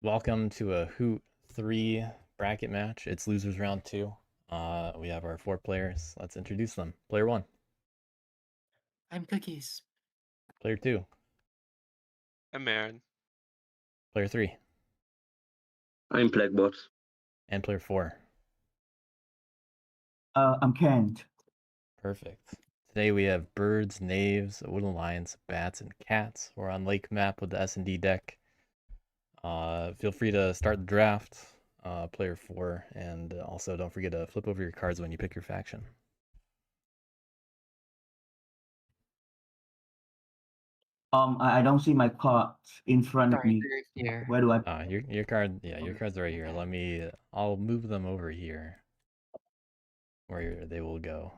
Welcome to a Hoot 3 bracket match. It's losers round 2. We have our 4 players. Let's introduce them. Player 1, I'm Cookies. player 2, I'm Marin. player 3, I'm Blackbot. and player 4. I'm Kent. Perfect. Today we have birds, knaves, wooden lions, bats, and cats. We're on Lake Map with the S&D deck. Feel free to start the draft, player 4, and also don't forget to flip over your cards when you pick your faction. I don't see my cards in front of me. Here. Where do I? Your card, yeah, your cards are right here. I'll move them over here, where they will go.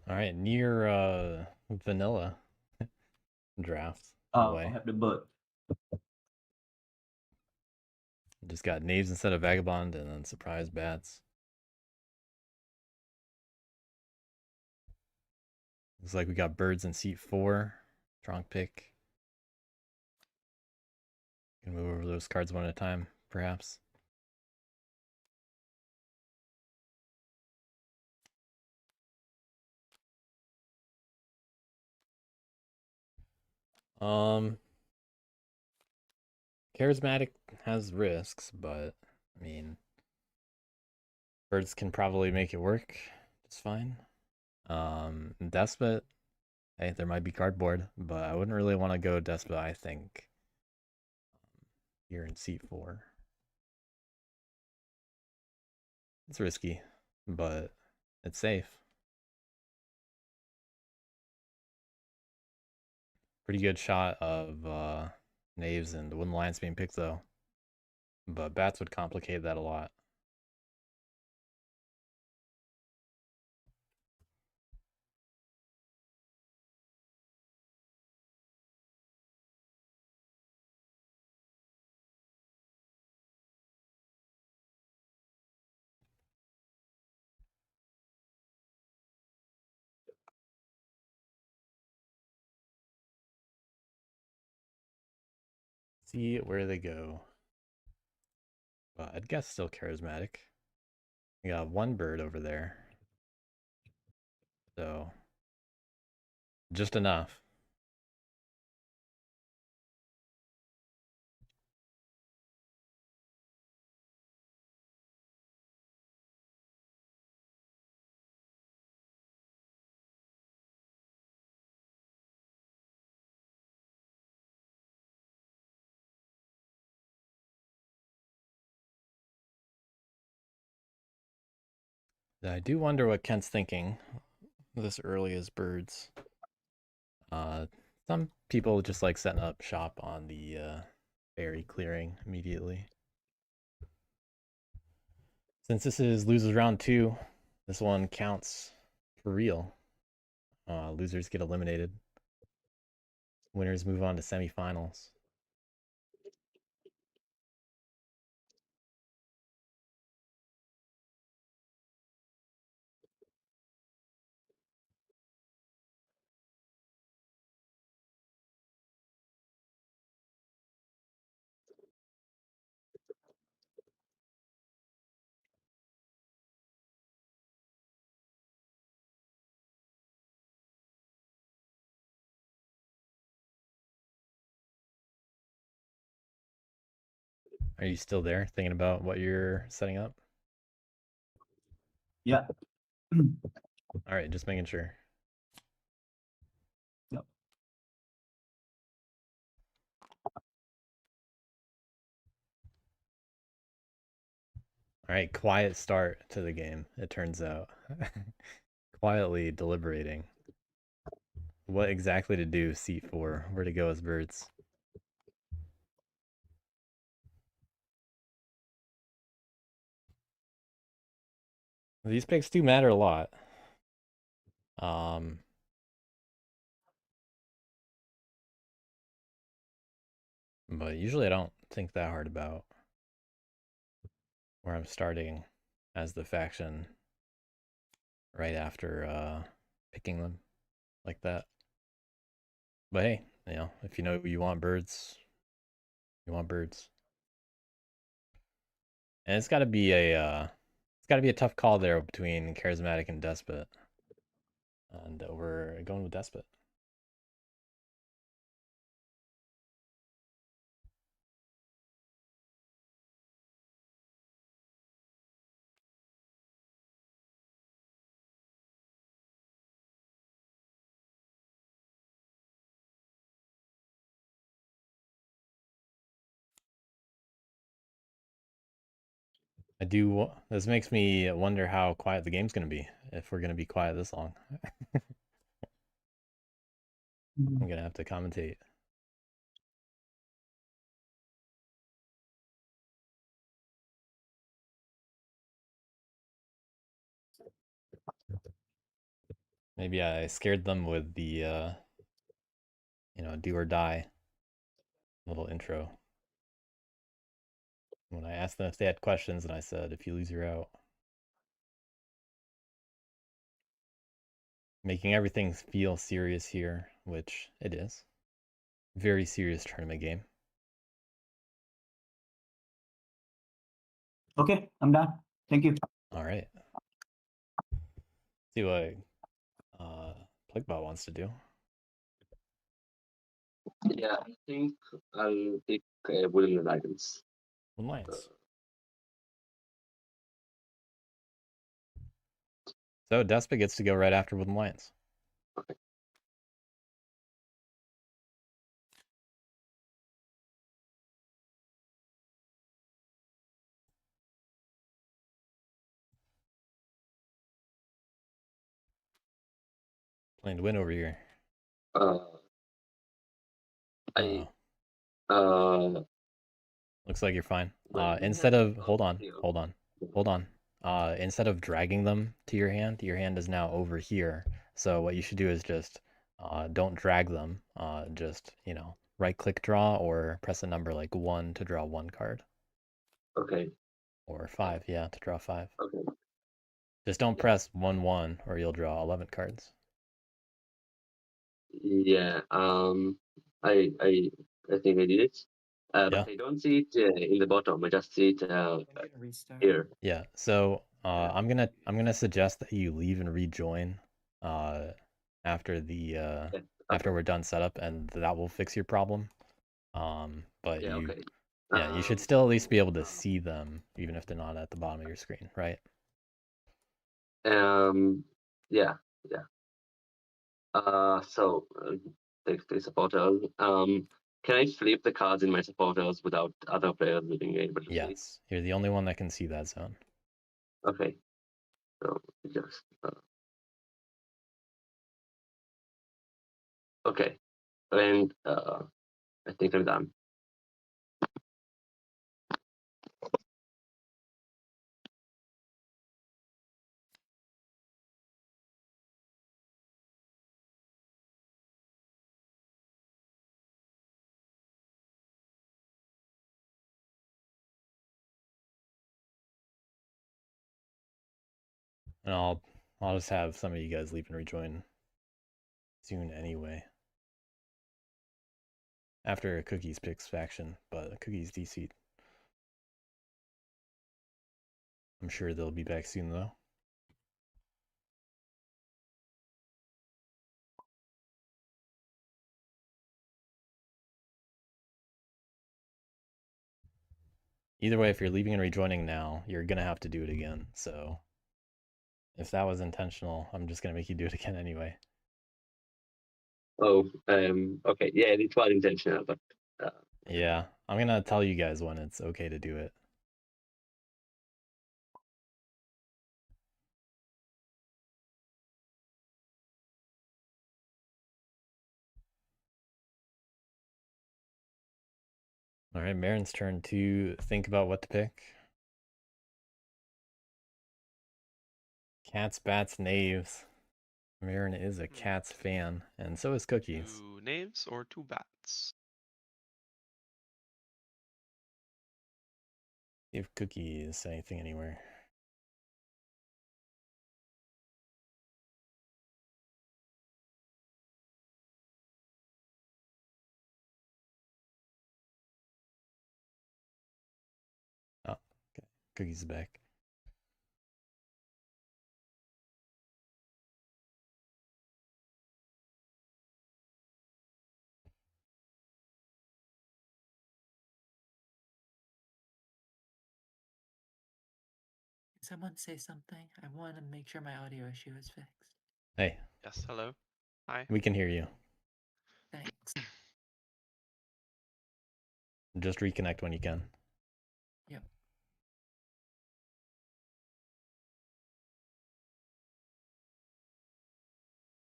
All right, near vanilla draft I have the bird. Just got knaves instead of vagabond, and then surprise bats. Looks like we got birds in seat 4. Strong pick. Gonna move over those cards one at a time, perhaps. Charismatic has risks, but I mean, birds can probably make it work just fine. Despot, hey, there might be cardboard, but I wouldn't really want to go Despot, I think. Here in seat 4. It's risky, but it's safe. Pretty good shot of knaves and wooden lions being picked, though. But bats would complicate that a lot. See where they go. But I'd guess still charismatic. We got one bird over there. So, just enough. I do wonder what Kent's thinking this early as birds. Some people just like setting up shop on the berry clearing immediately. Since this is losers round 2, this one counts for real. Losers get eliminated. Winners move on to semifinals. Are you still there thinking about what you're setting up? Yeah. All right, just making sure. Yep. All right, quiet start to the game, it turns out. Quietly deliberating. What exactly to do, seat 4? Where to go as birds? These picks do matter a lot. But usually I don't think that hard about where I'm starting as the faction right after picking them like that. But hey, you know, if you know you want birds, you want birds. And it's gotta be a tough call there between charismatic and despot. And we're going with despot. This makes me wonder how quiet the game's gonna be, if we're gonna be quiet this long. I'm gonna have to commentate. Maybe I scared them with the do or die little intro. When I asked them if they had questions, and I said, if you lose, you're out. Making everything feel serious here, which it is. Very serious tournament game. Okay, I'm done. Thank you. All right. See what Plaguebot wants to do. Yeah, I think I'll pick Wooden Dragons. One Lions. So Despot gets to go right after Wooden Lions. Okay. Playing to win over here. I Looks like you're fine. But we Instead have of hold on. Instead of dragging them to your hand is now over here. So what you should do is just don't drag them. Just right click draw or press a number like 1 to draw 1 card. Okay. Or 5, yeah, to draw 5. Okay. Just don't press 1 or you'll draw 11 cards. Yeah. I think I did it. Yeah. But I don't see it in the bottom. I just see it here. Yeah. So I'm gonna suggest that you leave and rejoin after the after we're done setup, and that will fix your problem. But Yeah. you Okay. you should still at least be able to see them, even if they're not at the bottom of your screen, right? Yeah. So take the supporters. Can I flip the cards in my supporters without other players being able to see? Yes. You're the only one that can see that zone. Okay. So just okay. And I think I'm done. And I'll just have some of you guys leave and rejoin soon anyway. After Cookies picks faction, but Cookies DC. I'm sure they'll be back soon though. Either way, if you're leaving and rejoining now, you're gonna have to do it again. So if that was intentional, I'm just gonna make you do it again anyway. Oh, okay. Yeah, it was intentional, but uh, Yeah, I'm gonna tell you guys when it's okay to do it. All right, Marin's turn to think about what to pick. Cats, bats, knaves. Marin is a Cats fan, and so is Cookies. 2 knaves or 2 bats? See if Cookies anything anywhere. Oh, okay. Cookies is back. Can someone say something? I want to make sure my audio issue is fixed. Hey, Yes, hello. Hi. we can hear you. Thanks. Just reconnect when you can. Yep.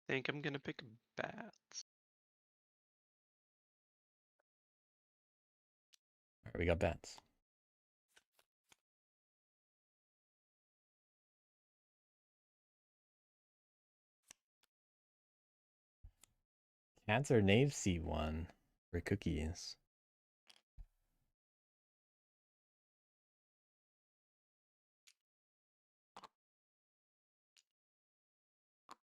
Think I'm gonna pick bats. All right, we got bats. Cats or knaves C1 for Cookies.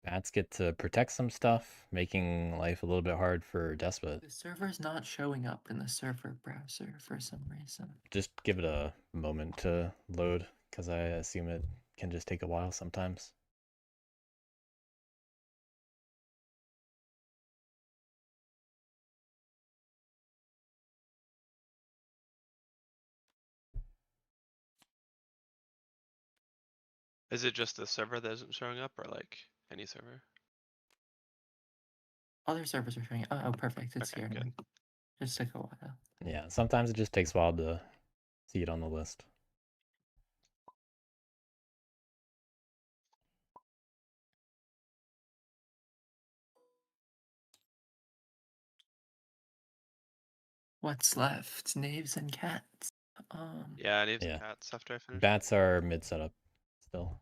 Bats get to protect some stuff, making life a little bit hard for Despot. The server's not showing up in the server browser for some reason. Just give it a moment to load, because I assume it can just take a while sometimes. Is it just the server that isn't showing up or like any server? Other servers are showing. Oh, perfect. It's Okay, here good. now. Just took a while. Yeah, sometimes it just takes a while to see it on the list. What's left? Knaves and cats. Yeah, knaves Yeah. and cats after I finish. Bats are mid setup still.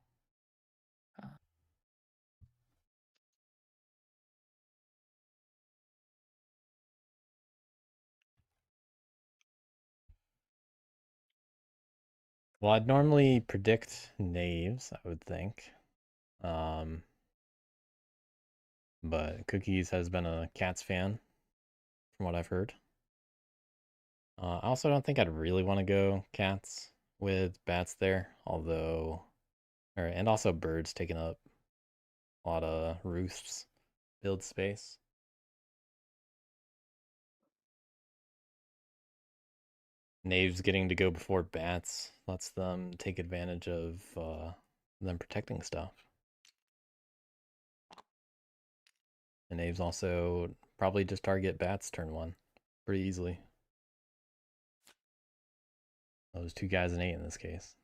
Well, I'd normally predict knaves, I would think. But Cookies has been a Cats fan, from what I've heard. I also don't think I'd really want to go Cats with bats there, although, and also birds taking up a lot of roofs, build space. Knaves getting to go before bats lets them take advantage of them protecting stuff. And knaves also probably just target bats turn 1 pretty easily. Those 2 guys and 8 in this case.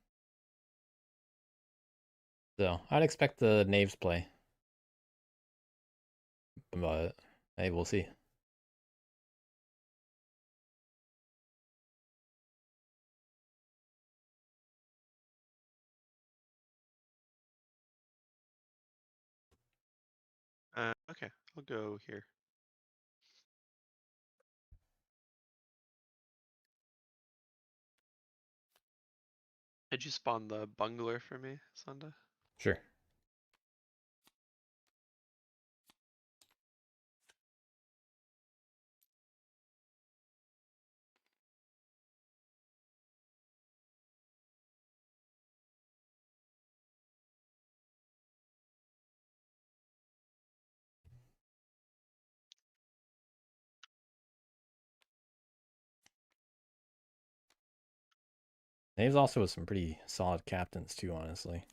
So I'd expect the knaves play. But hey, we'll see. Okay, I'll go here. Did you spawn the bungler for me, Sanda? Sure. Knaves also with some pretty solid captains too, honestly.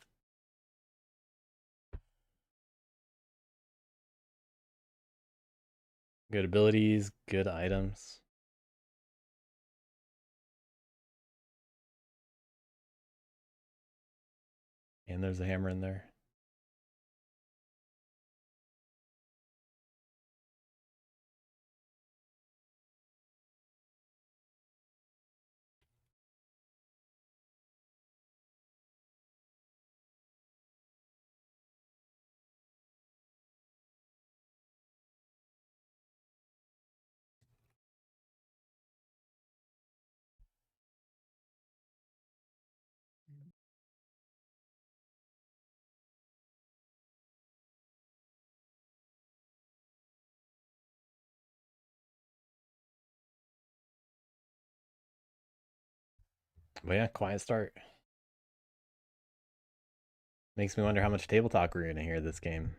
Good abilities, good items. And there's a hammer in there. But yeah, quiet start. Makes me wonder how much table talk we're gonna hear this game.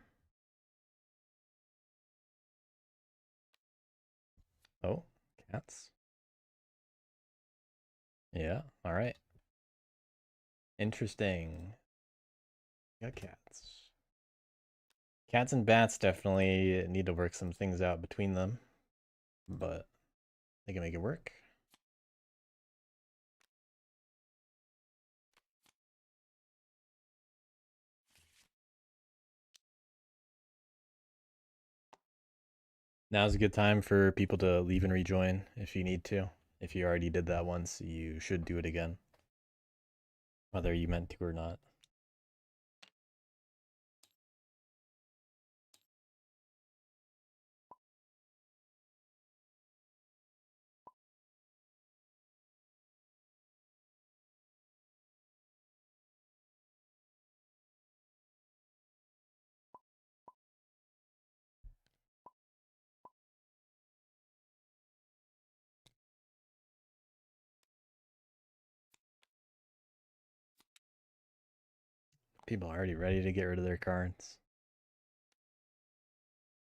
Oh, cats. Yeah, alright. Interesting. Got cats. Cats and bats definitely need to work some things out between them, but they can make it work. Now's a good time for people to leave and rejoin if you need to. If you already did that once, you should do it again, whether you meant to or not. People are already ready to get rid of their cards.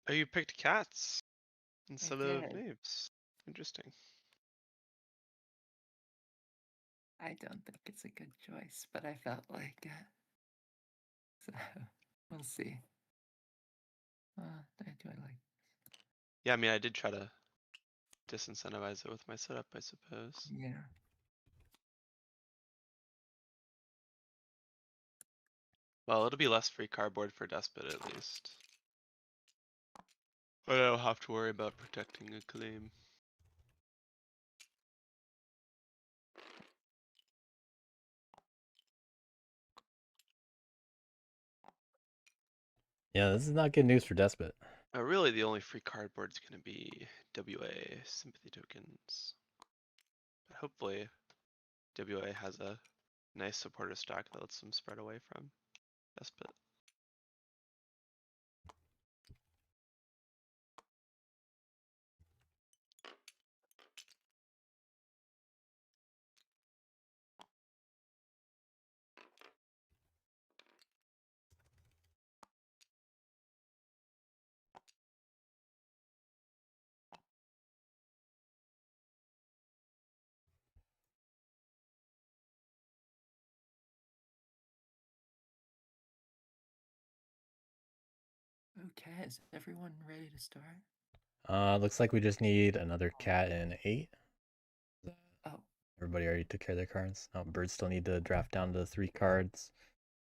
Oh, you picked cats instead of did. knaves. Interesting. I don't think it's a good choice, but I felt like it. So we'll see. Do I like? Yeah, I mean, I did try to disincentivize it with my setup, I suppose. Yeah. Well, it'll be less free cardboard for Despot at least. But I don't have to worry about protecting a claim. Yeah, this is not good news for Despot. Really, the only free cardboard is going to be WA sympathy tokens. But hopefully, WA has a nice supporter stack that lets them spread away from Despot. Okay, is everyone ready to start? Looks like we just need another cat and 8. Oh, Everybody already took care of their cards. Oh, birds still need to draft down to 3 cards.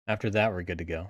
After that, we're good to go.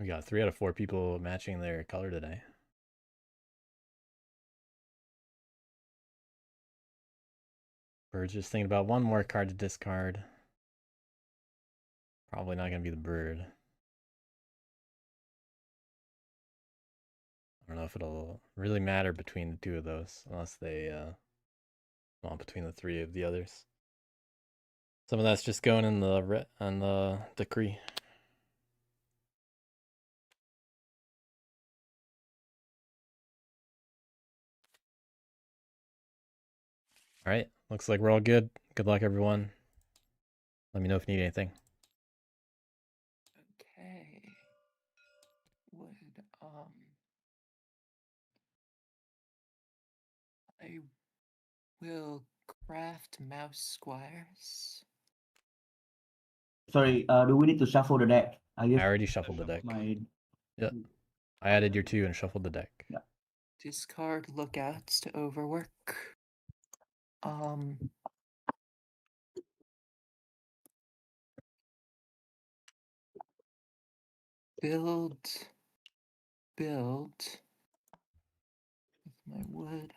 We got 3 out of 4 people matching their color today. We're just thinking about one more card to discard. Probably not going to be the bird. I don't know if it'll really matter between the 2 of those, unless they well, between the 3 of the others. Some of that's just going in the decree. All right, looks like we're all good. Good luck, everyone. Let me know if you need anything. okay. Would I will craft mouse squires. Sorry, do we need to shuffle the deck? I already shuffled the deck. Yep. I added your 2 and shuffled the deck. Yeah. Discard lookouts to overwork. build with my wood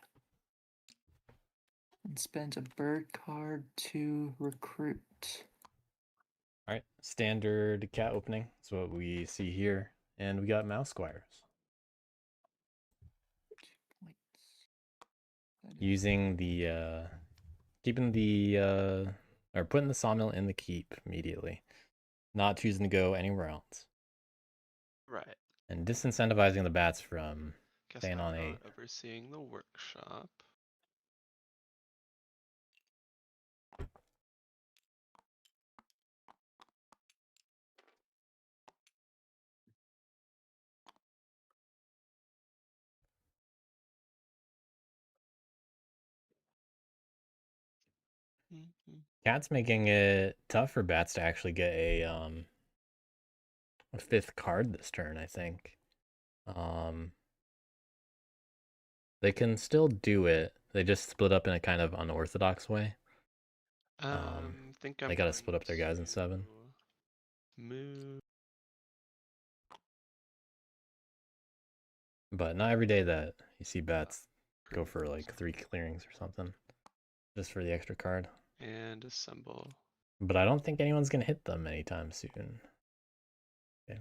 and spend a bird card to recruit. All right, standard cat opening. That's what we see here, and we got mouse squires. 2 points. Using the keeping the or putting the sawmill in the keep immediately, not choosing to go anywhere else, Right. and disincentivizing the bats from Guess staying I'm on not 8. overseeing the workshop. Cat's making it tough for bats to actually get a 5th card this turn, I think. They can still do it. They just split up in a kind of unorthodox way. Think I'm They gotta going split up their guys in 7. to move. But not every day that you see bats go for like 3 clearings or something, just for the extra card. And assemble. But I don't think anyone's gonna hit them anytime soon. Okay.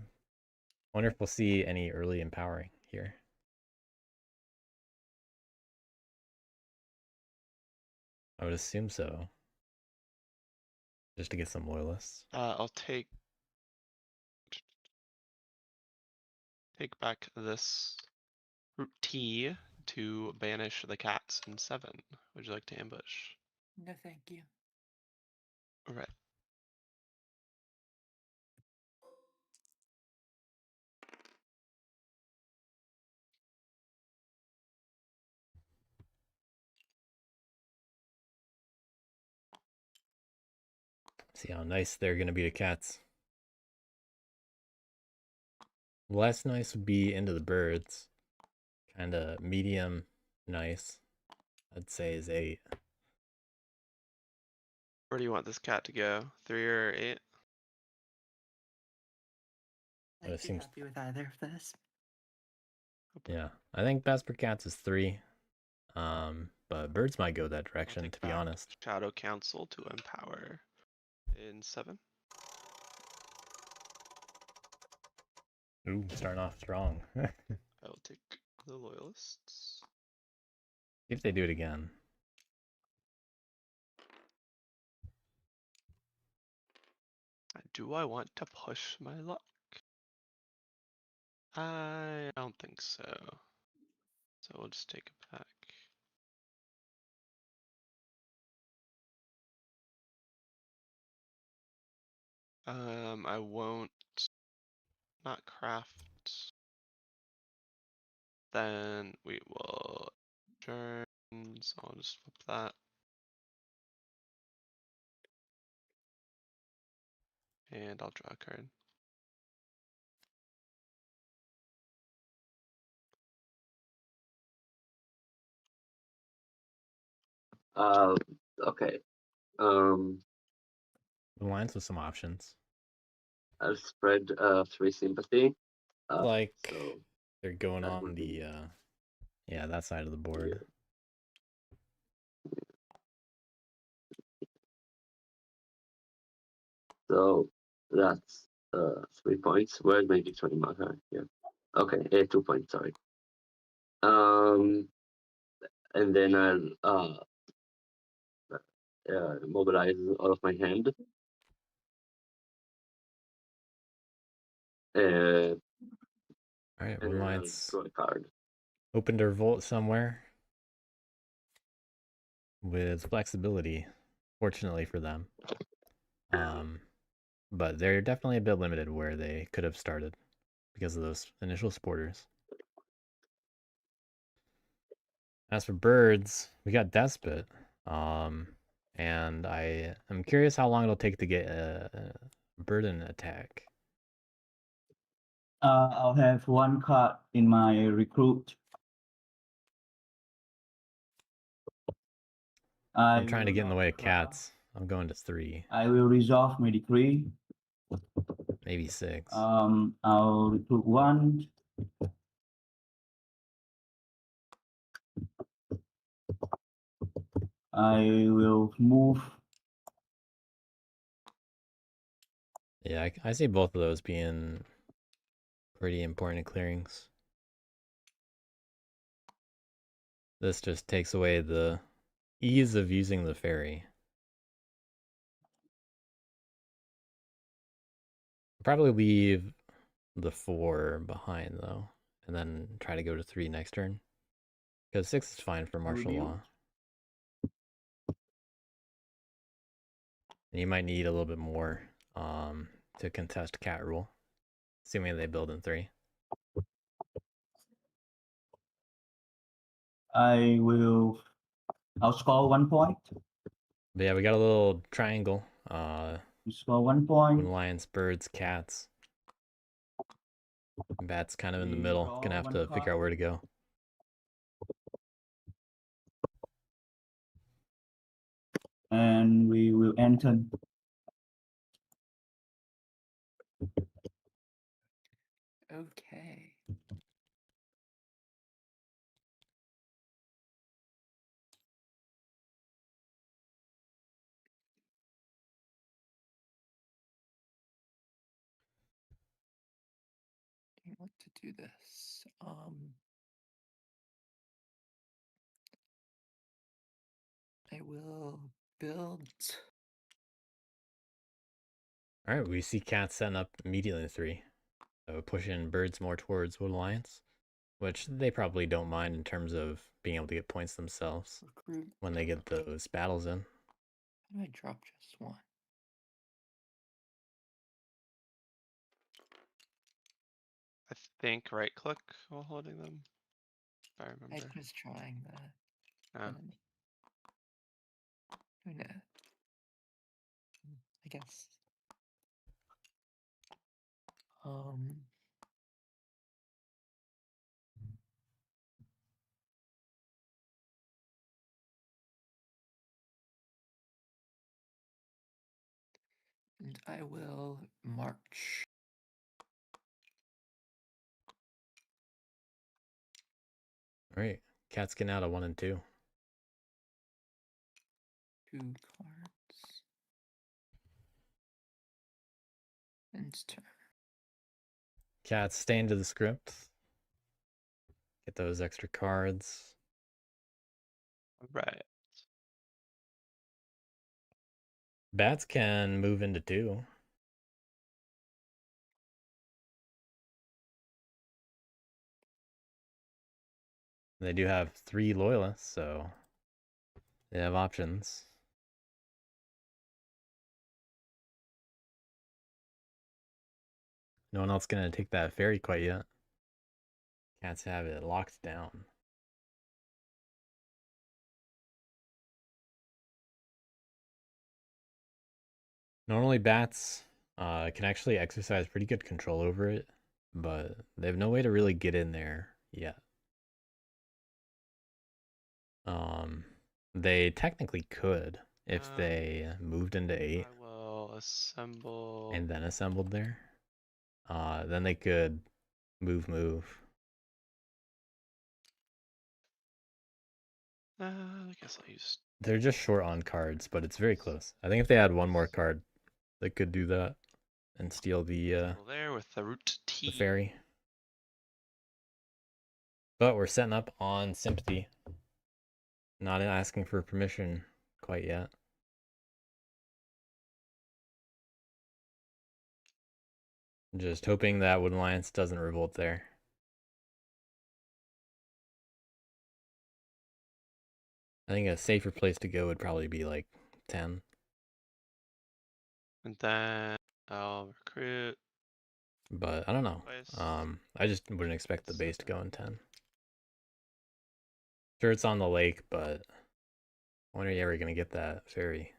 Wonder if we'll see any early empowering here. I would assume so. Just to get some loyalists. I'll take back this root T to banish the cats in 7. Would you like to ambush? No, thank you. Right. See how nice they're gonna be to cats. Less nice would be into the birds. Kinda medium nice. I'd say is 8. Where do you want this cat to go? 3 or 8? It I'd be seems- happy with either of those. Yeah, I think best for cats is 3. But birds might go that I'll direction, take to be back honest. Shadow Council to empower in 7. Ooh, starting off strong. I will take the loyalists. If they do it again. Do I want to push my luck? I don't think so. So we'll just take it back. I won't not craft. Then we will turn, so I'll just flip that. And I'll draw a card. Okay. Alliance with some options. I'll spread 3 sympathy. Like So they're going that on would be- the yeah, that side of the board. So that's 3 points. Where's my victory marker? Yeah. Okay, 2 points, sorry. And then I'll mobilize all of my hand. Alright, And one then I'll line's draw a card. open to revolt somewhere with flexibility, fortunately for them. But they're definitely a bit limited where they could have started because of those initial supporters. As for birds, we got Despot. And I am curious how long it'll take to get a burden attack. I'll have 1 card in my recruit. I'm trying to will get in the not way of craft. cats. I'm going to 3. I will resolve my decree. Maybe 6. I'll recruit 1. I will move. Yeah, I see both of those being pretty important clearings. This just takes away the ease of using the ferry. Probably leave the 4 behind though, and then try to go to 3 next turn. Because 6 is fine for martial Review. law. And you might need a little bit more to contest cat rule, assuming they build in 3. I'll score 1 point. But yeah, we got a little triangle. You score 1 point. Wooden lions, birds, cats. Bats kind of in the We middle. draw Gonna have 1 to figure out card. where to go. And we will enter. Okay. I want to do this. I will build. All right, we see cats setting up immediately in 3. So pushing birds more towards Wood Alliance, which they probably don't mind in terms of being able to get points themselves Recruit. when they get those battles in. How do I drop just 1? I think right click while holding them. If I I remember. was trying that. Oh. Doing it. I guess. And I will march. All right, cats getting out of 1 and 2. 2 cards. End turn. Cats stay into the script. Get those extra cards. Right. Bats can move into 2. They do have 3 loyalists, so they have options. No one else gonna take that ferry quite yet. Cats have it locked down. Normally bats can actually exercise pretty good control over it, but they have no way to really get in there yet. They technically could if they moved into 8 I will assemble. and then assembled there. Then they could move. I guess I'll use. They're just short on cards, but it's very close. I think if they had 1 more card, they could do that and steal the There with the root T. ferry. But we're setting up on sympathy. Not asking for permission quite yet. Just hoping that Wood Alliance doesn't revolt there. I think a safer place to go would probably be like 10. And then I'll recruit. But I don't know. Twice. I just wouldn't expect the base to go in 10. Sure, it's on the lake, but when are you ever going to get that ferry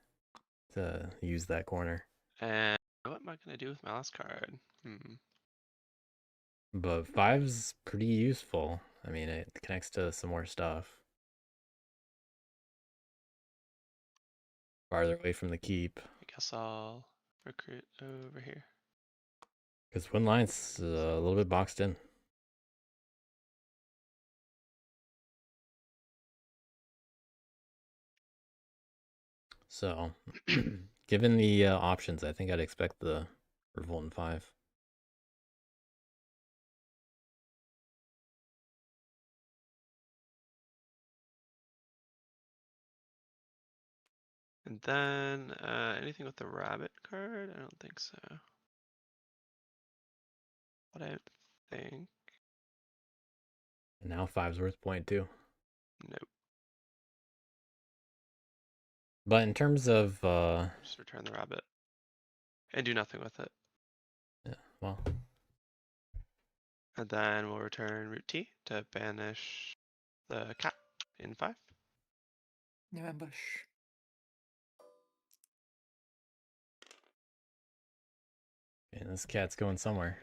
to use that corner? And what am I gonna do with my last card? But 5's pretty useful. I mean, it connects to some more stuff. Farther away from the keep. I guess I'll recruit over here. Because one line's a little bit boxed in. So, given the options, I think I'd expect the Revolt in 5. And then anything with the rabbit card? I don't think so. But I think And now 5's worth 0.2. nope. But in terms of Just return the rabbit and do nothing with it. yeah, well, And then we'll return root T to banish the cat in 5. No ambush. and this cat's going somewhere.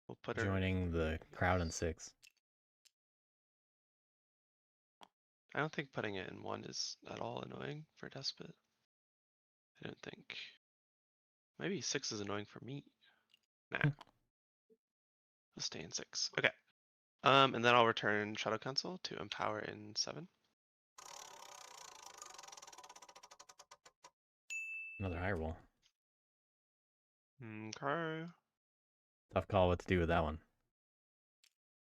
We'll put her. Joining the crowd in 6. I don't think putting it in 1 is at all annoying for Despot. I don't think. Maybe 6 is annoying for me. Nah. We'll stay in 6. Okay. And then I'll return Shadow Council to empower in 7. Another high roll. Okay. Tough call what to do with that one.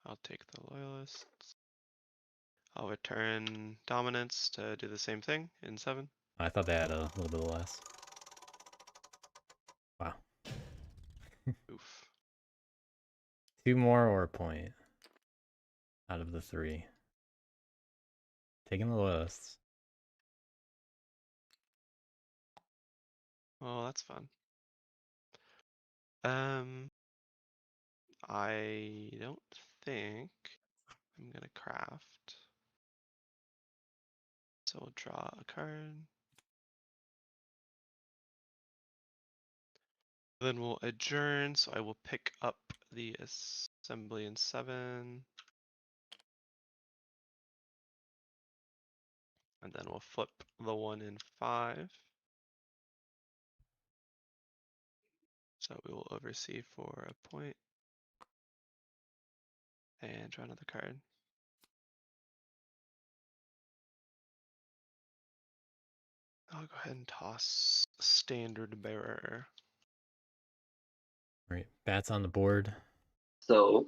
I'll take the Loyalists. I'll return Dominance to do the same thing in 7. I thought they had a little bit less. Wow. Oof. 2 more or a point out of the 3. Taking the Loyalists. Oh, that's fun. I don't think I'm gonna craft. So we'll draw a card. Then we'll adjourn, so I will pick up the assembly in 7. And then we'll flip the 1 in 5. So we will oversee for a point. And draw another card. I'll go ahead and toss Standard Bearer. Right, bats on the board. So,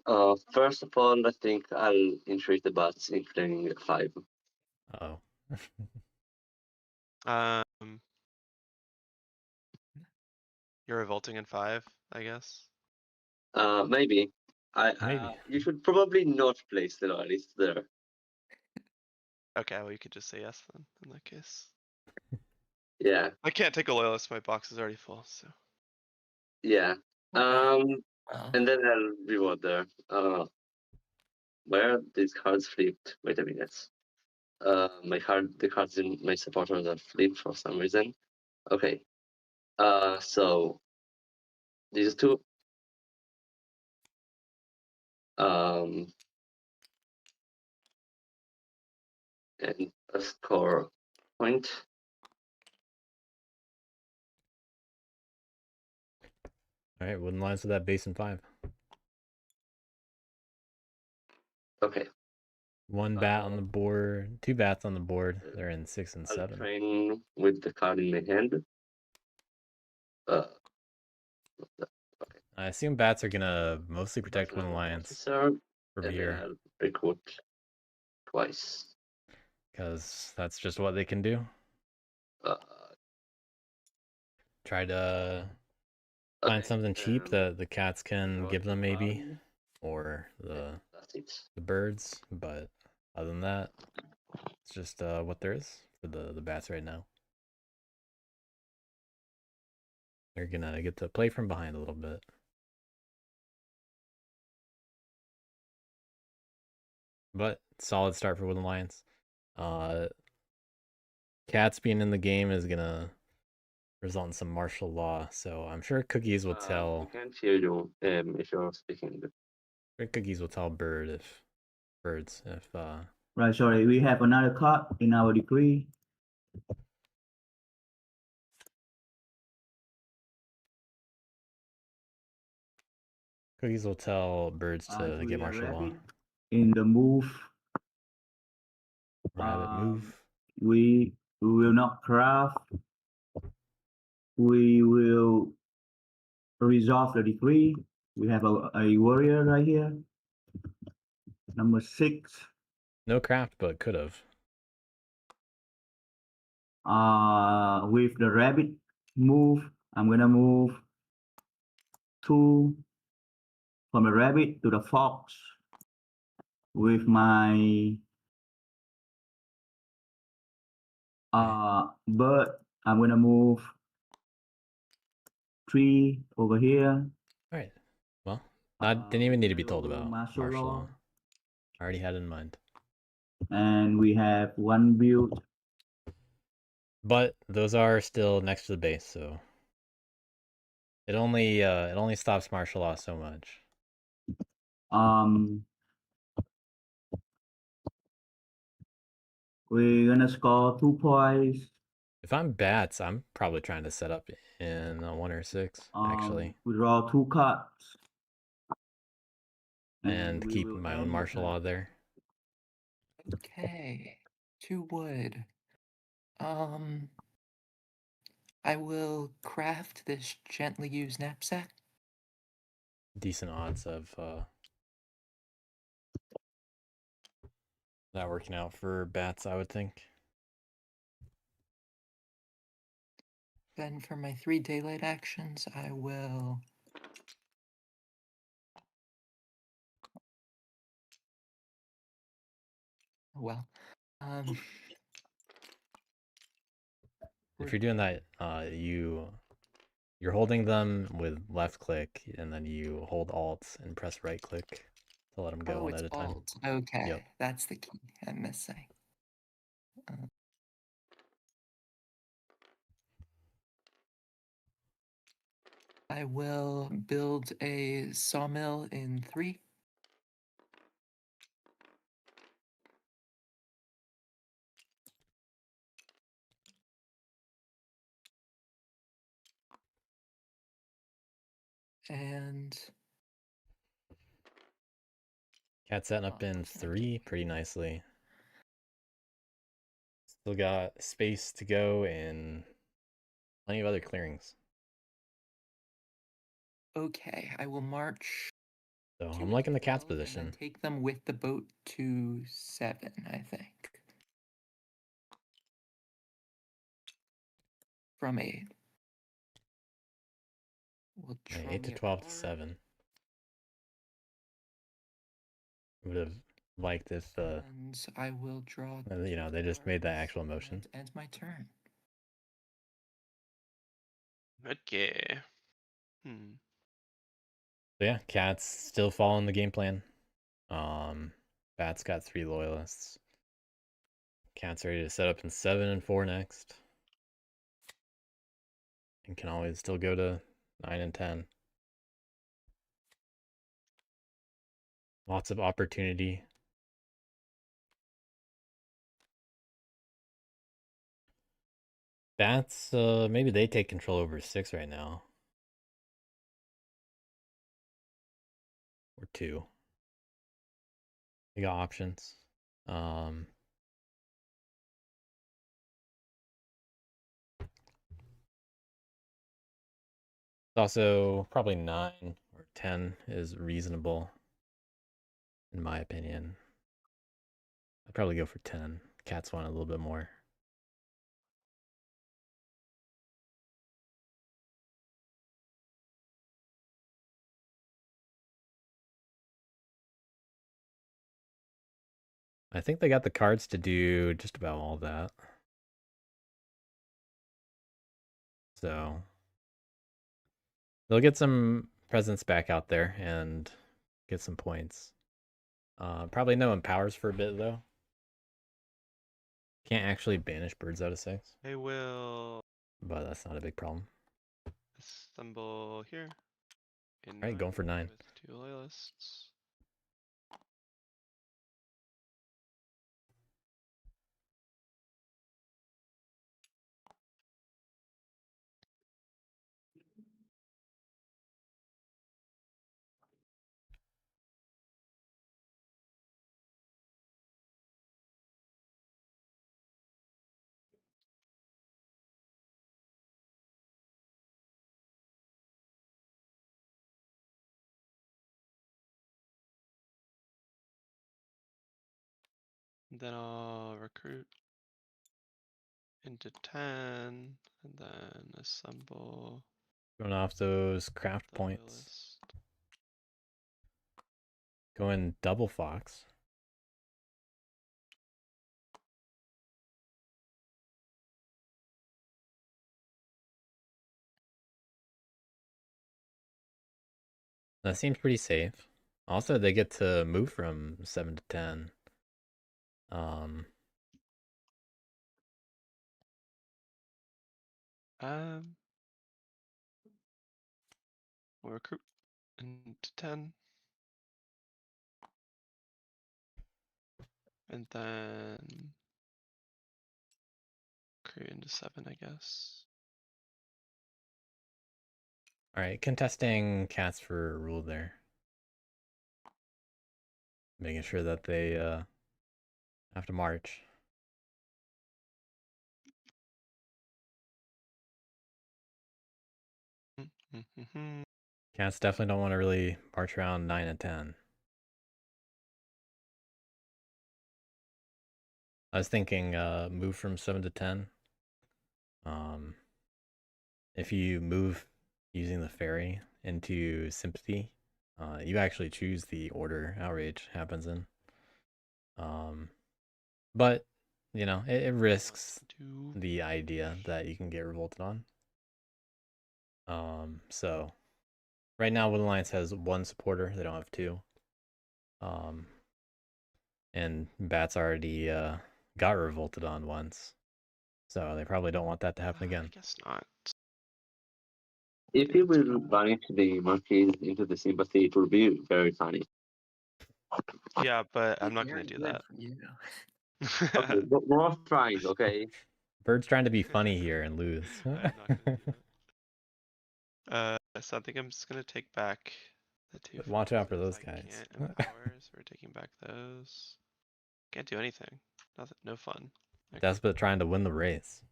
first of all, I think I'll increase the bats in playing 5. Uh-oh. You're revolting in 5, I guess. Maybe. Maybe. You should probably not place the loyalists there. Okay, well you could just say yes then, in that case. Yeah, I can't take a loyalist, my box is already full, so. yeah. Well, And then I'll reward there. Where are these cards flipped? Wait a minute. The cards in my supporters are flipped for some reason. Okay. So these 2. And a score point. All right, wooden lines with that base in 5. Okay. 1 bat on the board, 2 bats on the board. They're in 6 and I'll 7. train with the card in my hand. I assume bats are gonna mostly protect Buffalo wooden lions officer, from and then here, I'll recruit twice. because that's just what they can do. Uh, Try to find okay, something cheap that the cats can draw give them, the maybe, card. or That's it. the birds. But other than that, it's just what there is for the bats right now. They're gonna get to play from behind a little bit. But solid start for Wooden Lions. Cats being in the game is gonna result in some martial law, so I'm sure Cookies will I tell. can't hear you if you're speaking. Cookies will tell birds if Right, sorry, we have another card in our decree. Cookies will tell birds to Actually, get a martial law. rabbit in the move. Rabbit move. We will not craft. We will resolve the decree. We have a warrior right here. Number 6. No craft, but could have. With the rabbit move, I'm gonna move 2 from the rabbit to the fox. With my bird, I'm gonna move 3 over here. All right. Well, didn't even need to be told about martial martial law. law. I already had it in mind. And we have 1 build. But those are still next to the base, so it only stops martial law so much. We're gonna score 2 points. If I'm bats, I'm probably trying to set up in 1 or 6, actually, We draw 2 cards. and we keep will my own end the martial turn. law there. Okay. 2 wood. I will craft this gently used knapsack. Decent odds of that working out for bats, I would think. Then for my 3 daylight actions, I will well, If you're doing that, you're holding them with left click, and then you hold Alt and press right click to let them go one it's at a time. Alt. Okay, Yep. that's the key I'm missing. I will build a sawmill in 3. And Cat setting up in 3 pretty nicely. Still got space to go and plenty of other clearings. okay, I will march. So to I'm liking the cat's 12 and position. then take them with the boat to 7, I think. From 8. We'll Right, try 8 to 12 to 7. Would have liked if and I will draw they just made that actual and motion. that ends my turn. Okay. So yeah, cat's still following the game plan. Bat's got 3 loyalists. Cat's ready to set up in 7 and 4 next. And can always still go to 9 and 10. Lots of opportunity. Bats, maybe they take control over 6 right now. Or 2. They got options. Also, probably 9 or 10 is reasonable, in my opinion. I'd probably go for 10. Cats want a little bit more. I think they got the cards to do just about all that. So they'll get some presence back out there and get some points. Probably no empowers for a bit though. Can't actually banish birds out of 6. I will But that's not a big problem. assemble here. Alright, going for 9. With 2 loyalists. And then I'll recruit into 10, and then assemble Going off those craft the points. loyalist. Going double fox. That seems pretty safe. Also, they get to move from 7 to 10. Um, we'll recruit into 10. And then create into 7, I guess. All right, contesting cats for rule there. Making sure that they have to march. Cats definitely don't want to really march around 9 and 10. I was thinking move from 7 to 10. If you move using the ferry into sympathy, you actually choose the order outrage happens in. But, you know, it risks the idea that you can get revolted on. So right now Wood Alliance has 1 supporter, they don't have 2. And Bats already got revolted on once. So they probably don't want that to happen again. I guess not. If you will run into the monkeys into the sympathy, it will be very funny. Yeah, but I'm not Very going to do good that. for you. Okay, but we're all trying, okay? Bird's trying to be funny here and lose. I'm not going to do that. So I think I'm just going to take back the 2 Watch out for foxes those guys. I can't empower, so we're taking back those. Can't do anything. Nothing. No fun. Okay. Despot trying to win the race.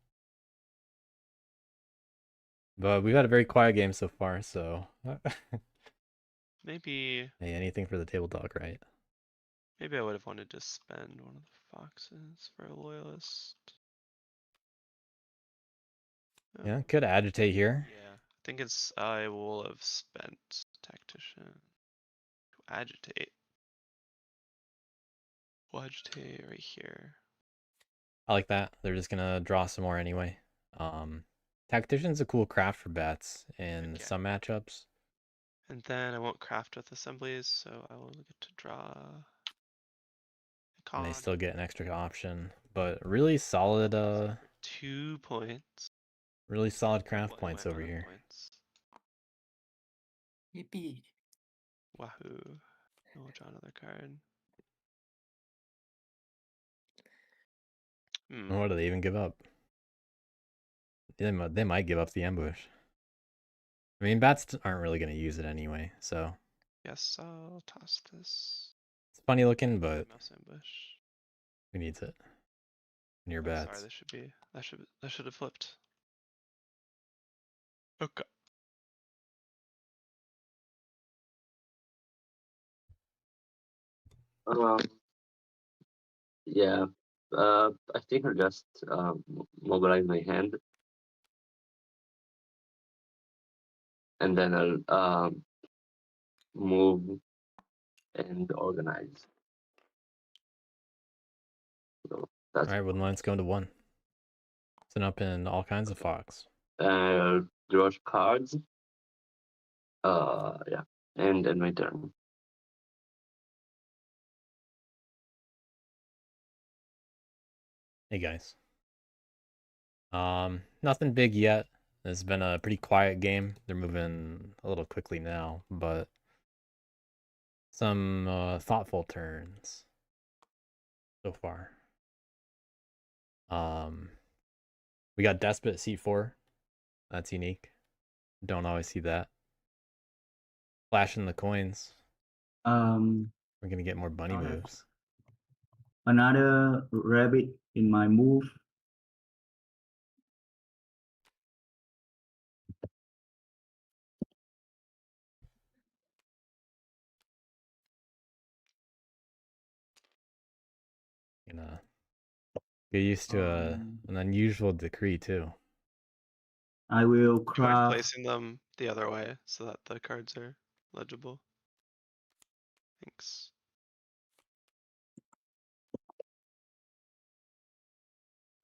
But we've had a very quiet game so far, so Maybe hey, anything for the table talk, right? maybe I would have wanted to spend one of the foxes for a loyalist. Yeah, could agitate here. Yeah, I think it's I will have spent tactician to agitate. We'll agitate right here. I like that. They're just gonna draw some more anyway. Tactician's a cool craft for bats in Okay. some matchups. And then I won't craft with assemblies, so I will get to draw. And they still get an extra option. But really solid 2 points. really solid craft points over here. Yippee. Wahoo. We'll draw another card. What do they even give up? They might give up the ambush. I mean, bats aren't really going to use it anyway, so. Yes, I'll toss this. It's funny looking, but Mouse ambush. who needs it? Near Oh, bats. sorry, that should have flipped. Okay. Yeah. I think I'll just mobilize my hand. And then I'll move and organize. So that's Alright, Wood Line's going to 1. It's up in all kinds of fox. draw cards. Yeah. And then my turn. Hey guys. Nothing big yet. It's been a pretty quiet game. They're moving a little quickly now, but some thoughtful turns so far. We got Despot C4. That's unique. Don't always see that. Flashing the coins. We're gonna get more bunny moves. Another rabbit in my move. Gonna Get used to Um, an unusual decree too. I will Try craft. placing them the other way so that the cards are legible. Thanks.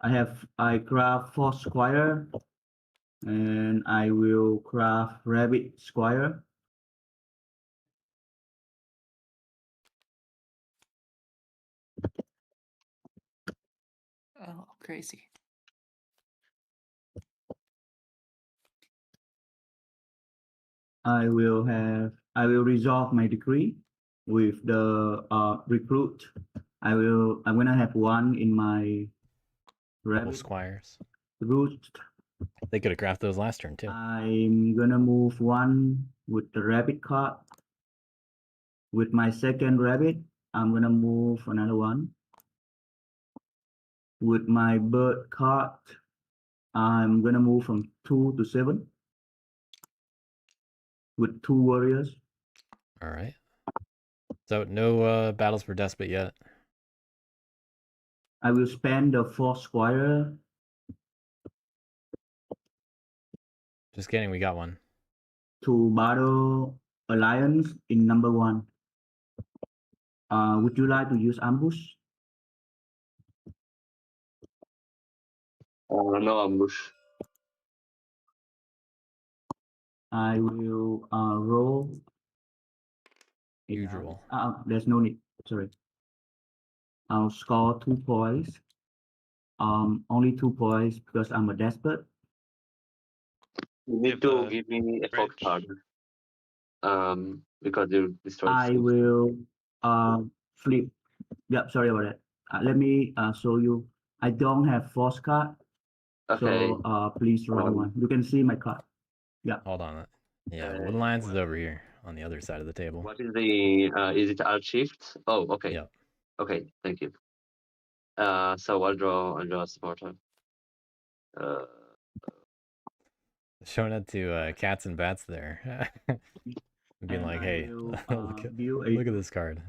I craft Fox Squire, and I will craft Rabbit Squire. Oh, crazy. I will resolve my decree with the recruit. I'm gonna have one in my Double rabbit squires. root. They could have crafted those last turn too. I'm gonna move one with the rabbit card. With my second rabbit, I'm gonna move another one. With my bird card, I'm gonna move from 2 to 7 with 2 warriors. All right. So no battles for Despot yet. I will spend the 4 squire. Just kidding, we got one. To battle alliance in number 1. Would you like to use ambush? No ambush. I will roll. Usual. There's no need. Sorry. I'll score 2 points. Only 2 points because I'm a despot. You need Give to a give me a fox bridge. card. Because you destroyed. I will flip. Yep, sorry about that. Let me show you. I don't have force card, Okay. so please roll one. You can see my card. Yeah. Hold on. Yeah, Uh, Wood Alliance is over here on the other side of the table. What is the is it Alt Shift? Oh, okay. Yep. Okay, thank you. So I'll draw a supporter. Showing it to cats and bats there. Being And like, I hey, will look at build this card.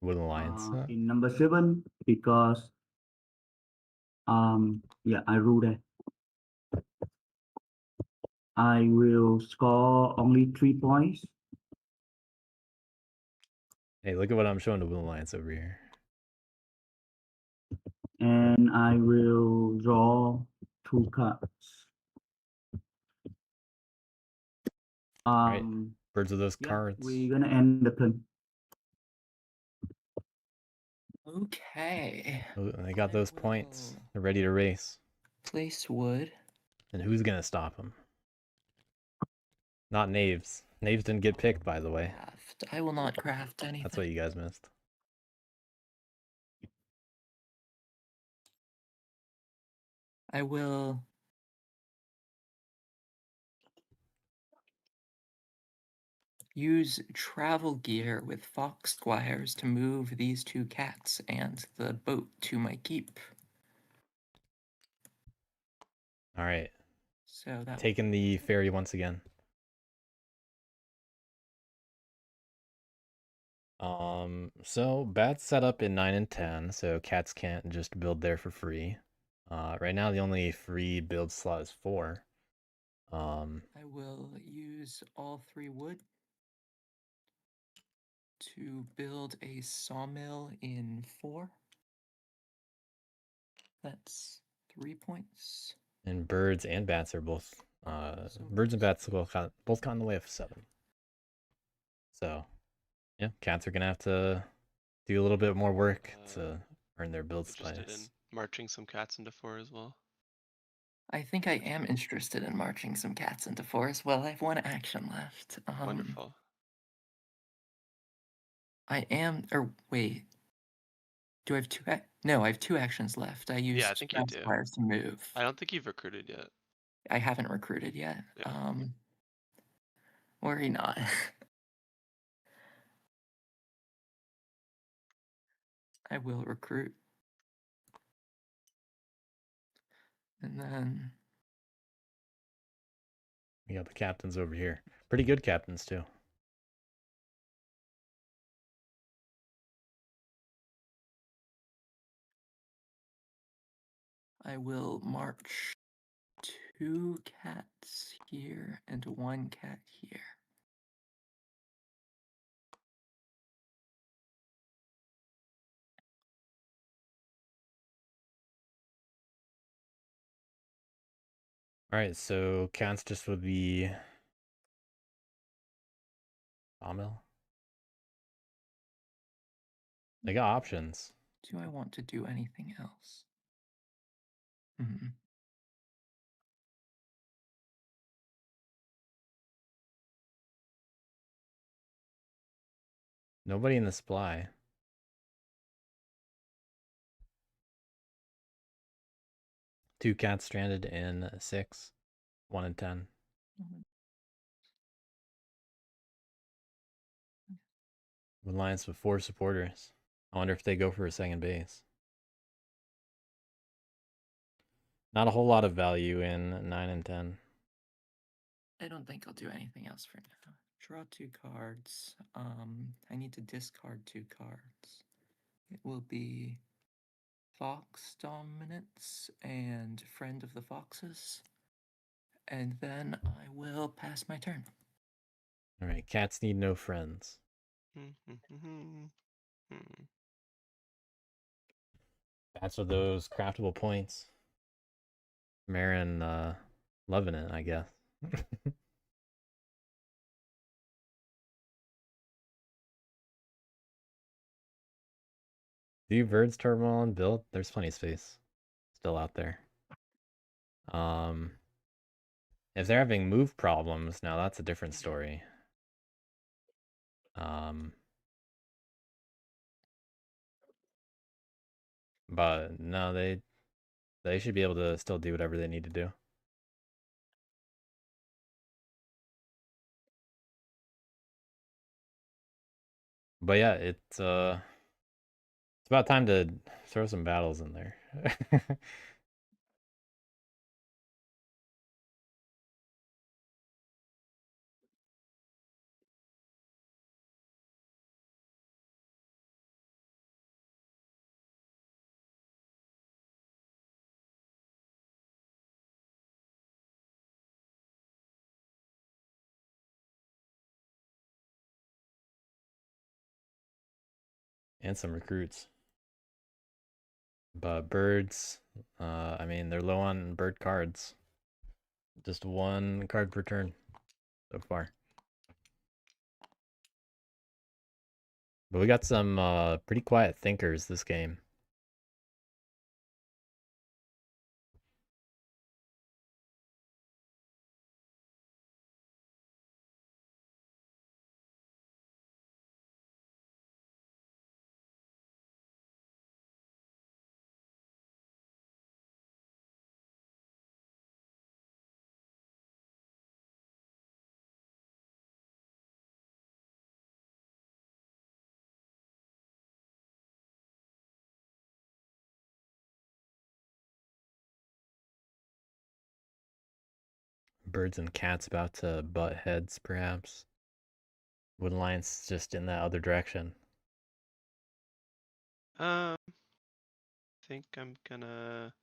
Wood Alliance. in number 7 because yeah, I rule that. I will score only 3 points. Hey, look at what I'm showing to Wood Alliance over here. And I will draw 2 cards. Right. Birds of those Yeah, cards. we're gonna end the turn. Okay. Oh, they got I those points. will They're ready to race. Place wood. And who's gonna stop them? Not Knaves. Knaves didn't get picked, by the way. Craft. I will not craft anything. That's what you guys missed. I will use travel gear with fox squires to move these 2 cats and the boat to my keep. All right. So that Taking the ferry once again. So bats set up in 9 and 10, so cats can't just build there for free. Right now the only free build slot is 4. I will use all 3 wood to build a sawmill in 4. That's 3 points. And birds and bats are both So birds and bats both got in the way of 7. So yeah, cats are gonna have to do a little bit more work to earn their build Interested in spice. marching some cats into 4 as well. I think I am interested in marching some cats into 4 as well. I have 1 action left. Wonderful. I am, or wait. Do I have 2? No, I have 2 actions left. I used I think you do. Squires to move. I don't think you've recruited yet. I haven't recruited yet. Yeah. Worry not. I will recruit. And then We got the captains over here. Pretty good captains too. I will march 2 cats here and 1 cat here. Alright, so cats just would be Sawmill. They got options. Do I want to do anything else? Hmm. Nobody in the supply. Two cats stranded in 6. 1 in 10. Alliance with 4 supporters. I wonder if they go for a second base. Not a whole lot of value in 9 and 10. I don't think I'll do anything else for now. Draw 2 cards. I need to discard 2 cards. It will be Fox Dominance and Friend of the Foxes. And then I will pass my turn. Alright, cats need no friends. That's what those craftable points. Marin loving it, I guess. Do birds turmoil and build? There's plenty of space still out there. If they're having move problems, now that's a different story. But no, they should be able to still do whatever they need to do. But yeah, it's about time to throw some battles in there. And some recruits. But birds, I mean, they're low on bird cards. Just 1 card per turn so far. But we got some pretty quiet thinkers this game. Birds and cats about to butt heads, perhaps. Wood Alliance just in that other direction. I think I'm gonna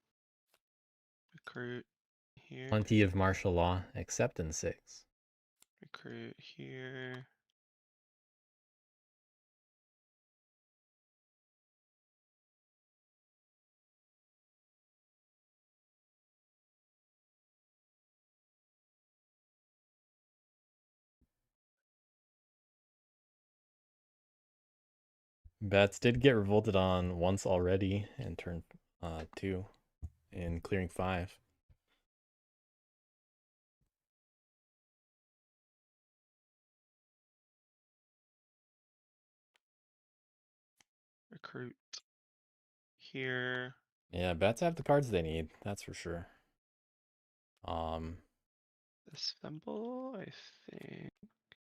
recruit here. Plenty of martial law, except in 6. Recruit here. Bats did get revolted on once already in turn 2 in clearing 5. Recruit here. Yeah, bats have the cards they need, that's for sure. Assemble, I think.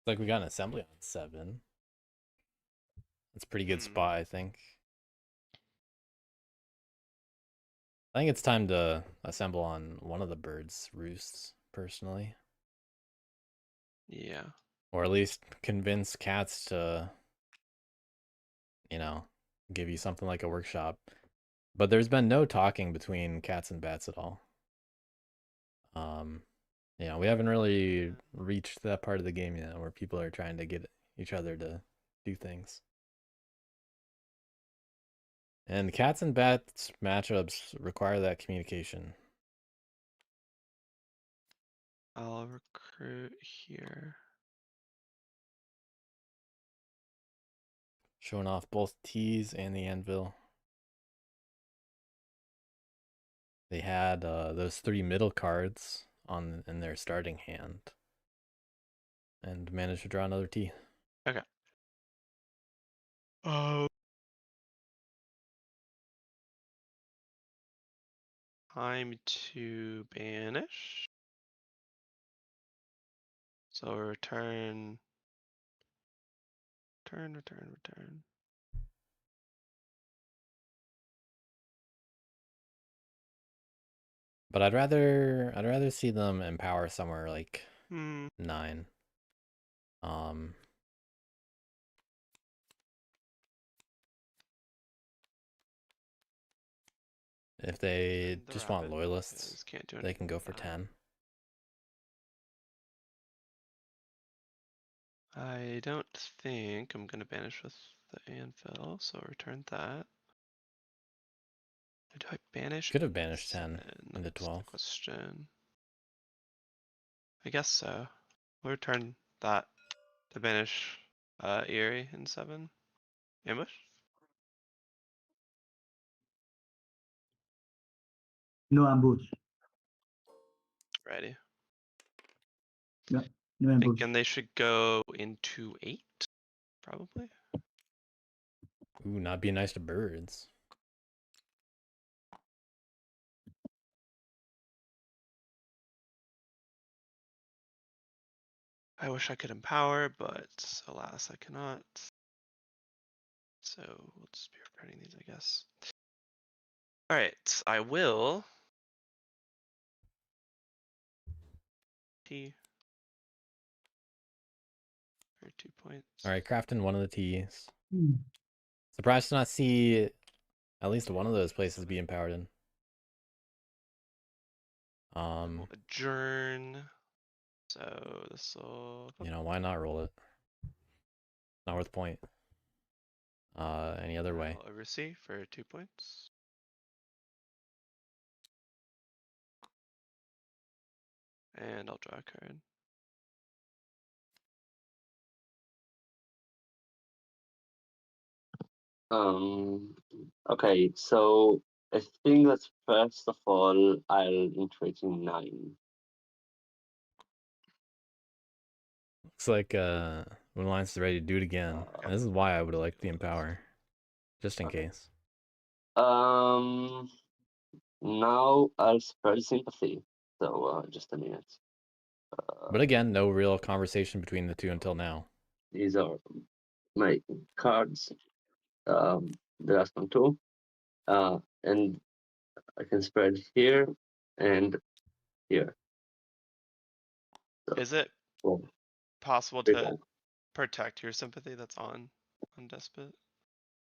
Like we got an assembly on 7. That's a pretty good spot, I think. I think it's time to assemble on one of the birds' roosts, personally. Yeah. Or at least convince cats to, you know, give you something like a workshop. But there's been no talking between cats and bats at all. Yeah, we haven't really reached that part of the game yet where people are trying to get each other to do things. And cats and bats matchups require that communication. I'll recruit here. Showing off both T's and the anvil. They had those 3 middle cards in their starting hand. And managed to draw another T. Okay. Oh. Time to banish. So return. Return. But I'd rather see them empower somewhere like 9. If they And the just want rabbit loyalists, can't do they can anything go with for that. 10. I don't think I'm gonna banish with the anvil, so return that. Or do I banish? Could have banished 10 into That's the 12. question. I guess so. We'll return that to banish Eerie in 7. Ambush? No ambush. Ready. Yeah, no ambush. Thinking they should go into 8, probably. Ooh, not be nice to birds. I wish I could empower, but alas, I cannot. So we'll just be returning these, I guess. All right, I will. T. For 2 points. All right, crafting one of the T's. Hmm. Surprised to not see at least one of those places be empowered in. We'll adjourn. So this will. You know, why not roll it? Not worth the point. Any other way? I'll oversee for 2 points. And I'll draw a card. Okay, so I think that first of all, I'll iterate in 9. Looks like when Alliance is ready to do it again. And this is why I would have liked the empower. Just in Okay. case. Now I'll spread sympathy. So just a minute. But again, no real conversation between the two until now. These are my cards. The last one too. And I can spread here and here. So, Is it well, possible big to one. protect your sympathy that's on Despot?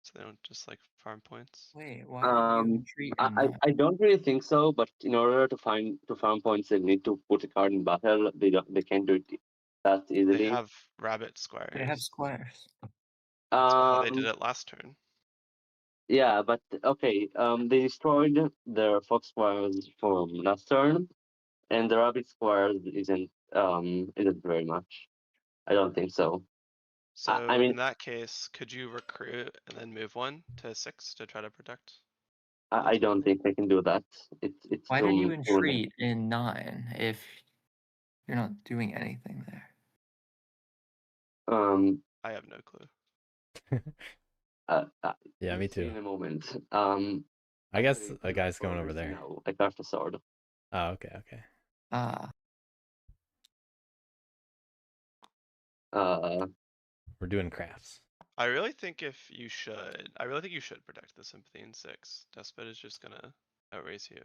So they don't just like farm points? Wait, why did you retreat in I, 9? I don't really think so, but in order to farm points, they need to put a card in battle. They can't do it that They easily. have rabbit squares. They have squares. That's how they did it last turn. Yeah, but okay. They destroyed their fox squares from last turn, and the rabbit squares isn't very much. I don't think so. So I mean, in that case, could you recruit and then move 1 to 6 to try to protect? I don't think they can do that. It's Why too did you too retreat in 9 if you're not doing anything there? I have no clue. Yeah, me you'll see too. in a moment. I guess actually, a guy's going over first, there. No, I cast a sword. Oh, okay. Ah, We're doing crafts. I really think you should protect the sympathy in 6. Despot is just gonna outrace you.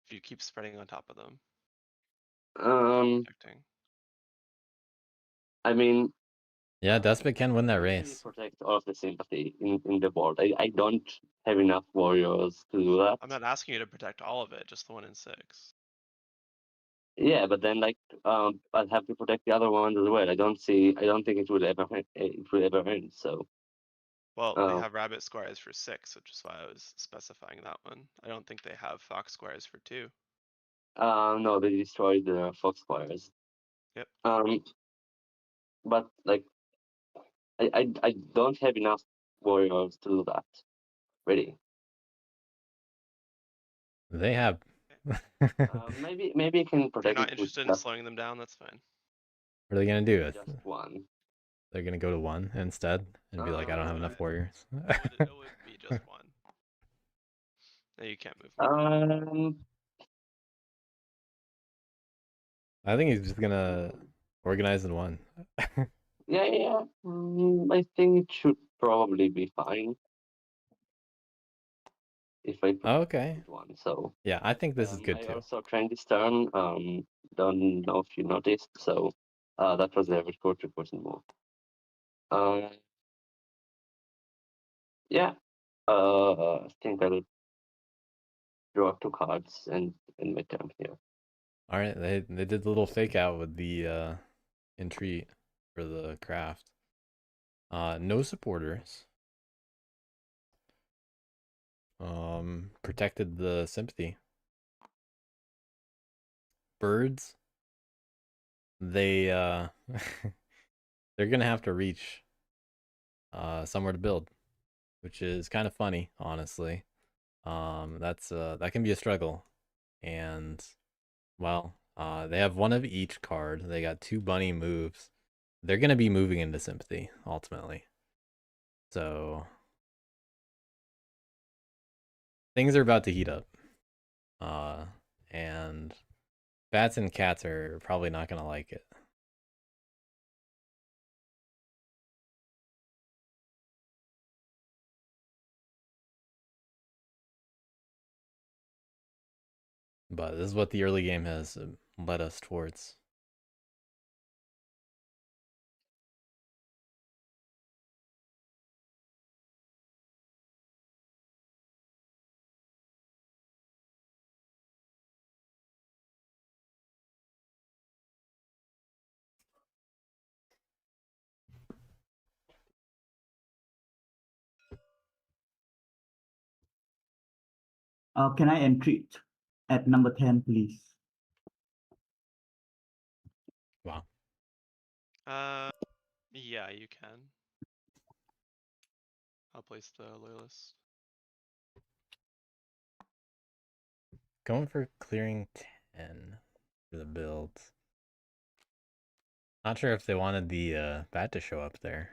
If you keep spreading on top of them. Um, Protecting. I mean, Yeah, Despot can win that I really race. protect all of the sympathy in the board. I don't have enough warriors to do that. I'm not asking you to protect all of it, just the 1 in 6. Yeah, but then like I'll have to protect the other ones as well. I don't think it will ever end. So Well, they have rabbit squires for 6, which is why I was specifying that one. I don't think they have fox squires for 2. no, they destroyed the fox squires. Yep. But like I don't have enough warriors to do that. Really. They have. Maybe I can If you're protect not it with interested in slowing them down, that's fine. What are they gonna do? just one. They're gonna go to 1 instead and be like, I don't have enough warriors. It would be just 1. No, you can't move more. I think he's just gonna organize in 1. Yeah. I think it should probably be fine if I Oh, okay. put one. So Yeah, I think this is good I too. also trained this turn. Don't know if you noticed. So that was the average court person move. Yeah. I think I'll draw 2 cards and my turn here. All right, they did the little fake out with the entreat for the craft. No supporters. Protected the sympathy. Birds. They they're gonna have to reach somewhere to build, which is kind of funny, honestly. That can be a struggle, and well, they have 1 of each card. They got 2 bunny moves. They're gonna be moving into sympathy ultimately. So things are about to heat up. And bats and cats are probably not gonna like it. But this is what the early game has led us towards. Can I entreat at number 10, please? Wow. Yeah, you can. I'll place the loyalist. Going for clearing 10 for the builds. Not sure if they wanted the bat to show up there,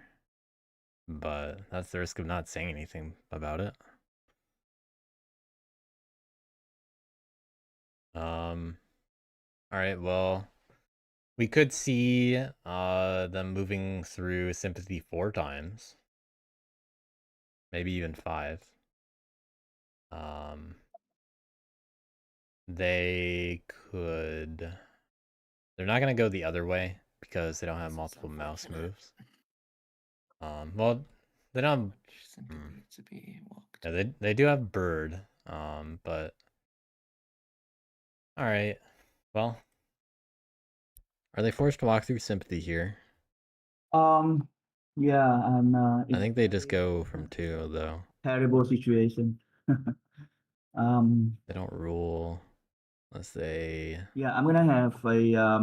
but that's the risk of not saying anything about it. All right, well, we could see them moving through sympathy 4 times, maybe even 5. They could. They're not gonna go the other way because they don't have multiple mouse moves. Well, they don't. Simply need to be walked. Yeah, they do have bird. But all right. Well, are they forced to walk through sympathy here? Yeah, and I think they just go from 2 though. terrible situation. They don't rule unless they. Yeah, I'm gonna have a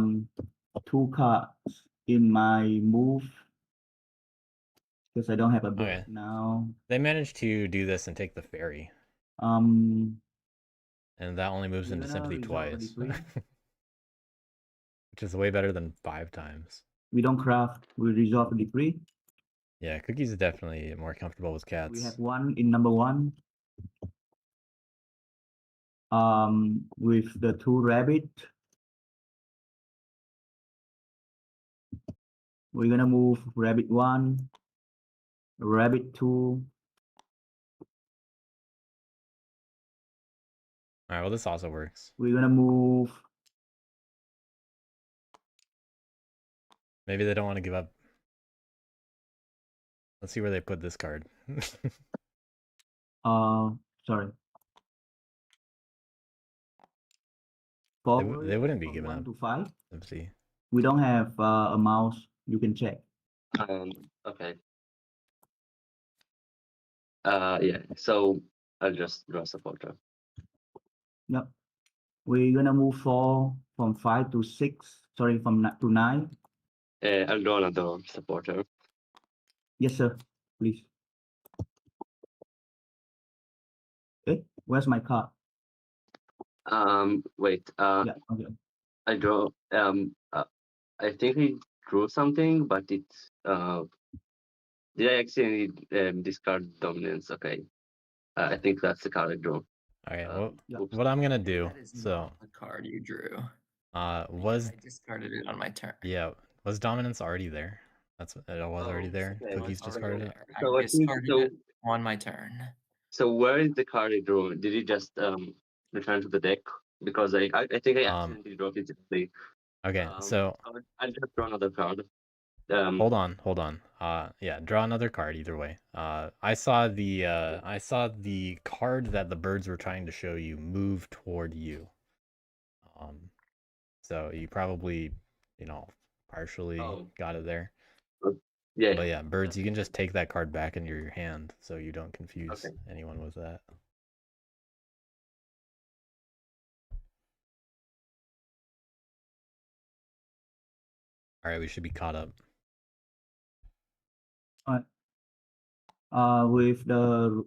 2 cards in my move because I don't have a bird Okay. now. They managed to do this and take the ferry, Um, and that only moves we're into gonna sympathy resolve the twice, decree. which is way better than 5 times. We don't craft. We resolve the decree. Yeah, Cookies is definitely more comfortable with cats. We have 1 in number 1. With the 2 rabbit. We're gonna move rabbit 1, rabbit 2. All right, well, this also works. We're gonna move. Maybe they don't want to give up Let's see where they put this card. Sorry. They Forward wouldn't be from giving 1 up. to 5. Let's see. We don't have a mouse. You can check. Okay. Yeah. So I'll just draw a supporter. Yep. We're gonna move 4 from 5 to 6. Sorry, from to 9. I'll draw another supporter. Yes, sir. Please. Where's my card? Wait. Yeah. Okay. I draw. I think he drew something, but it's. Did I accidentally discard dominance? Okay. I think that's the card I drew. Okay, well, Yeah. Oops. what I'm gonna do, That is so, not the card you drew. was, I discarded it on my turn. yeah, was dominance already there? It was already Oh, there? okay. Cookies It's already discarded it? there. So I I think discarded so. it on my turn. So where is the card I drew? Did he just return to the deck? Because I think I accidentally dropped it. Okay, so I'll just draw another card. hold on. Yeah, draw another card either way. I saw the card that the birds were trying to show you move toward you. So you probably, partially Oh. got it there. Yeah. But yeah, birds, you can just take that card back into your hand so you don't confuse Okay. anyone with that. All right, we should be caught up. With the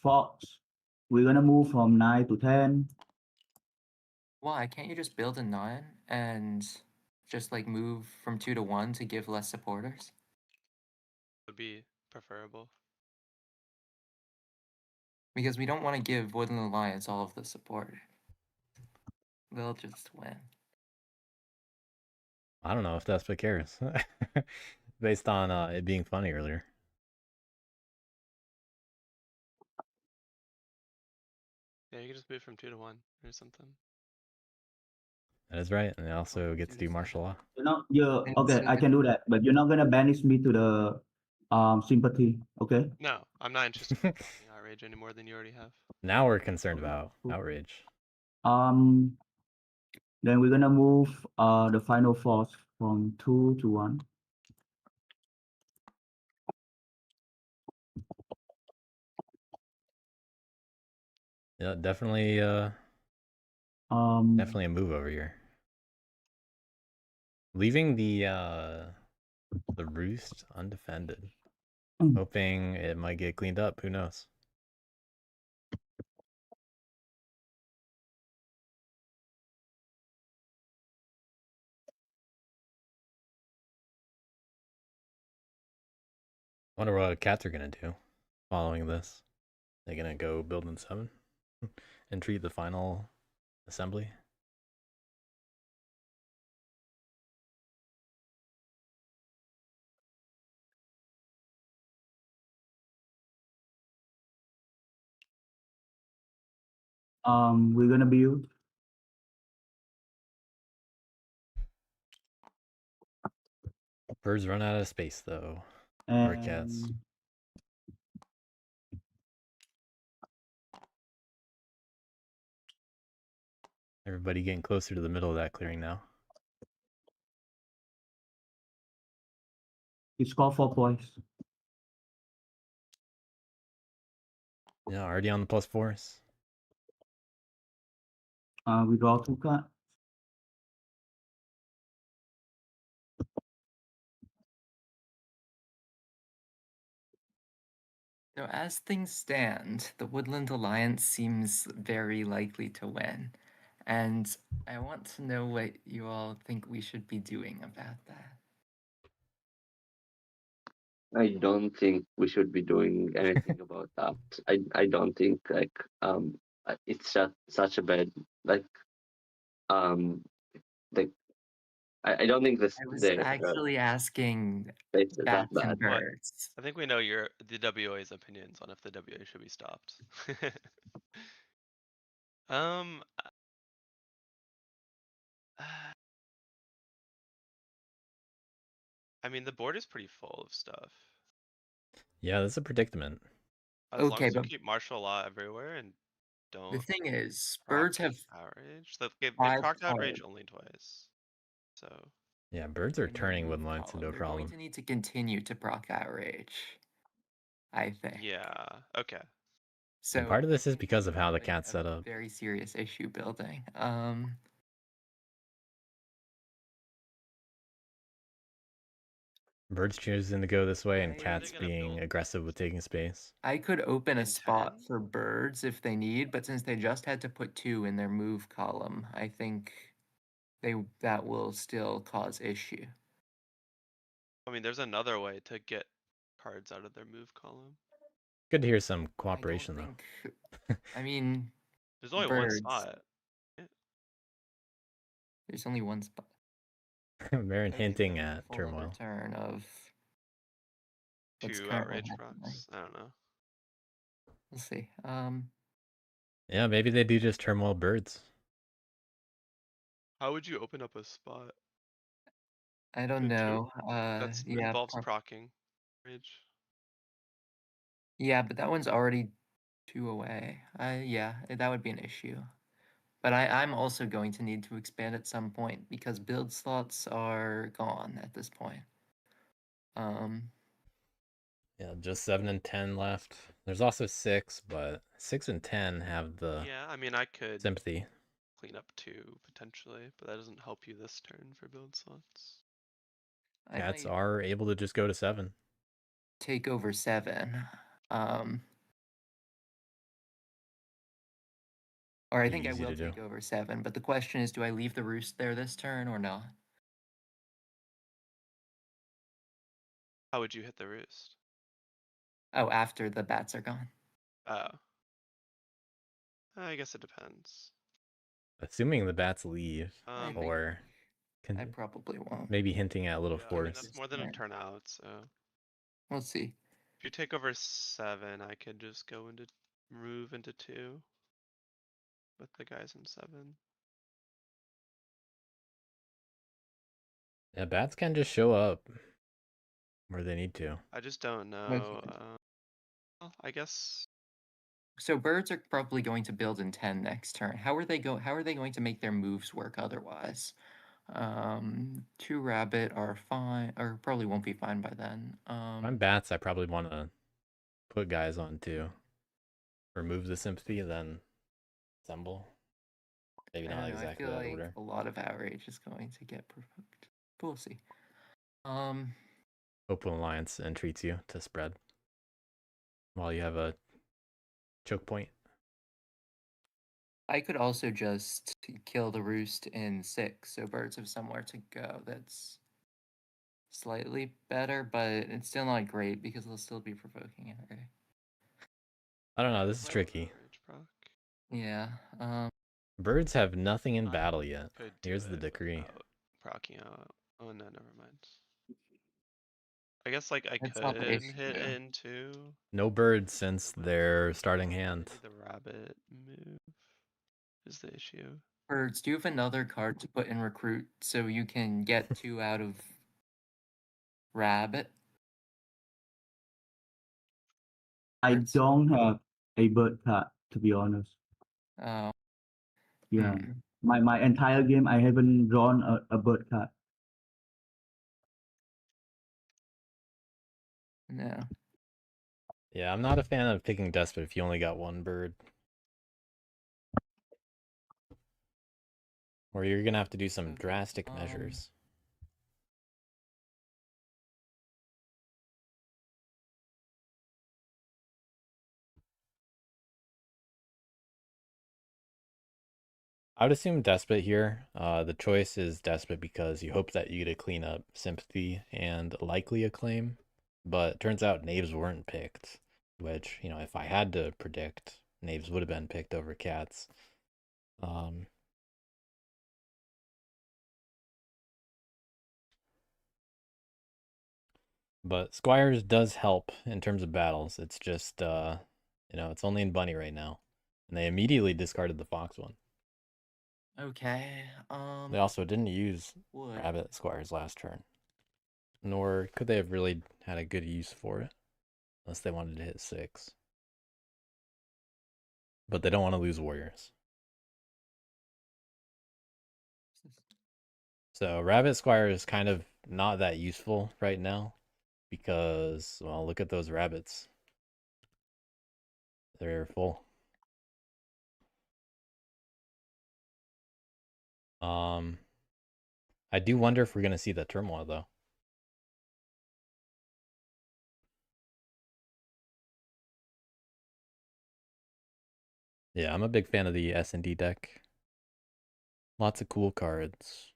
fox, we're gonna move from 9 to 10. Why can't you just build a 9 and just like move from 2 to 1 to give less supporters? Would be preferable. Because we don't want to give Woodland Alliance all of the support. They'll just win. I don't know if that's what cares. Based on it being funny earlier. Yeah, you can just move from 2 to 1 or something. That is right, and it also Or gets to 2 do to martial 7. law. Okay, I can do that, but you're not gonna banish me to the sympathy, okay? No, I'm not interested in blocking outrage any more than you already have. Now we're concerned Okay, about cool. outrage. Then we're gonna move the final force from 2 to 1. Yeah, definitely definitely a move over here. Leaving the roost undefended. Hoping it might get cleaned up, who knows? Wonder what cats are gonna do following this. They're gonna go build in 7 and treat the final assembly. We're gonna build. Birds run out of space though. Or cats. And Everybody getting closer to the middle of that clearing now. you score 4 points. Yeah, already on the +4s. We draw 2 cards. So as things stand, the Woodland Alliance seems very likely to win. And I want to know what you all think we should be doing about that. I don't think we should be doing anything about that. I don't think it's just such a bad I don't think this I was actually asking it's that bats bad. and birds. I think we know the WOA's opinions on if the WA should be stopped. Um, I mean, the board is pretty full of stuff. Yeah, that's a predicament. As long Okay, as you but keep martial law everywhere and the don't thing is, proc birds have outrage. They've 5 procced outrage cards. only twice. So Yeah, birds are In their turning move woodlines into column. a They're going problem. to need to continue to proc outrage, I think. yeah, okay. So part of I this is think we because of could how have the cat's set up. very serious issue building. Birds choosing to go this way and I- cats Are they gonna being build? aggressive with taking space. I could open a In spot 10? for birds if they need, but since they just had to put 2 in their move column, I think that will still cause issue. I mean, there's another way to get cards out of their move column. Good to hear some I don't cooperation think. I mean, There's only one birds. spot. There's only one spot. though. Marin Gotta give hinting them a at full other turmoil. turn of what's 2 currently outrage happening. procs. I don't know. We'll see. Yeah, maybe they do just turmoil birds. How would you open up a spot? I don't Good know. That's Yeah, involves procking. Outrage. yeah, but that one's already 2 away. Yeah, that would be an issue. But I'm also going to need to expand at some point because build slots are gone at this point. Yeah, just 7 and 10 left. There's also 6, but 6 and 10 have the Yeah, I mean, I could sympathy. clean up 2 potentially, but that doesn't help you this turn for build slots. I Cats might are able to just go to 7. take over 7. Or I Be think I easy will to do. take over 7, but the question is, do I leave the roost there this turn or not? How would you hit the roost? Oh, after the bats are gone. Oh. I guess it depends. Assuming the bats leave, I think or I probably won't. maybe hinting at a little Yeah, I mean, force. that's more than a turn out, so. We'll see. If you take over 7, I could just go into move into 2 with the guys in 7. Yeah, bats can just show up where they need to. I just don't know. Okay. Well, I guess So birds are probably going to build in 10 next turn. How are they going to make their moves work otherwise? 2 rabbit are fine, or probably won't be fine by then. If I'm bats, I probably want to put guys on too. Remove the sympathy, then assemble. Maybe I not don't know, exactly I feel that like order. a lot of outrage is going to get provoked. But we'll see. Open alliance entreats you to spread while you have a choke point. I could also just kill the roost in 6, so birds have somewhere to go. That's slightly better, but it's still not great because they'll still be provoking outrage. I don't know, this is tricky. outrage proc. Yeah. Birds have nothing in I battle yet. could do Here's the it decree. without procking out. Oh no, never mind. I guess like I That's not the could hit issue. into No birds since their starting hand. maybe the rabbit move is the issue. Birds, do you have another card to put in recruit so you can get 2 out of rabbit? I Birds? don't have a bird card, to be honest. Oh. Yeah. Hmm. My entire game, I haven't drawn a bird card. No. Yeah, I'm not a fan of picking Despot if you only got 1 bird. Or you're gonna have to do some Okay, drastic measures. I would assume Despot here. The choice is Despot because you hope that you get a clean up sympathy and likely acclaim. But it turns out knaves weren't picked, which, you know, if I had to predict, knaves would have been picked over cats. But Squires does help in terms of battles. It's just, you know, it's only in Bunny right now. And they immediately discarded the Fox one. Okay. They also didn't use Wood. Rabbit Squires last turn. Nor could they have really had a good use for it. unless they wanted to hit 6. But they don't want to lose warriors. So Rabbit Squire is kind of not that useful right now because, well, look at those rabbits. They're full. I do wonder if we're going to see the turmoil, though. Yeah, I'm a big fan of the S&D deck. Lots of cool cards.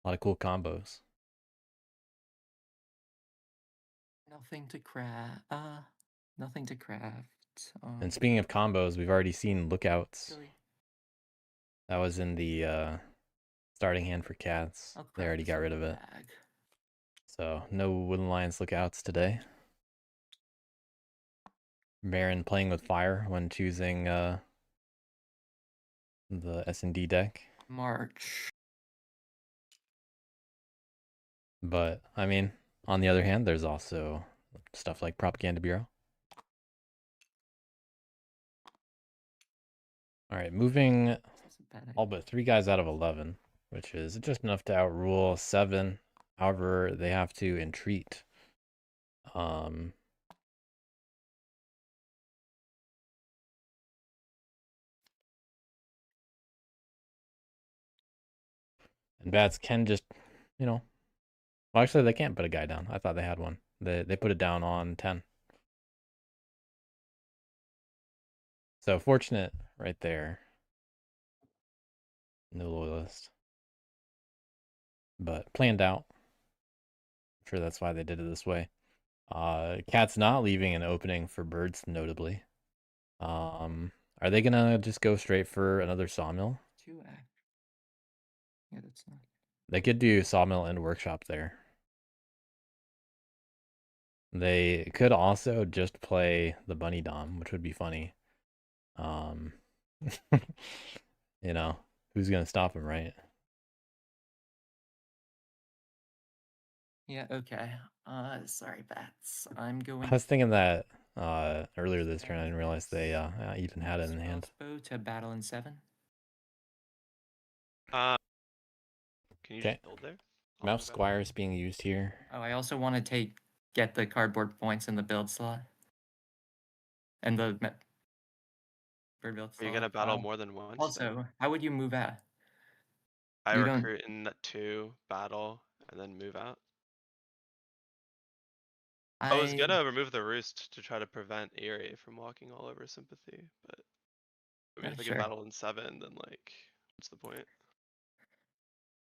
A lot of cool combos. Nothing to craft. Nothing to craft. And speaking of combos, we've already seen Lookouts. Really? That was in the starting hand for Cats. I'll They grab already this got in rid the of it. bag. So no Wooden Lions Lookouts today. Baron playing with fire when choosing the S&D deck. March. But, I mean, on the other hand, there's also stuff like Propaganda Bureau. All right, moving That's a bad all idea. but 3 guys out of 11, which is just enough to outrule 7. However, they have to entreat. And bats can just, you know, well, actually, they can't put a guy down. I thought they had one. They put it down on 10. So fortunate right there. No loyalist. But planned out. I'm sure that's why they did it this way. Cat's not leaving an opening for birds, notably. Are they gonna just go straight for another sawmill? 2 act. Yeah, that's not. They could do sawmill and workshop there. They could also just play the bunny dom, which would be funny. You know, who's gonna stop him, right? Yeah, okay. Sorry, bats. I'm I going was thinking that earlier to this turn. I didn't realize they even had it in hand. crossbow to battle in 7. Can you Okay. just build there? I'll Mouse move out. Squire is being used here. Oh, I also want to get the cardboard points in the build slot. And the bird build Are slot. you gonna battle more than once? Also, though? how would you move out? I you don't- recruit in 2, battle, and then move out. I was gonna remove the roost to try to prevent Eerie from walking all over Sympathy, but I mean, if I Sure. can battle in 7, then like, what's the point?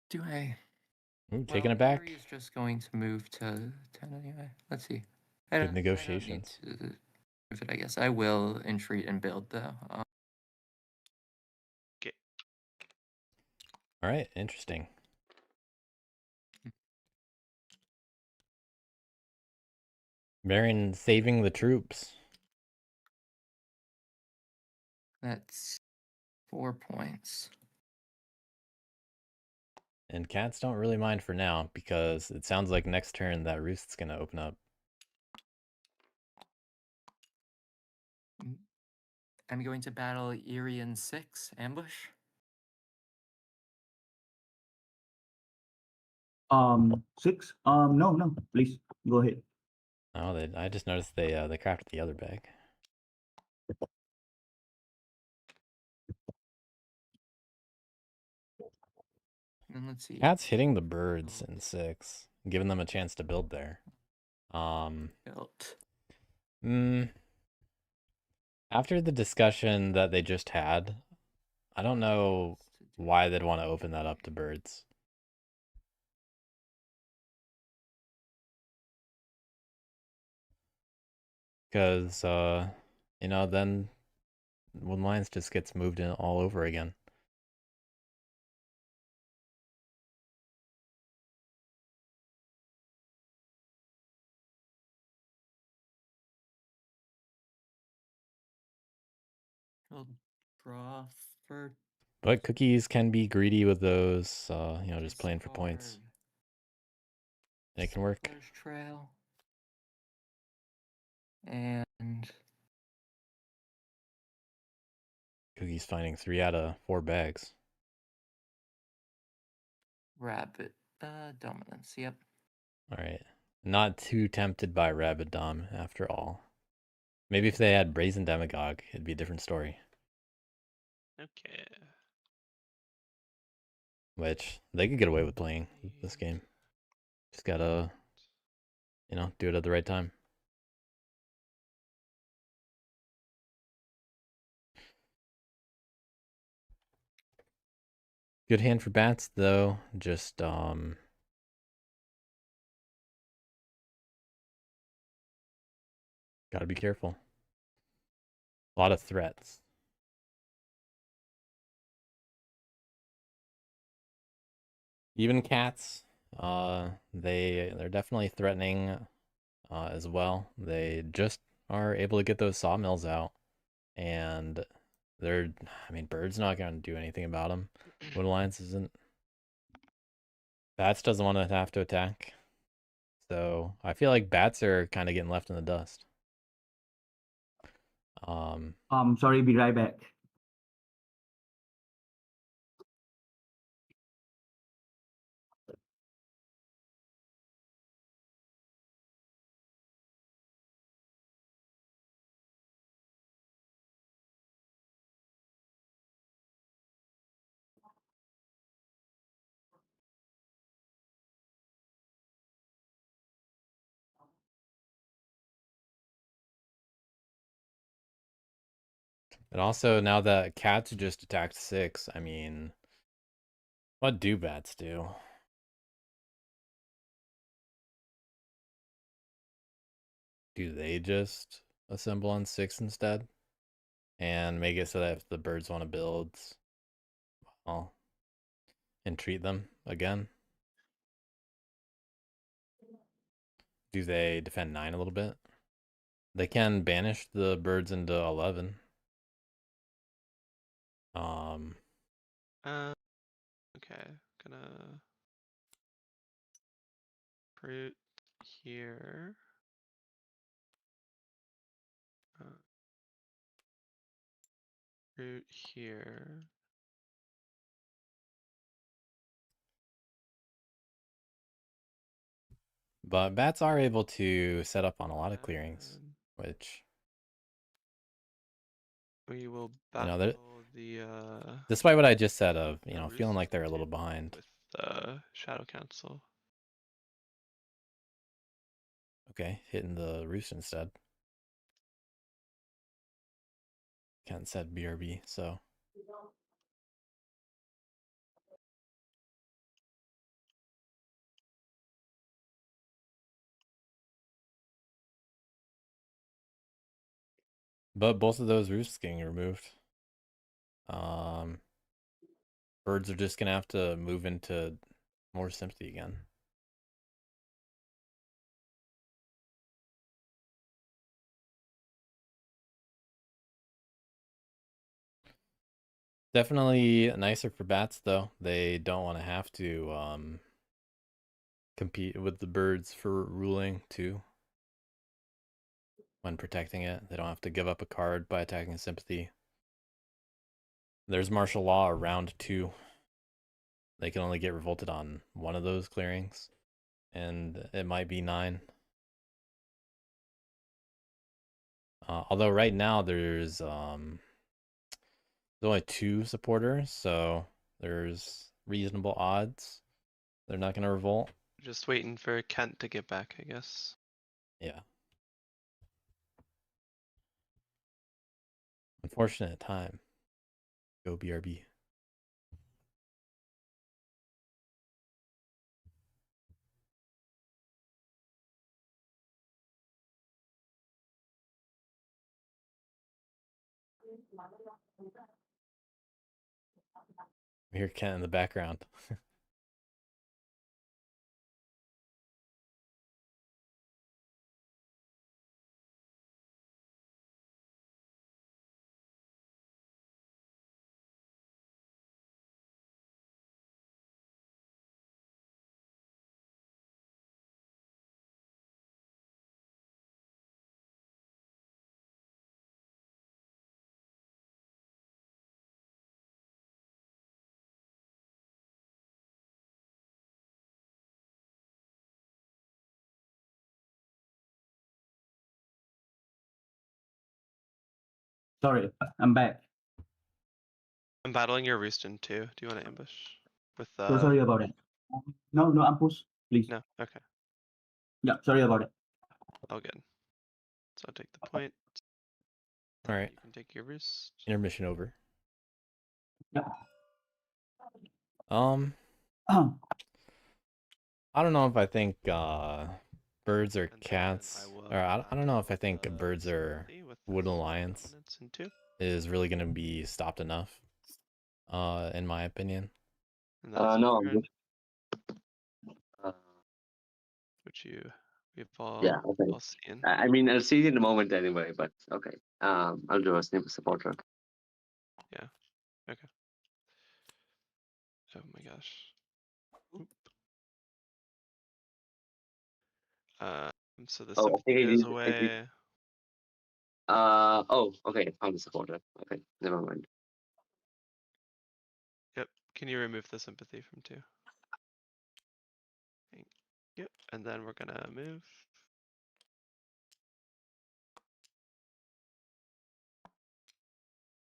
Do I? Ooh, taking it back. Eerie is just going to move to 10 anyway. Let's see. Good negotiations. I don't need to move it, I guess. I will entreat and build though. Okay. All right, interesting. Baron saving the troops. That's 4 points. And cats don't really mind for now because it sounds like next turn that roost's gonna open up. I'm going to battle Eerie in 6 ambush. 6. No, please go ahead. Oh, I just noticed they crafted the other bag. And let's see. Cat's hitting the birds in 6, giving them a chance to build there. Built. After the discussion that they just had, I don't know why they'd want to open that up to birds. Because, you know, then Wooden Lions just gets moved in all over again. I'll draw for. But Cookies can be greedy with those, you know, just playing for points. discard And it can work. Settler's Trail. And Cookie's finding 3 out of 4 bags. rabbit dominance. Yep. All right. Not too tempted by Rabbit Dom after all. Maybe if they had Brazen Demagogue, it'd be a different story. Okay. Which they could get away with playing this game. Just gotta, do it at the right time. Good hand for bats though. Just gotta be careful. A lot of threats. Even cats, they're definitely threatening as well. They just are able to get those sawmills out, and Bird's not gonna do anything about them. Wood Alliance isn't. Bats doesn't want to have to attack, so I feel like bats are kind of getting left in the dust. Sorry, be right back. And also, now that cats just attacked 6, what do bats do? Do they just assemble on 6 instead? And make it so that if the birds want to build, well, entreat them again? Do they defend 9 a little bit? They can banish the birds into 11. Okay, gonna fruit here. Fruit here. But bats are able to set up on a lot of clearings, which we will they're- battle the despite what I just said of, the feeling like they're a roost little behind. with Shadow Council. Okay, hitting the roost instead. Can't set BRB, so. But both of those roosts getting removed. Birds are just gonna have to move into more sympathy again. Definitely nicer for bats though. They don't want to have to compete with the birds for ruling too. When protecting it, they don't have to give up a card by attacking a sympathy. There's martial law around 2. They can only get revolted on one of those clearings, and it might be 9. Although right now there's only 2 supporters, so there's reasonable odds they're not gonna revolt. Just waiting for Kent to get back, I guess. Yeah. Unfortunate time. Go BRB. I hear Kent in the background. Sorry, I'm back. I'm battling your Rooston too. Do you want to ambush with So sorry about it. No, ambush, please. No, okay, Yeah, sorry about it. all good. So I'll take the point. All right, You can take your roost. intermission over. Yeah. I don't know if I think birds or And then cats, will or I don't know if I take think the birds or sympathy with Wood this Alliance dominance in 2. is really gonna be stopped enough, in my opinion. And that is No, your I'm turn, uh, which we've yeah, okay. all seen. I mean, I'll see it in a moment anyway, but okay. I'll do a sniper supporter. Yeah. Okay. Oh my gosh. Oop. So the Oh, I sympathy think goes it is. away. Oh, okay. I found the supporter. Okay, never mind. Yep. Can you remove the sympathy from 2? Thank you. And then we're gonna move.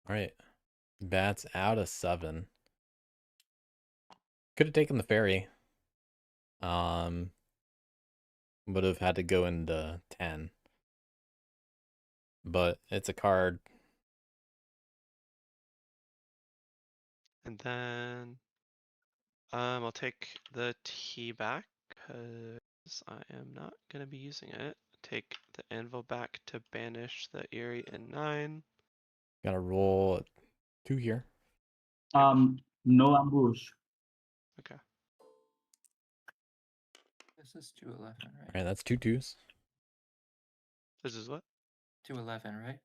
All right, bats out of 7. Could have taken the ferry. Would have had to go into 10. But it's a card. And then I'll take the T back because I am not gonna be using it. Take the anvil back to banish the Eerie in 9. Gotta roll 2 here. No ambush. Okay. This is 211, All right? right, that's 2 2s. This is what? 211, right?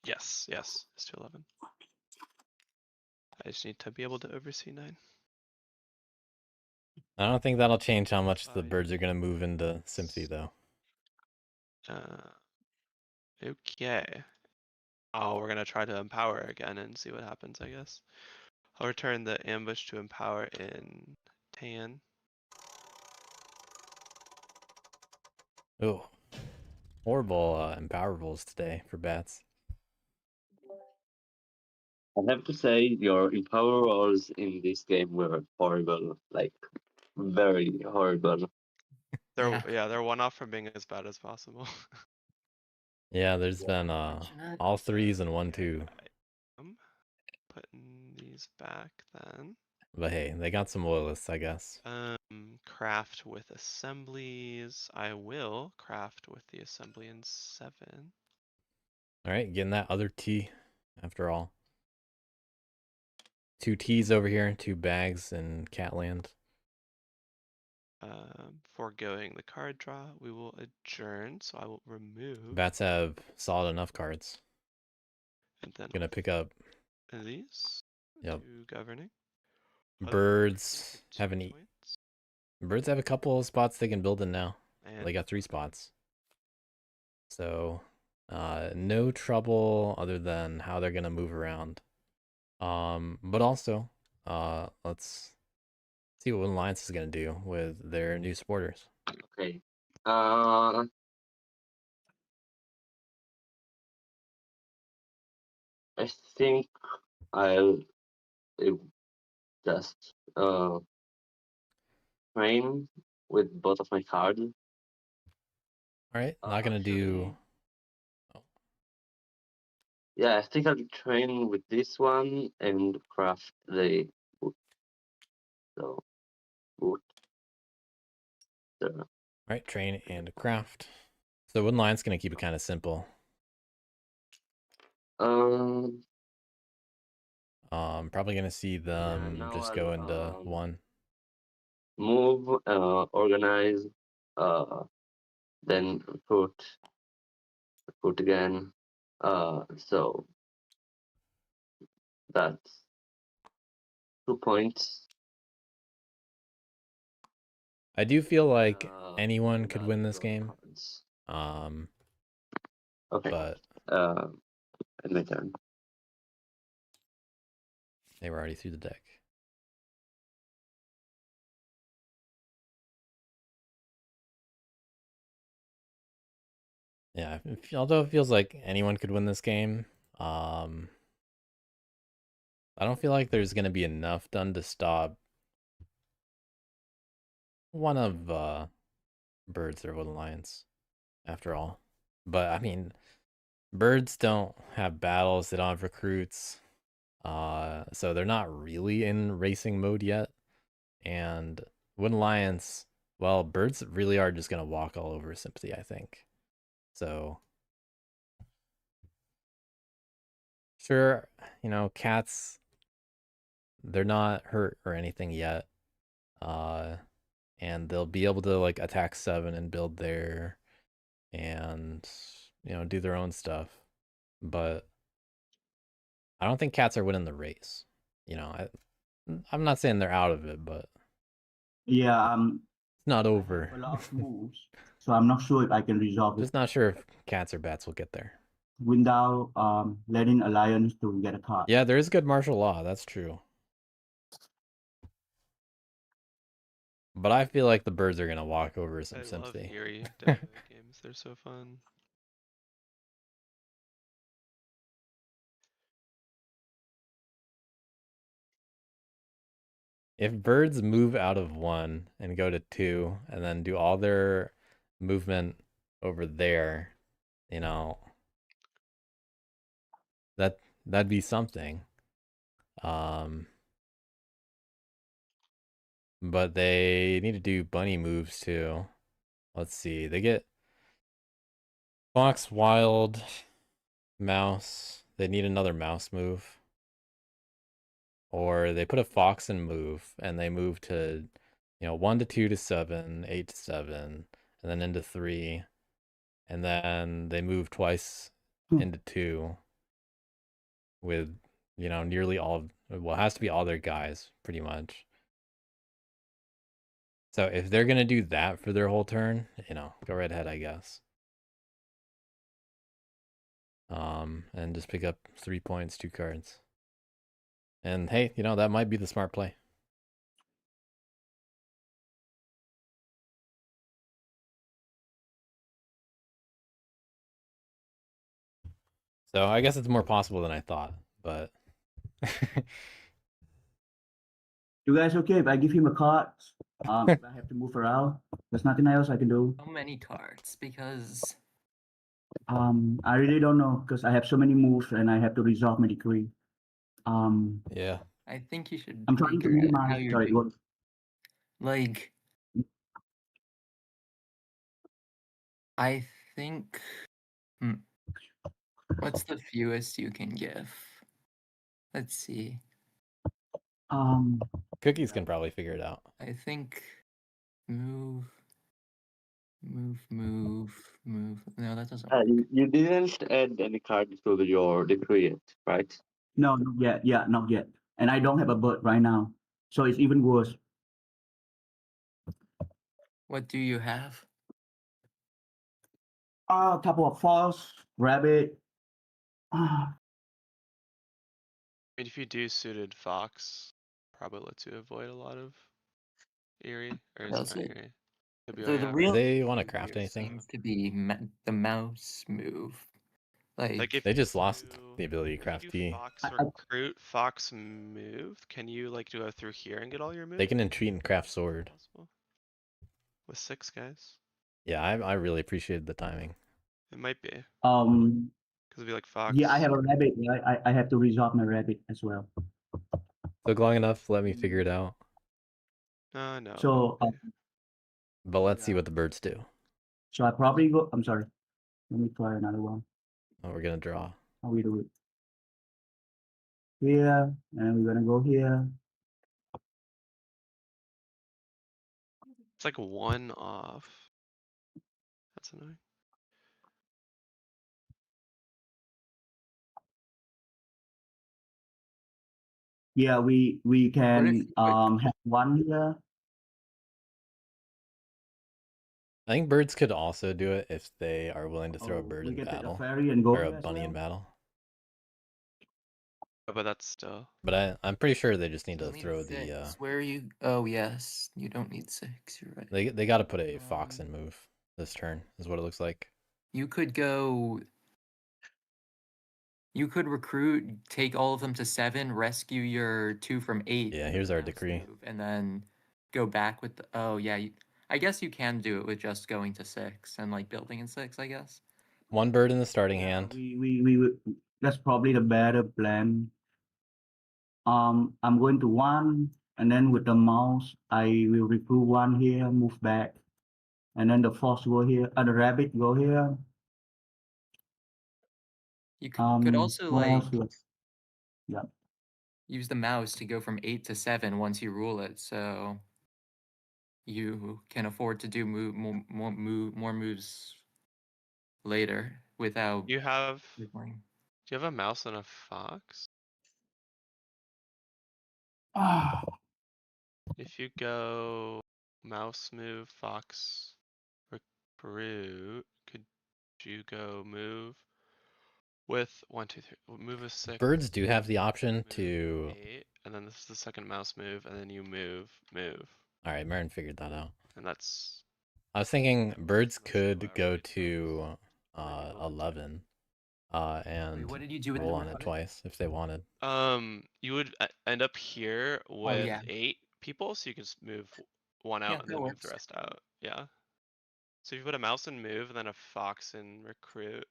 Yes, it's 211. I just need to be able to oversee 9. I don't think that'll change how much the Yeah. birds are gonna move into sympathy, though. Okay. Oh, we're gonna try to empower again and see what happens, I guess. I'll return the ambush to empower in tan. Oh, horrible empower rolls today for bats. I have to say, your empower rolls in this game were horrible. Like, very horrible. They're one off from being as bad as possible. Yeah, there's been Unfortunate. all 3s and 1 2. I'm putting these back then. But hey, they got some loyalists, I guess. Craft with assemblies. I will craft with the assembly in 7. All right, getting that other T after all. 2 T's over here, 2 bags in Catland. Foregoing the card draw, we will adjourn. So I will remove. Bats have solid enough cards. And then Gonna pick up. these. Yep. To governing. Birds have an points. Birds have a couple of spots they can build in now. And They got 3 spots. So, no trouble other than how they're gonna move around. But also, let's see what Alliance is gonna do with their new supporters. Okay. I think I'll just train with both of my cards. All right, not gonna do. Yeah, I think I'll train with this one and craft the wood. So, wood. So, All right, train and craft. So Wooden Lion's gonna keep it kind of simple. Probably gonna see them now just I'll, go into 1. move, organize, then put again. So that's 2 points. I do feel like anyone could that's win this those game. cards. Okay. But and my turn. they were already through the deck. Yeah, although it feels like anyone could win this game, I don't feel like there's gonna be enough done to stop one of birds or woodland lions, after all. But I mean, birds don't have battles, they don't have recruits, so they're not really in racing mode yet. And woodland lions, well, birds really are just gonna walk all over Sympathy, I think. So sure, you know, cats, they're not hurt or anything yet. And they'll be able to like attack 7 and build there and, you know, do their own stuff. But I don't think cats are winning the race. You know, I'm not saying they're out of it, but Yeah, it's not I have over. a lot of moves, so I'm not sure if I can resolve it Just not sure if cats or bats will get there. without letting Alliance to get a card. Yeah, there is good martial law, that's true. But I feel like the birds are gonna walk over some I love Sympathy. Erie WA games. They're so fun. If birds move out of 1 and go to 2 and then do all their movement over there, you know, that'd be something. But they need to do bunny moves too. Let's see. They get fox, wild, mouse. They need another mouse move. Or they put a fox in move and they move to, you know, 1 to 2 to 7, 8 to 7, and then into 3. And then they move twice into 2 with, you know, nearly all, well, it has to be all their guys, pretty much. So if they're going to do that for their whole turn, you know, go right ahead, I guess. And just pick up 3 points, 2 cards. And hey, you know, that might be the smart play. So I guess it's more possible than I thought, but You guys okay if I give him a card? If I have to move around, there's nothing else I can do. How many cards? Because I really don't know because I have so many moves and I have to resolve my decree. yeah. I think you should I'm trying to figure out how minimize. you're Sorry, doing. what? Like, I think. What's the fewest you can give? Let's see. Cookies can probably figure it out. I think move, move, move, move. No, that doesn't work. You didn't add any card to your decree yet, right? No, not yet. Yeah, not yet. And I don't have a bird right now, so it's even worse. What do you have? A couple of false rabbit. I mean, if you do suited fox, probably lets you avoid a lot of Erie, or is it Does not it? Erie? So the WA, real they wanna issue craft here anything? seems to be the mouse move. like if They just lost you the ability to if you craft do T. fox recruit, fox move, can you like go through here and get all your moves? They can entreat and craft sword. Possible. With 6 guys. Yeah, I really appreciated the timing. It might be. Um. Because it'd be like fox. Yeah, I have a rabbit. I have to resolve my rabbit as well. Took long enough, let me figure it out. No. So, But let's see what the birds do. so I probably go. I'm sorry. Let me try another one. Oh, we're gonna draw. How we do it? Here, and we're gonna go here. It's like 1 off. That's annoying. Yeah, we can have one here. I think birds could also do it if they are willing to throw a bird we in can take a battle. ferry and go Or a here as bunny in well. battle. But that's still. But I'm pretty sure they just need You'll to need throw 6. the Where are you? Oh yes, you don't need 6. You're right. they gotta put a fox in move this turn, is what it looks like. You could go You could recruit, take all of them to 7, rescue your 2 from 8. Yeah, with here's the our mouse decree. move, and then go back with the. Oh yeah, I guess you can do it with just going to 6 and like building in 6. I guess. One bird in the starting Yeah, hand. that's probably the better plan. I'm going to 1, and then with the mouse, I will recruit 1 here, move back, and then the fox go here, the rabbit go here. You could also What else? like Yeah. use the mouse to go from 8 to 7 once you rule it, so you can afford to do more moves later without. You have, do Replaying. you have a mouse and a fox? Ah, If you go mouse move, fox, recruit, could you go move with 1, 2, 3, move a 6, Birds do have the option move to. 8, and then this is the second mouse move, and then you move. All right, Marin figured that out. And that's, I was thinking birds Let's go could out go right to Where do you build it to? 11 and what did you do with roll the on it rabbit? twice if they wanted. you would end up here with yeah. 8 people, so you can just move 1 out Yeah, and that then move the works. rest out. Yeah. So if you put a mouse in move and then a fox in recruit,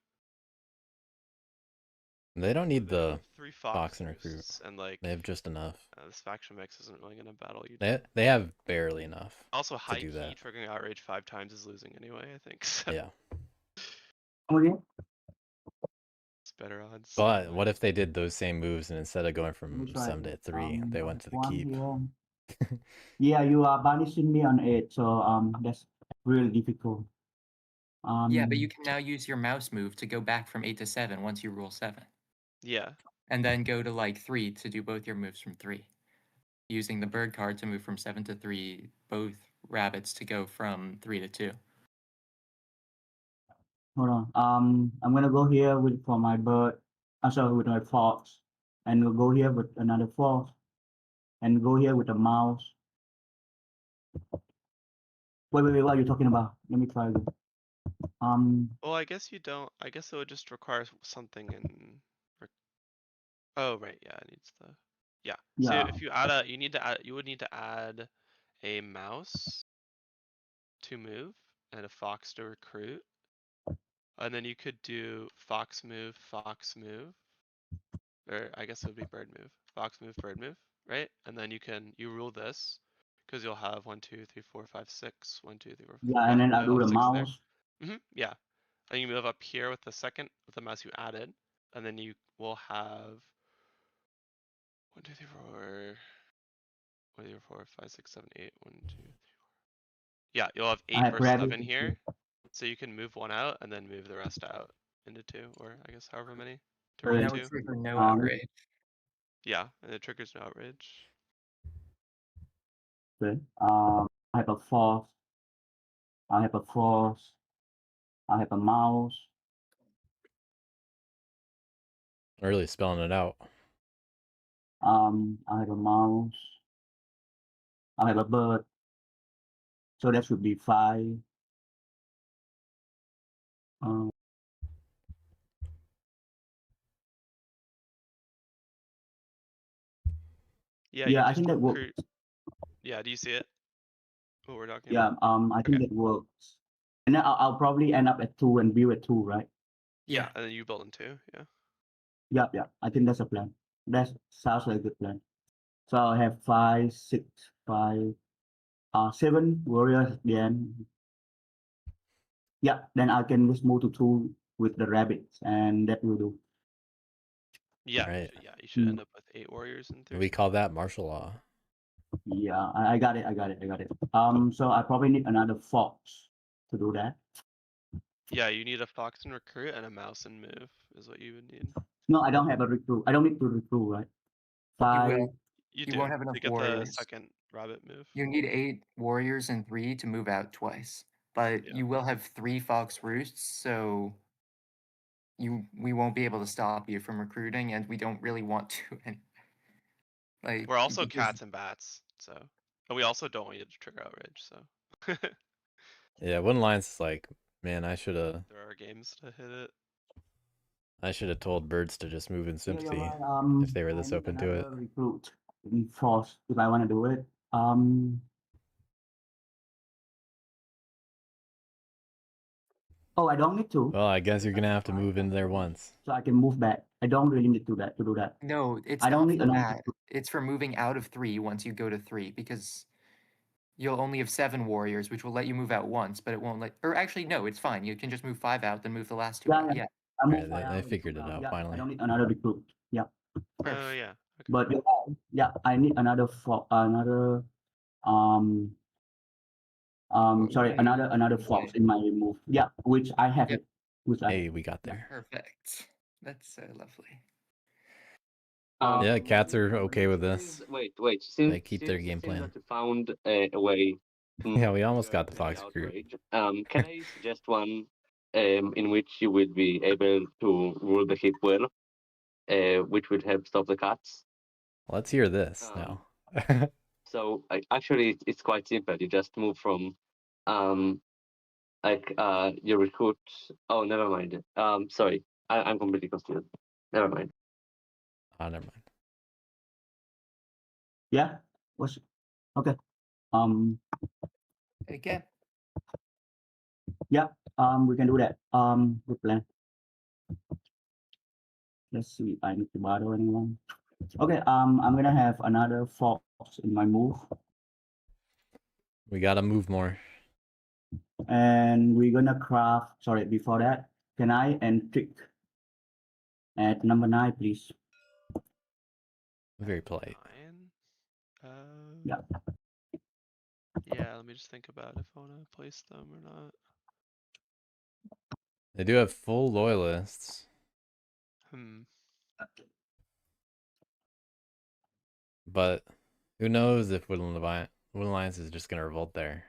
They don't need then you the have 3 fox fox and recruit. roosts, and like They have just enough. this faction mix isn't really gonna battle you. They have barely enough. Also, high do key that. triggering outrage 5 times is losing anyway. I think so. Yeah. okay. It's better odds. But what if they did those same moves and instead of going from Looks like 7 to 3, they I went have to the 1 keep? here. Yeah, you are banishing me on 8, so that's really difficult. Yeah, but you can now use your mouse move to go back from 8 to 7 once you rule 7. Yeah. And then go to like 3 to do both your moves from 3. Using the bird card to move from 7 to 3, both rabbits to go from 3 to 2. Hold on. I'm gonna go here for my bird. Sorry, with my fox, and we'll go here with another fox, and go here with a mouse. Wait, what are you talking about? Let me try again. Well, I guess you don't. I guess it would just require something in. Oh, right. Yeah, it needs the. Yeah. So Yeah, if you add a, you would need to add a mouse to move and a fox to recruit. And then you could do fox move, or I guess it would be bird move, fox move, bird move, right? And then you rule this because you'll have 1, 2, 3, 4, 5, 6, 1, 2, 3, 4. yeah, Yeah, and then I you'll do have the 6 there. mouse. Yeah. And you move up here with the mouse you added, and then you will have 1, 2, 3, 4. 1, 2, 3, 4, 5, 6, 7, 8. 1, 2, 3, 4. Yeah, you'll have I 8 have or rabbit. 7 here. So you can move 1 out and then move the rest out into 2, or I guess however many to Okay. rule That 2. would trigger no Um, outrage. Yeah, and it triggers no outrage. Okay. I have a fox. I have a fox. I have a mouse. Really spelling it out. I have a mouse. I have a bird. So that should be 5. Um, Yeah, yeah, you I just think that works. recruit. Yeah, do you see it? What we're talking Yeah, about? I think Okay. that works. And then I'll probably end up at 2 and build at 2, right? Yeah, and then you build in 2, yeah. Yeah. I think that's a plan. That sounds like a good plan. So I'll have 5, 6, 5, 7 warriors at the end. Yeah, then I can just move to 2 with the rabbits, and that will do. Yeah, Right. you should end up with 8 warriors and 3. We call that martial law. Yeah, I got it. So I probably need another fox to do that. Yeah, you need a fox and recruit and a mouse and move is what you would need. No, I don't have a recruit. I don't need to recruit, right? 5. will. You You do, won't have enough to get the warriors. second rabbit move. You need 8 warriors and 3 to move out twice. But Yeah. you will have 3 fox roosts, so we won't be able to stop you from recruiting, and we don't really want to. Like We're also because cats and bats, so. But we also don't want you to trigger outrage, so. Yeah, one line's like, man, I should have. There are games to hit it. I should have told birds to just move in Yeah, you're sympathy right. if they were I this need open to it. another recruit in force if I want to do it. Oh, I don't need to. Well, I guess you're gonna have to move in there once. So I can move back. I don't really need to do that. No, it's I don't not need for another that. recruit. It's for moving out of 3 once you go to 3 because you'll only have 7 warriors, which will let you move out once, but it won't let. Or actually, no, it's fine. You can just move 5 out, then move the last 2 Yeah, out. yeah. Yeah. I move Alright, fire they out, figured it out yeah, I finally. don't need another recruit. Yeah, Oh Perf. yeah. Okay. but yeah, I need another sorry, One move another away. fox in my move. Yeah, which I have Yep. it. Which I Hey, we got there. Perfect. That's lovely. Yeah, cats are okay with this. Since, wait. They keep their game Since plan. that you found a way to Yeah, we almost got the trigger fox recruit. outrage, can I suggest one in which you would be able to rule the ship well, which would help stop the cats? Let's hear this now. So actually, it's quite simple. You just move from, your recruit. Oh, never mind. Sorry, I'm completely confused. Never mind. Oh, never mind. Yeah. What's okay? Again. Yeah. We can do that. Good plan. Let's see if I need to bother anyone. Okay. I'm gonna have another fox in my move, We gotta move more. and we're gonna craft. Sorry, before that, can I and trick at number 9, please? Very polite. 9. Yeah. Yeah. Let me just think about if I want to place them or not. They do have full loyalists. But who knows if Woodland Alliance is just gonna revolt there.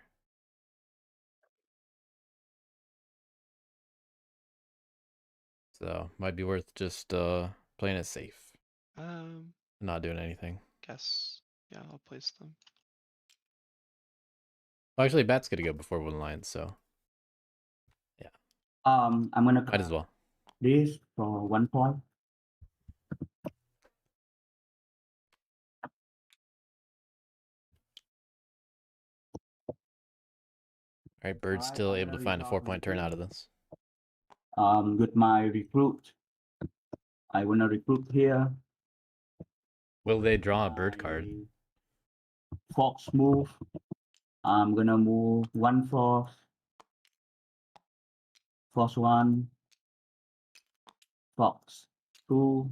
So might be worth just playing it safe. Not doing anything. Guess. Yeah, I'll place them. Well, actually, Bat's gonna go before Woodland Alliance, so yeah. I'm gonna Might as well. this for 1 point. Alright, Bird's Alright, still I'm able to gonna find a resolve 4-point turn out of this. With my recruit, I wanna recruit here. Will they draw a bird card? Fox move. I'm gonna move 1 fox. Fox 1. Fox 2.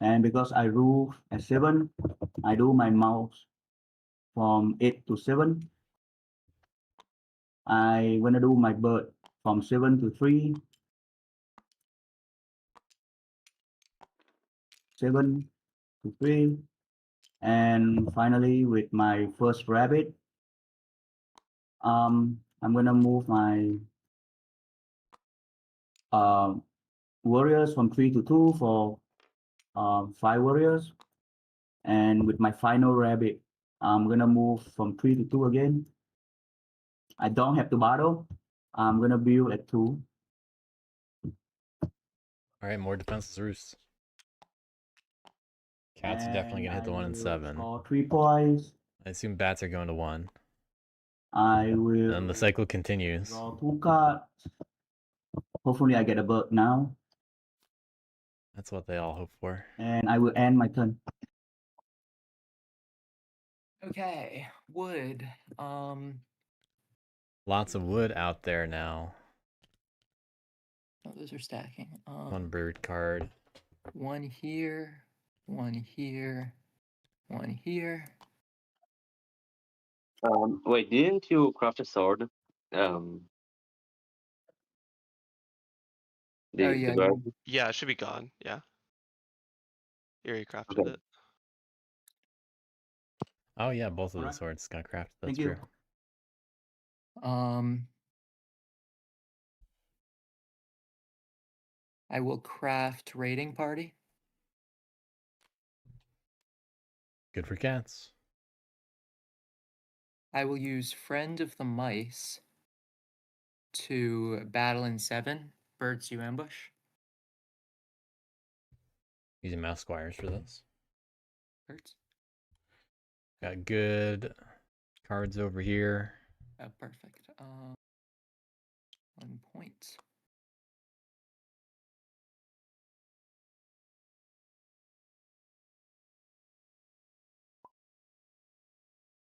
And because I rule at 7, I do my mouse from 8 to 7. I wanna do my bird from 7 to 3. 7 to 3. And finally, with my first rabbit, I'm gonna move my warriors from 3 to 2 for 5 warriors. And with my final rabbit, I'm gonna move from 3 to 2 again. I don't have to battle. I'm gonna build at 2. Alright, more defenseless roosts. Cats are definitely gonna hit the 1 and 7. Score 3 points. I assume bats are going to 1. I will. And the cycle continues. Draw 2 cards. Hopefully, I get a bird now. That's what they all hope for. And I will end my turn. Okay. Wood. Lots of wood out there now. Oh, those are stacking. 1 bird card. 1 here. 1 here. 1 here. Wait, didn't you craft a sword? Oh The yeah. bird? Yeah, it should be gone. Yeah. Eerie crafted Okay. it. Oh yeah, both of the Alright. swords got crafted. That's Thank you. true. I will craft raiding party. Good for cats. I will use friend of the mice to battle in 7 birds you ambush. Using mouse squires for this. Birds. Got good cards over here. Oh, perfect. 1 point.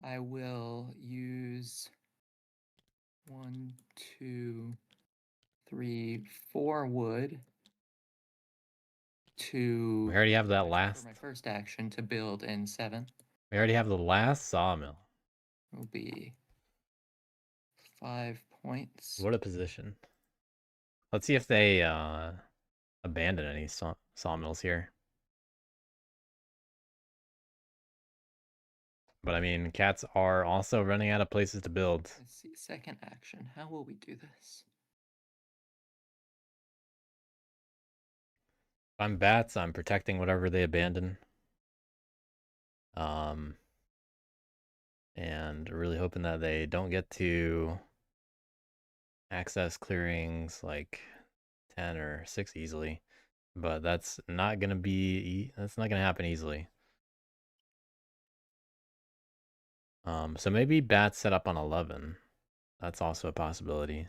I will use 1, 2, 3, 4 wood to. We already have that for last. my first action to build in 7. We already have the last sawmill. Will be 5 points. What a position. Let's see if they abandon any sawmills here. But I mean, cats are also running out of places to build. Let's see, second action. How will we do this? If I'm bats, I'm protecting whatever they abandon. And really hoping that they don't get to access clearings like 10 or 6 easily. But that's not gonna happen easily. So maybe bats set up on 11. That's also a possibility.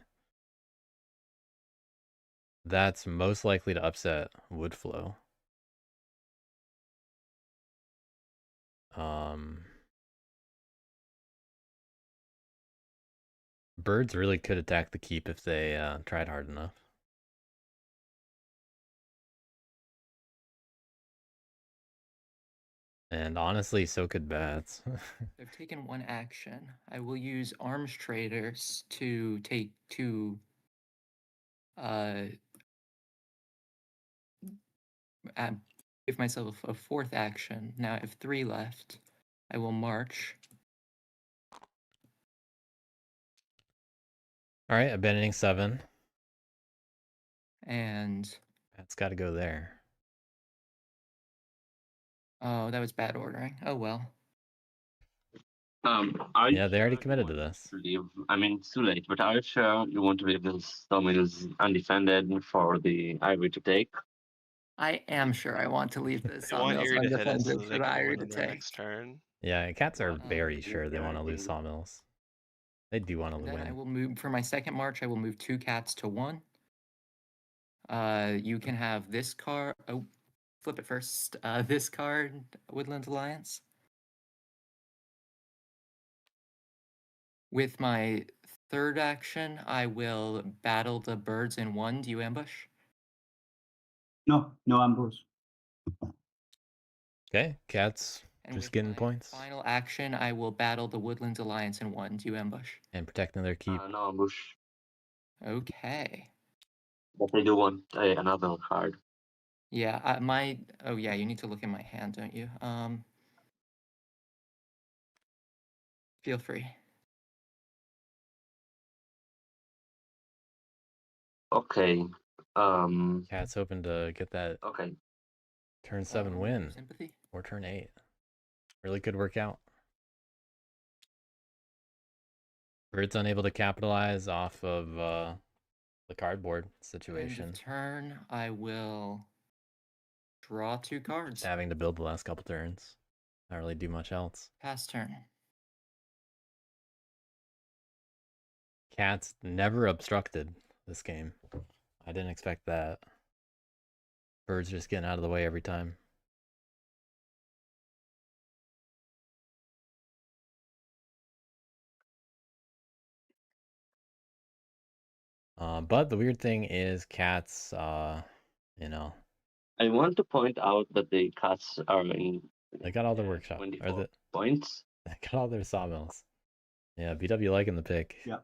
That's most likely to upset wood flow. Birds really could attack the keep if they tried hard enough. And honestly, so could bats. I've taken 1 action. I will use arms traders to take 2 give myself a 4th action. Now I have 3 left. I will march. All right, abandoning 7. And That's got to go there. oh, that was bad ordering. Oh well. Yeah, they already committed to this. Leave? I mean, it's too late, but are you sure you want to leave this sawmills undefended for the ivory to take? I am sure I want to leave this They want sawmills Erie to hit us undefended so for they the can ivory win to on their take. next turn. Yeah, cats are very Yeah, sure they yeah, want to I lose think- sawmills. They do want to Then I win. will move for my second march. I will move 2 cats to 1. You can have this card. Oh, flip it first. This card, Woodland Alliance. With my third action, I will battle the birds in 1. Do you ambush? No, no ambush. Okay, cats And just with getting my points final action, I will battle the Woodlands Alliance in 1. Do you ambush? and protecting their keep. No ambush. Okay. But I do want another card. Yeah, oh yeah, you need to look in my hand, don't you? Feel free. Okay. Cats hoping to get that Okay. turn 7 Remove win sympathy. or turn 8. Really could work out. Bird's unable to capitalize off of the cardboard End situation. of turn, I will draw 2 cards. Just having to build the last couple turns. Not really do much else. Pass turn. Cats never obstructed this game. I didn't expect that. Bird's just getting out of the way every time. But the weird thing is cats, you know, I want to point out that the cats are in they got all their workshop. Or 24 points. they got all their sawmills. Yeah, BW liking the pick. Yeah.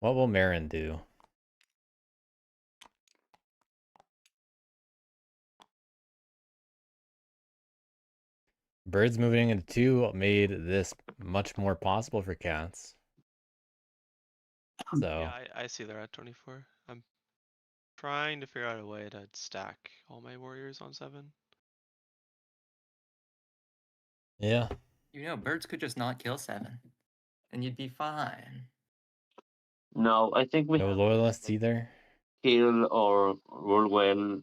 What will Marin do? Birds moving into 2 made this much more possible for cats. So Yeah, I see they're at 24. I'm trying to figure out a way to stack all my warriors on 7. yeah, You know, birds could just not kill 7. And you'd be fine. No, I think we No have loyalists either. kill or roll well.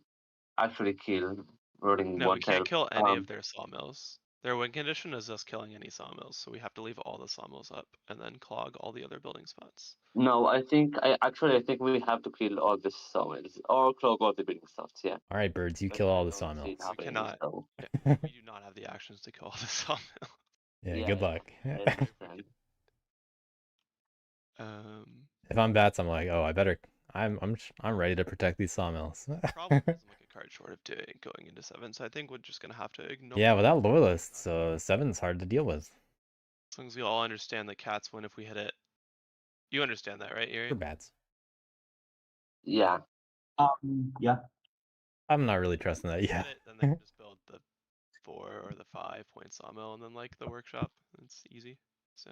Actually, kill rolling No, we one can't tail. kill any of their sawmills. Their win condition is us killing any sawmills, so we have to leave all the sawmills up and then clog all the other building spots. No, I think I think we have to kill all the sawmills or clog all the building spots. Yeah. All right, birds, you But kill I all the don't see it sawmills. We happening. cannot. So We do not have the actions to kill all the sawmill. Yeah, good luck. I understand. If I'm bats, I'm like, oh, I better. I'm ready to protect these sawmills. Problem is I'm like a card short of going into 7, so I think we're just gonna have to ignore. Yeah, without loyalists, 7's hard to deal with. As long as we all understand that cats win if we hit it. You understand that, right, Yuri? For bats. Yeah. Yeah. I'm not really trusting that. If we Yeah. hit it, then they can just build the 4 or the 5-point sawmill and then like the workshop. It's easy. So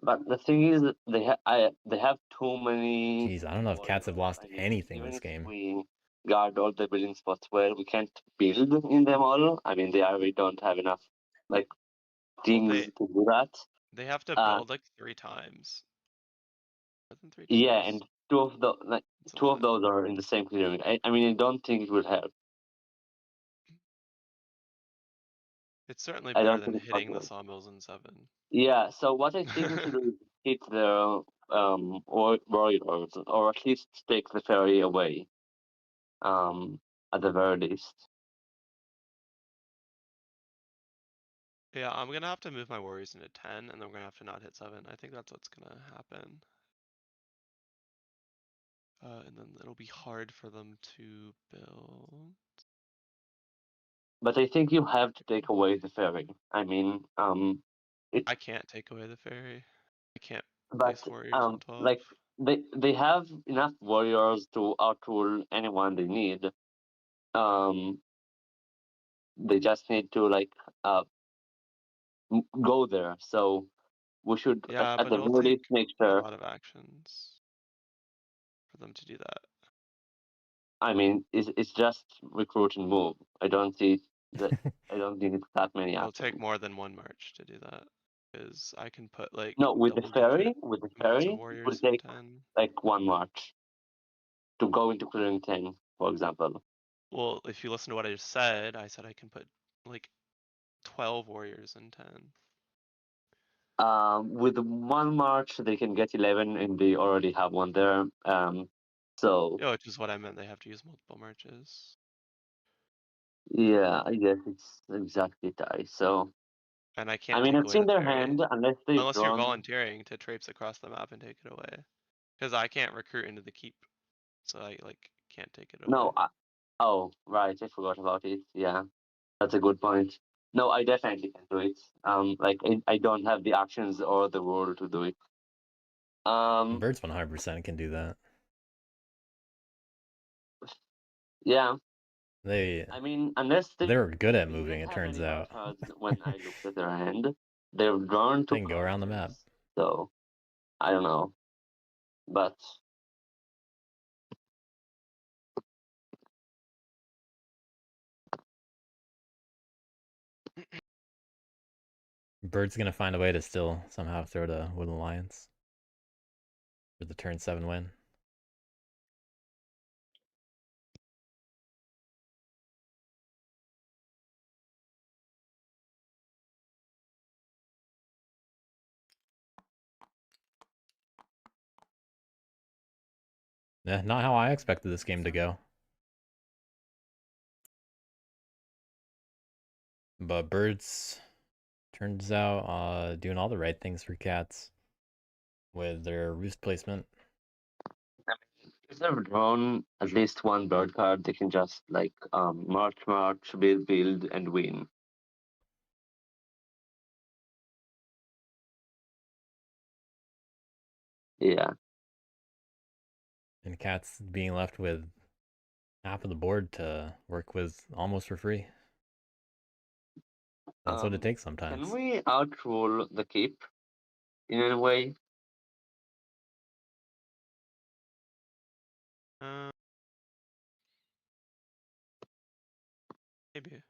But the thing is, they have too many. Jeez, I don't know if cats have warriors. lost I mean, anything even this if game. we guard all the building spots well, we can't build in them all. I mean, we don't have enough like things they- to do that. they have to Uh, build like 3 times. More than 3 Yeah, times. and two of It's a two of lot. those are in the same clearing. I mean, I don't think it will help. It's certainly I better don't than think it's hitting the possible. sawmills in 7. Yeah, so what I think we should do is hit the warriors, or at least take the ferry away. At the very least. Yeah, I'm gonna have to move my warriors into 10, and then we're gonna have to not hit 7. I think that's what's gonna happen. And then it'll be hard for them to build. But I think you have to take away the ferry. I mean, I can't take away the ferry. I can't but place warriors on 12. like they have enough warriors to outrule anyone they need. They just need to like go there. So we should Yeah, at but the it'll very take least make a sure. lot of actions for them to do that. I mean, it's just recruit and move. I don't see that. I don't think it's that many It'll actions. take more than 1 march to do that. Because I can put like No, with the double-digit ferry, amounts of it will warriors in take 10. like 1 march to go into clearing 10, for example. Well, if you listen to what I just said, I said I can put like 12 warriors in 10. With 1 march, they can get 11, and they already have one there. So Yeah, which is what I meant. They have to use multiple marches. yeah, I guess it's exactly tie. So And I can't I mean, take it's away in the their ferry. hand unless they've Unless you're drawn. volunteering to traipse across the map and take it away. Because I can't recruit into the keep. So I like can't take it away. No, oh right, I forgot about it. Yeah, that's a good point. No, I definitely can do it. Like I don't have the actions or the rule to do it. Birds 100% can do that. Yeah. They I mean, unless they're good at they moving. didn't It have turns any out. cards when I looked at their hand. They've drawn They two can go around the map. cards, so I don't know, but Bird's gonna find a way to still somehow throw to Wood Alliance for the turn 7 win. Yeah, not how I expected this game to go. But Birds turns out doing all the right things for cats with their roost placement. if they've drawn at least one bird card, they can just like march, build, and win. Yeah. And cats being left with half of the board to work with almost for free. That's what it takes sometimes. Can we outrule the keep in any way? Maybe.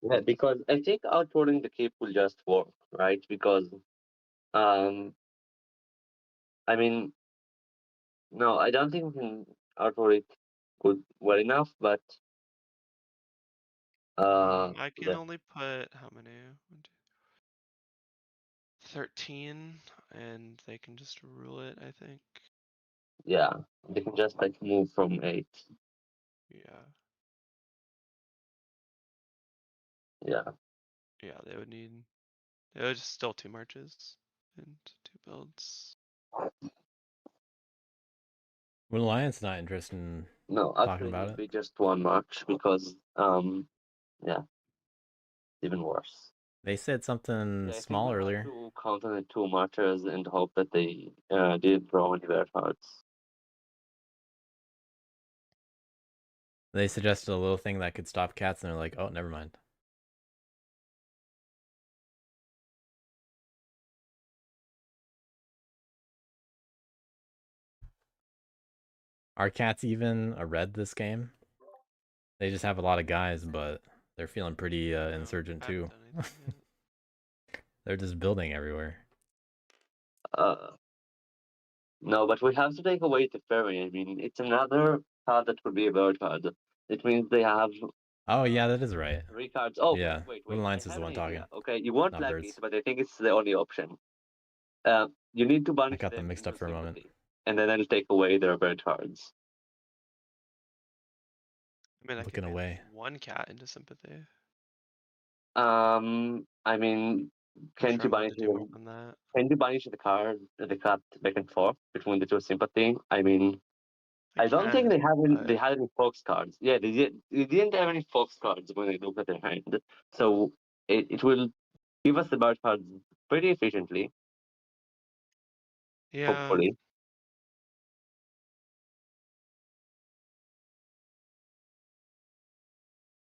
Yeah, because I think outrolling the cape will just work, right? Because I mean, no, I don't think we can outroll it well enough, but I can yeah. only put how many? 1, 2, 13, and they can just rule it, I think. Yeah, they can just like move from 8. Yeah. Yeah. Yeah, they would need. It was still 2 marches and 2 builds. When Alliance not interested in No, talking actually, it about would it. be just 1 march because yeah, even worse. They said something Yeah, I think small we have earlier. to count on the 2 marchers and hope that they didn't draw any bad cards. They suggested a little thing that could stop cats, and they're like, "Oh, never mind." Are cats even a red this game? They just have a lot of guys, but they're feeling pretty No, insurgent I haven't too. done anything yet. They're just building everywhere. No, but we have to take away the ferry. I mean, it's another card that could be a bird card. It means they have Oh yeah, that is right. 3 cards. Oh, Yeah, wait. Wooden I Alliance is have the an one talking, idea. Okay, you won't not like birds. it, but I think it's the only option. You need to I banish got them them mixed up into for a moment. sympathy, and then it'll take away their bird cards. I mean, I Looking can banish away. 1 cat into sympathy. I mean, I'm can't sure you I'm allowed banish to do more than that. Can you banish the card back and forth between the 2 sympathy? I mean, I don't think they but had any fox cards. Yeah, they didn't have any fox cards when they look at their hand. So it will give us the bird cards pretty efficiently, yeah, hopefully.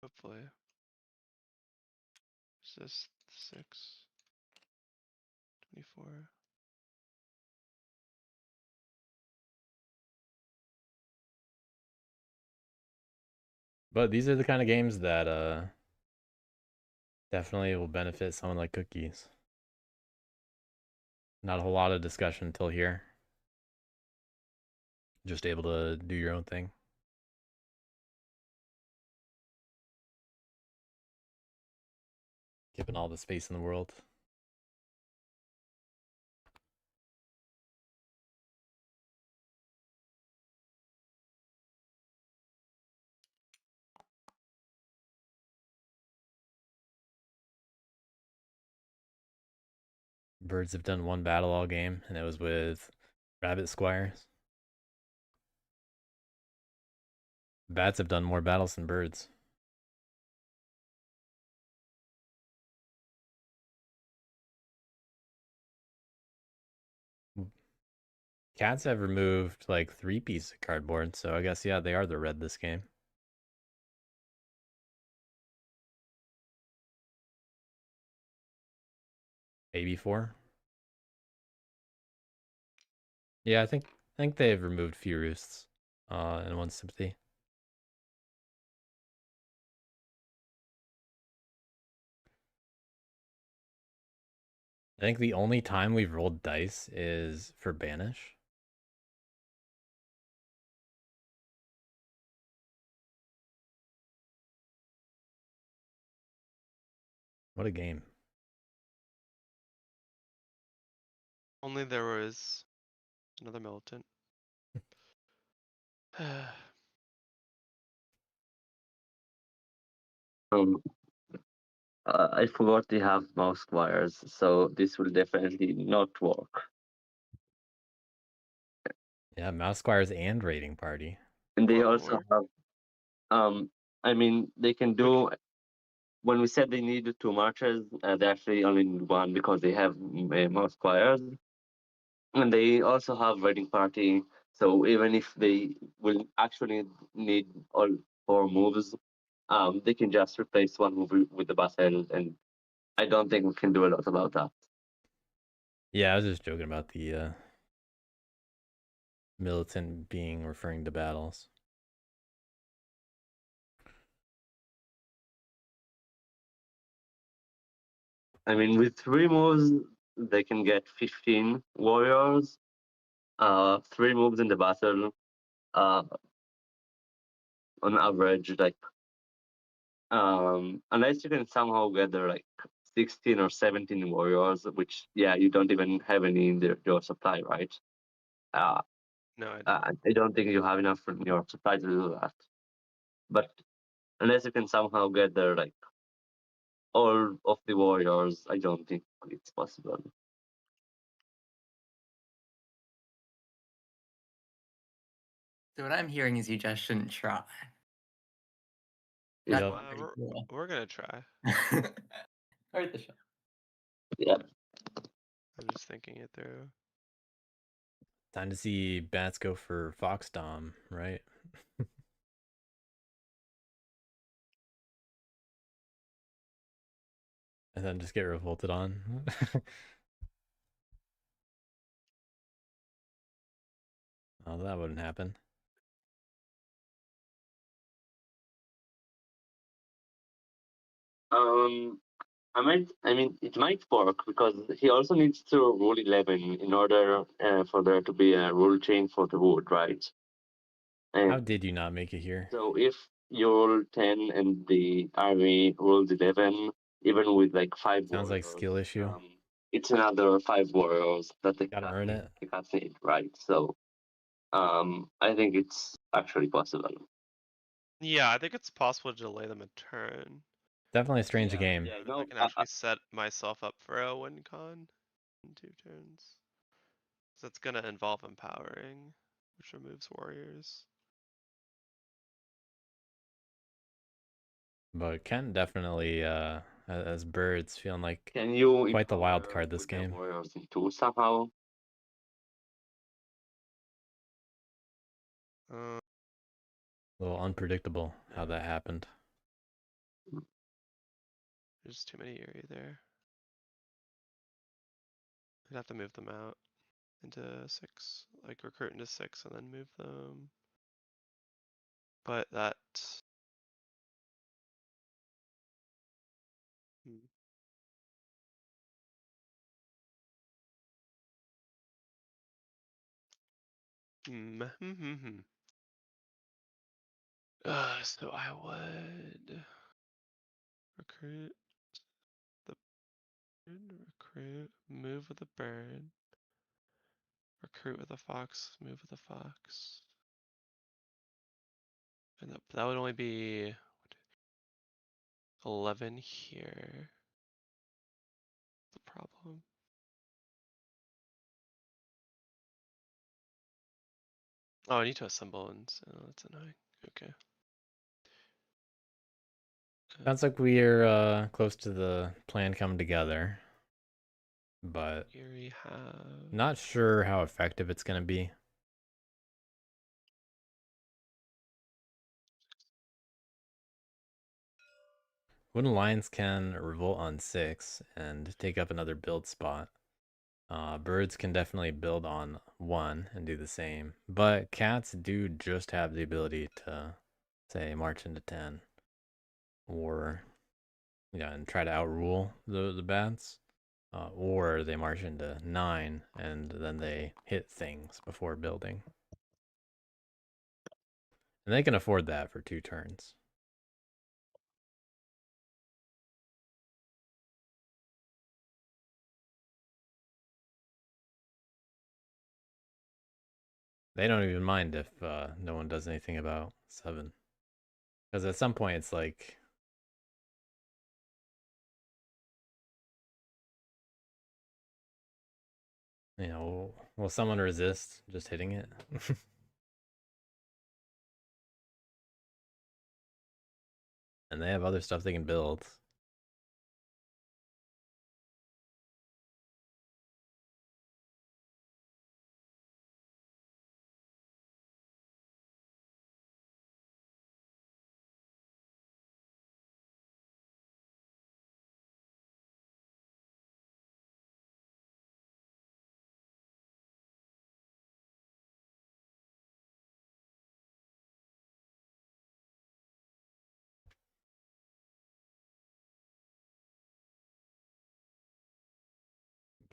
hopefully. Is this 6? 24. But these are the kind of games that definitely will benefit someone like Cookies. Not a whole lot of discussion until here. Just able to do your own thing. Given all the space in the world. Birds have done 1 battle all game, and it was with Rabbit Squires. Bats have done more battles than birds. Cats have removed like 3 pieces of cardboard, so I guess, yeah, they are the red this game. Maybe 4. Yeah, I think they've removed few roosts in 1 sympathy. I think the only time we've rolled dice is for banish. What a game. Only there was another militant. Um, I forgot they have mouse wires, so this will definitely not work. Yeah, Mouse Squires and Raiding Party. And they What also more? have, I mean, they can do. When we said they needed 2 marches, they actually only need 1 because they have mouse wires. And they also have wedding party, so even if they will actually need all 4 moves, they can just replace 1 move with the battle, and I don't think we can do a lot about that. Yeah, I was just joking about the militant being referring to battles. I mean, with 3 moves, they can get 15 warriors. 3 moves in the battle, on average, like, unless you can somehow gather like 16 or 17 warriors, which, yeah, you don't even have any in your supply, right? No, I don't. I don't think you have enough in your supply to do that. But unless you can somehow gather like all of the warriors, I don't think it's possible. So what I'm hearing is you just shouldn't try. Yeah. That's Yep. pretty cool. We're gonna try. Start the show. Yeah. I'm just thinking it through. Time to see bats go for Fox Dom, right? And then just get revolted on. Oh, that wouldn't happen. I mean, it might work because he also needs to rule 11 in order for there to be a rule change for the wood, right? How And did you not make it here? so if you roll 10 and the army rolls 11, even with like 5 Sounds like warriors, skill issue. it's another 5 warriors that they Gotta can't earn it. they can't need, right? So I think it's actually possible. Yeah, I think it's possible to delay them a turn. Definitely a strange Yeah, game. yeah, And then I can actually set myself up for a win con in 2 turns. So it's gonna involve empowering, which removes warriors. But Kent definitely, as birds, feeling like can you quite the wild empower card this with the game. warriors in 2 somehow? Uh, A little unpredictable how that happened. there's too many Yuri there. I'd have to move them out into 6, like recruit into 6 and then move them. But that. Hmm. Hmm. So I would recruit the bird, recruit, move with the bird, recruit with a fox, move with a fox. And that would only be 11 here. The problem. Oh, I need to assemble and so that's annoying. Okay. Sounds like we're close to the plan coming together, but Here we have. not sure how effective it's gonna be. Wooden Lions can revolt on 6 and take up another build spot. Birds can definitely build on 1 and do the same, but cats do just have the ability to, say, march into 10, or yeah, and try to outrule the bats, or they march into 9 and then they hit things before building, and they can afford that for 2 turns. They don't even mind if no one does anything about 7. Because at some point it's like, you know, will someone resist just hitting it? And they have other stuff they can build.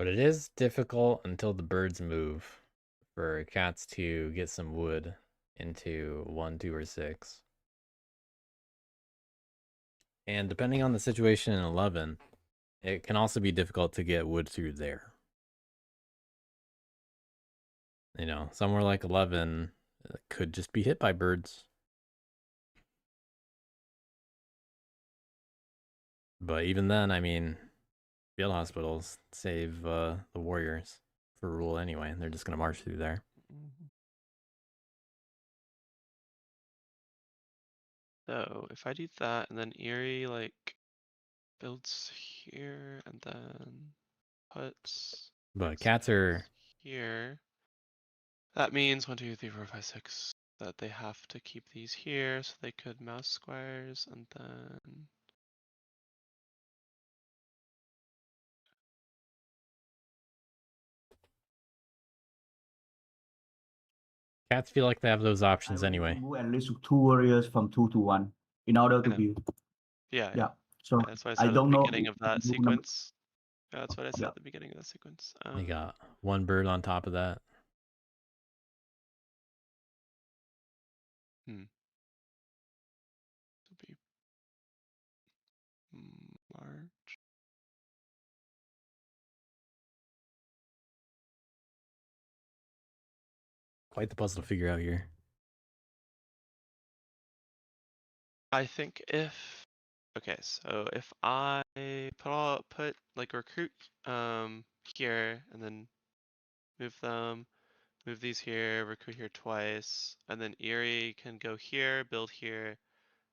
But it is difficult until the birds move for cats to get some wood into 1, 2, or 6. And depending on the situation in 11, it can also be difficult to get wood through there. You know, somewhere like 11 could just be hit by birds. But even then, I mean, field hospitals save the warriors for rule anyway. They're just going to march through there. So if I do that and then Erie like builds here and then puts But cats are here, that means 1, 2, 3, 4, 5, 6 that they have to keep these here so they could mouse squares and then cats feel like they have those I options will need to anyway. move at least 2 warriors from 2 to 1 in order to I know. build. Yeah, Yeah. So that's what I I said at the don't know beginning of that blue number. sequence. Yeah, that's what I said Yeah. at the beginning of that sequence. You got one bird on top of that. It'll be March. Quite the puzzle to figure out here. I think if okay, so if I put like recruit here and then move them, move these here, recruit here twice, and then Erie can go here, build here,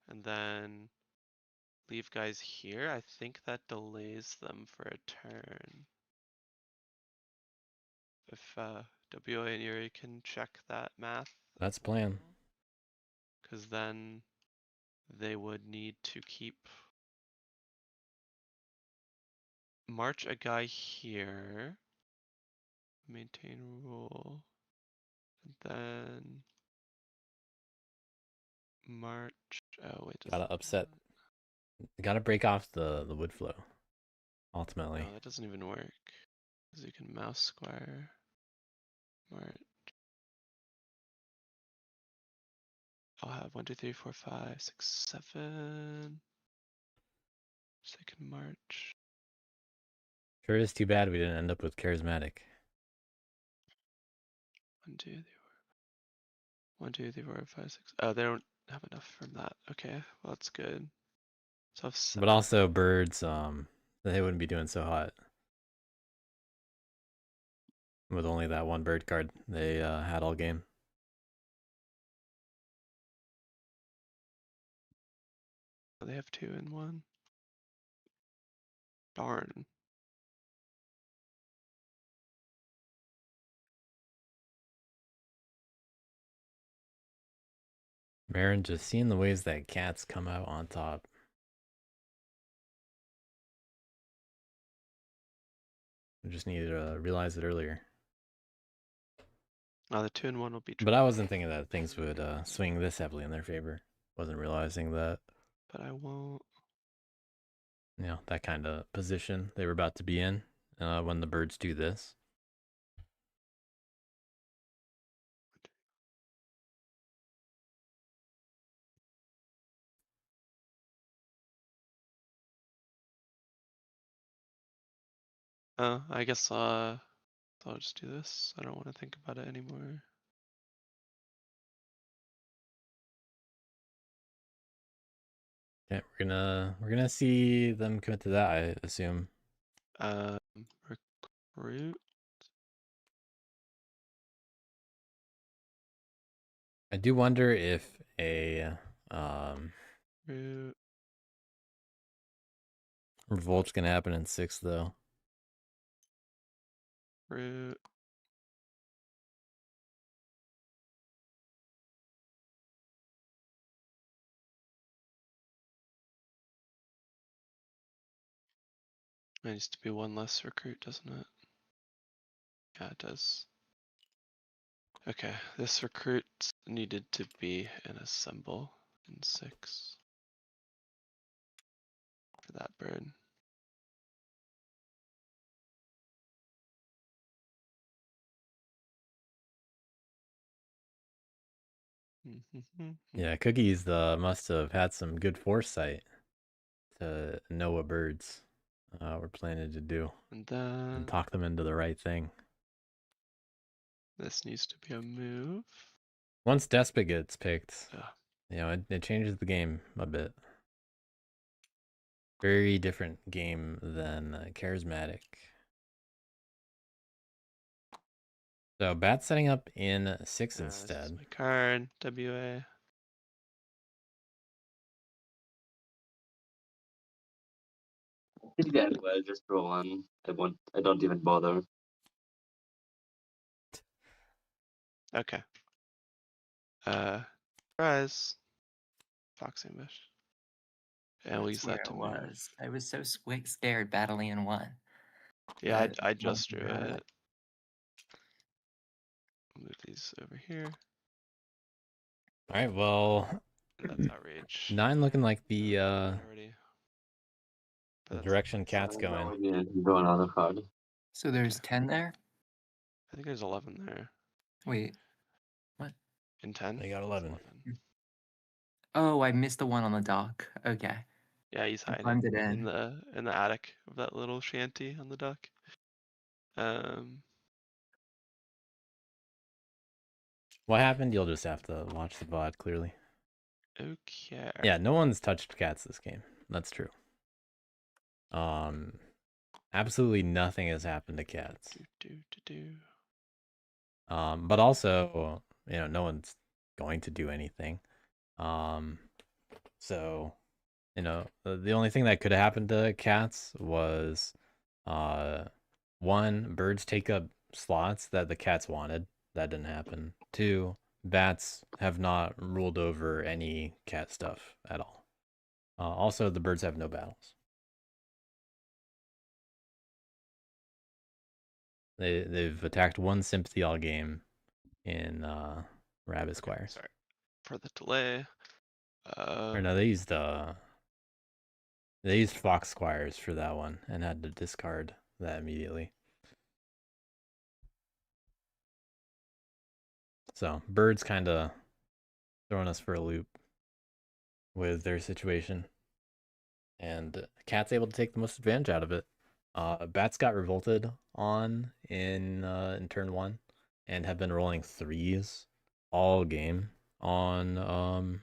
and then leave guys here, I think that delays them for a turn. If WA and Erie can check that math. That's plan. Because then they would need to keep march a guy here, maintain rule, and then march. Oh wait, does Gotta that upset. Gotta break off the wood flow. Ultimately. No, that doesn't even work. Because you can mouse square, march. I'll have 1, 2, 3, 4, 5, 6, 7. So I can march. Sure is too bad we didn't end up with charismatic. 1, 2, 3, 4. 1, 2, 3, 4, 5, 6. Oh, they don't have enough from that. Okay, well that's good. So I have 7. But also birds, they wouldn't be doing so hot. With only that one bird card they had all game. They have 2 and 1. Darn. Marin just seeing the ways that cats come out on top. We just needed to realize it earlier. Now the 2 and 1 will be. But I wasn't thinking that things would swing this heavily in their favor. Wasn't realizing that. But I won't. You know, that kind of position they were about to be in when the birds do this. I guess I'll just do this. I don't want to think about it anymore. Yeah, we're gonna see them commit to that, I assume. Recruit. I do wonder if a Recruit. revolt's gonna happen in 6 though. Recruit. It needs to be 1 less recruit, doesn't it? Yeah, it does. Okay, this recruit needed to be an assemble in 6 for that bird. Yeah, Cookies must have had some good foresight to know what birds were planning to do And then and talk them into the right thing. this needs to be a move. Once Despot gets picked, Ugh. you know, it changes the game a bit. Very different game than Charismatic. So Bat setting up in 6 This is instead. my card, WA. Yeah, well, just draw one. I don't even bother. Okay. Surprise. Fox ambush. And we'll use That's where that to it move. was. I was so scared battling in one. Yeah, But I just drew got it. Move these over here. All right, well, That's outrage. 9 looking like the Already. But that's direction Cat's I going. don't even draw another card. So there's 10 there? I think there's 11 there. Wait. In 10? They got It's 11. Oh, I missed the one on the dock. Okay. Yeah, he's I hiding blended in in. the attic of that little shanty on the dock. What happened? You'll just have to watch the VOD clearly. Okay. Yeah, no one's touched Cats this game. That's true. Absolutely nothing has happened to Cats. But also, you know, no one's going to do anything. So, you know, the only thing that could have happened to Cats was, one, birds take up slots that the Cats wanted. That didn't happen. 2, bats have not ruled over any cat stuff at all. Also, the birds have no battles. They've attacked one sympathy all game in Rabbit Squires. Sorry for the delay. Or no, they used Fox Squires for that one and had to discard that immediately. So birds kind of throwing us for a loop with their situation, and Cat's able to take the most advantage out of it. Bats got revolted on in turn 1 and have been rolling 3s all game on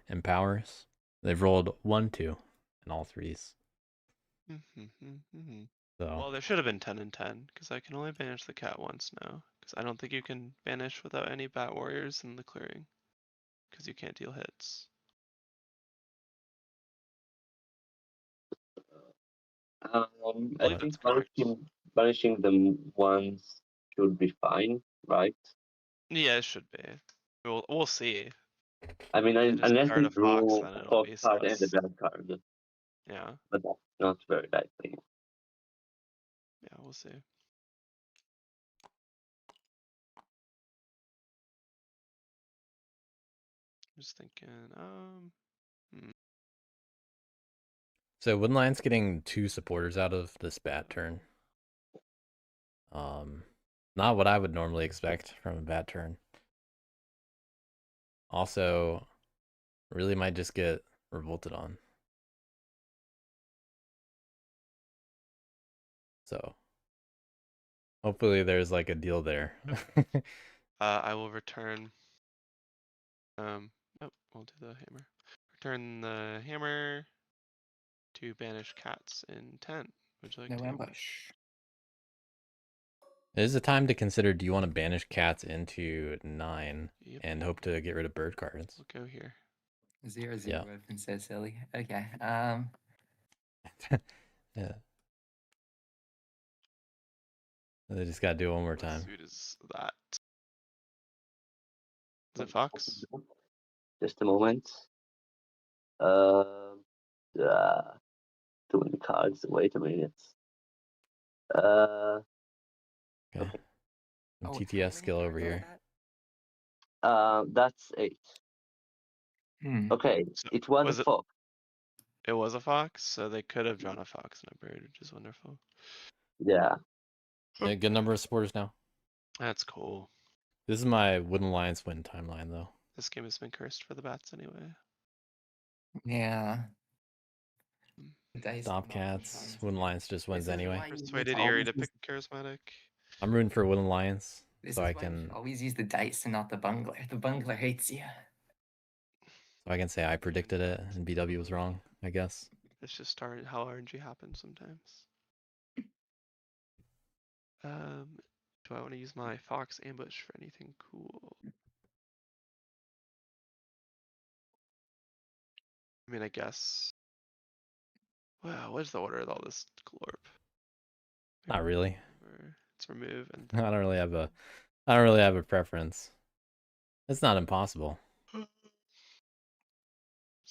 Empowers. They've rolled 1, 2 in all 3s. So Well, there should have been 10 and 10 because I can only banish the cat once now. Because I don't think you can banish without any bat warriors in the clearing. Because you can't deal hits. I believe think that's correct. banishing them once should be fine, right? Yeah, it should be. We'll see. I mean, They unless discard they a fox, drew then a it'll fox face card and a us. bad card, Yeah, but that's not very likely. yeah, we'll see. Just thinking, So Wooden Lion's getting 2 supporters out of this bat turn. Not what I would normally expect from a bat turn. Also, really might just get revolted on. So, hopefully there's like a deal there. I will return. Nope, we'll do the hammer. Return the hammer to banish cats in 10. Would you like No to ambush. It is a time to consider, do you want to banish Cats into 9 Yep. and hope to get rid of bird cards? We'll go here. 0/0 Yeah. would have been so silly. Okay. Yeah. They just gotta do it one more What time. suit is that? Is it Fox? Just a moment. Too many cards. Wait a minute. Okay. Oh, Some how TTS many skill over cards are here. That's 8. that? Okay, So it was was a it- fox. It was a fox, so they could have drawn a fox and a bird, which is wonderful. Yeah. Yeah, good number of supporters now. That's cool. This is my Wooden Lions win timeline, though. This game has been cursed for the bats anyway. Yeah. The dice Stop do not push cats. buttons Wooden here. Lions just wins This is anyway. why you need Persuaded to Erie always to pick use, charismatic. I'm rooting for Wooden Lions, this so is I why you should can always use the dice and not the bungler. The bungler hates you. say I predicted it and BW was wrong, I guess. It's just how RNG happens sometimes. Do I want to use my Fox ambush for anything cool? I mean, I guess. Wow, what is the order of all this glorp? Not really. It's remove and I don't really have a preference. It's not impossible. Is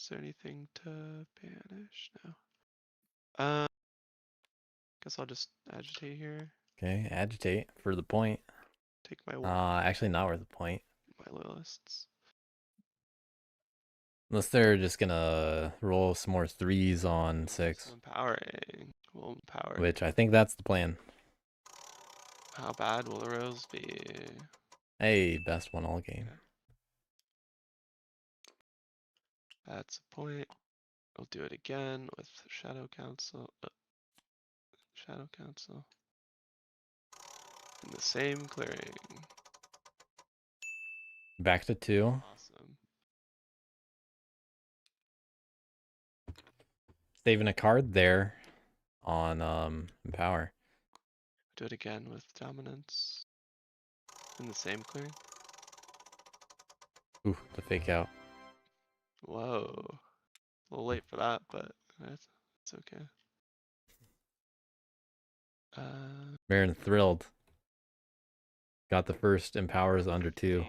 there anything to banish? No. Guess I'll just agitate here. Okay, agitate for the point. Take my Actually not worth the point. my loyalists. Unless they're just gonna roll some more threes on So 6. empowering. We'll empower. Which I think that's the plan. How bad will the rolls be? Hey, best one all game. That's a point. We'll do it again with Shadow Council. Shadow Council. In the same clearing. Back to 2. Awesome. Saving a card there on Empower. Do it again with Dominance. In the same clearing. Ooh, the fake out. Whoa. A little late for that, but it's okay. Baron thrilled. Got the first Empowers under 2.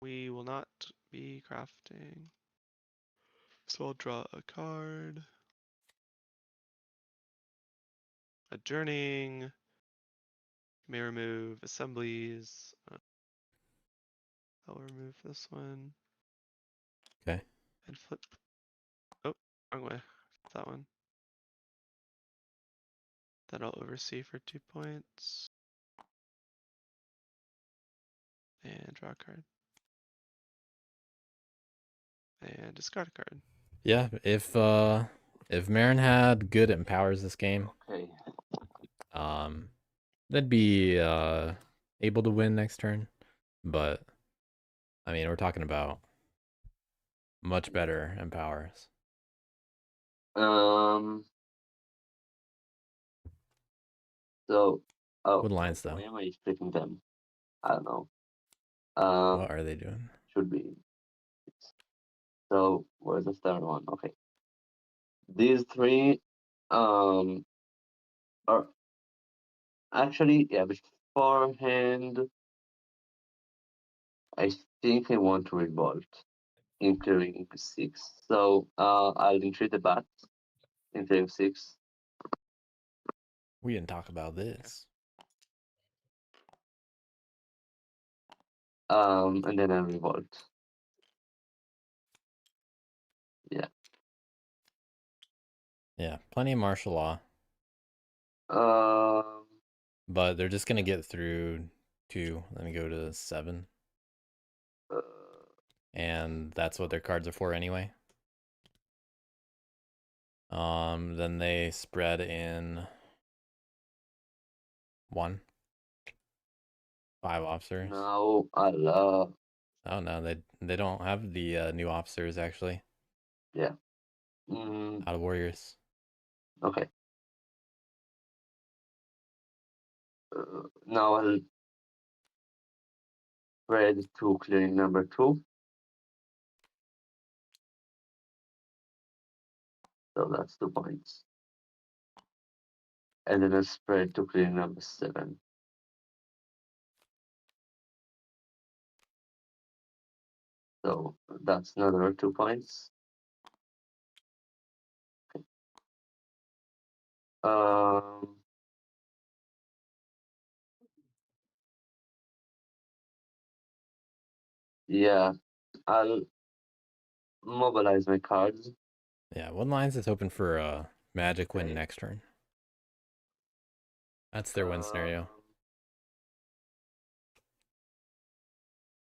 We will not be crafting. So I'll draw a card. Adjourning. May remove assemblies. I'll remove this one. Okay. And flip. Oh, wrong way. That one. That I'll oversee for 2 points. And draw a card. And discard a card. Yeah, if Marin had good Empowers this game, Okay. they'd be able to win next turn. But I mean, we're talking about much better Empowers. So, Good lines though. why am I splitting them? I don't know. What are they doing? Should be. So, where's the third one? Okay. These 3, are actually, yeah, beforehand, I think I want to revolt, including 6. So, I'll entreat the bat, including 6. We didn't talk about this. And then I'll revolt. Yeah. Yeah, plenty of martial law. Um, But they're just gonna get through 2. Let me go to 7. And that's what their cards are for anyway. Then they spread in 1. 5 officers. now I'll Oh no, they don't have the new officers actually. mm, Out of warriors. okay. Now I'll spread to clearing number 2. So that's 2 points. And then I'll spread to clearing number 7. So that's another 2 points. Um, yeah, I'll mobilize my cards. Yeah, One Lines is hoping for a magic win Okay. next turn. That's their win scenario.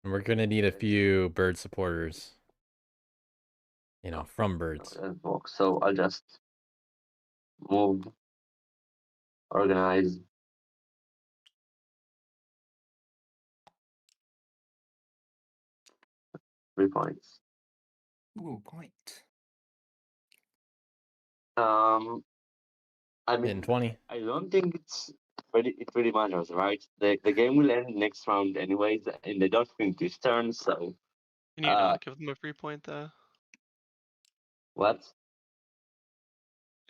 And we're gonna need a few bird supporters. You know, from birds. That works. So I'll just move, organize. Three points. Ooh, point. I Hitting mean, 20. I don't think it really matters, right? The game will end next round anyways, and they don't win this turn, so Can you not give them a free point though? what?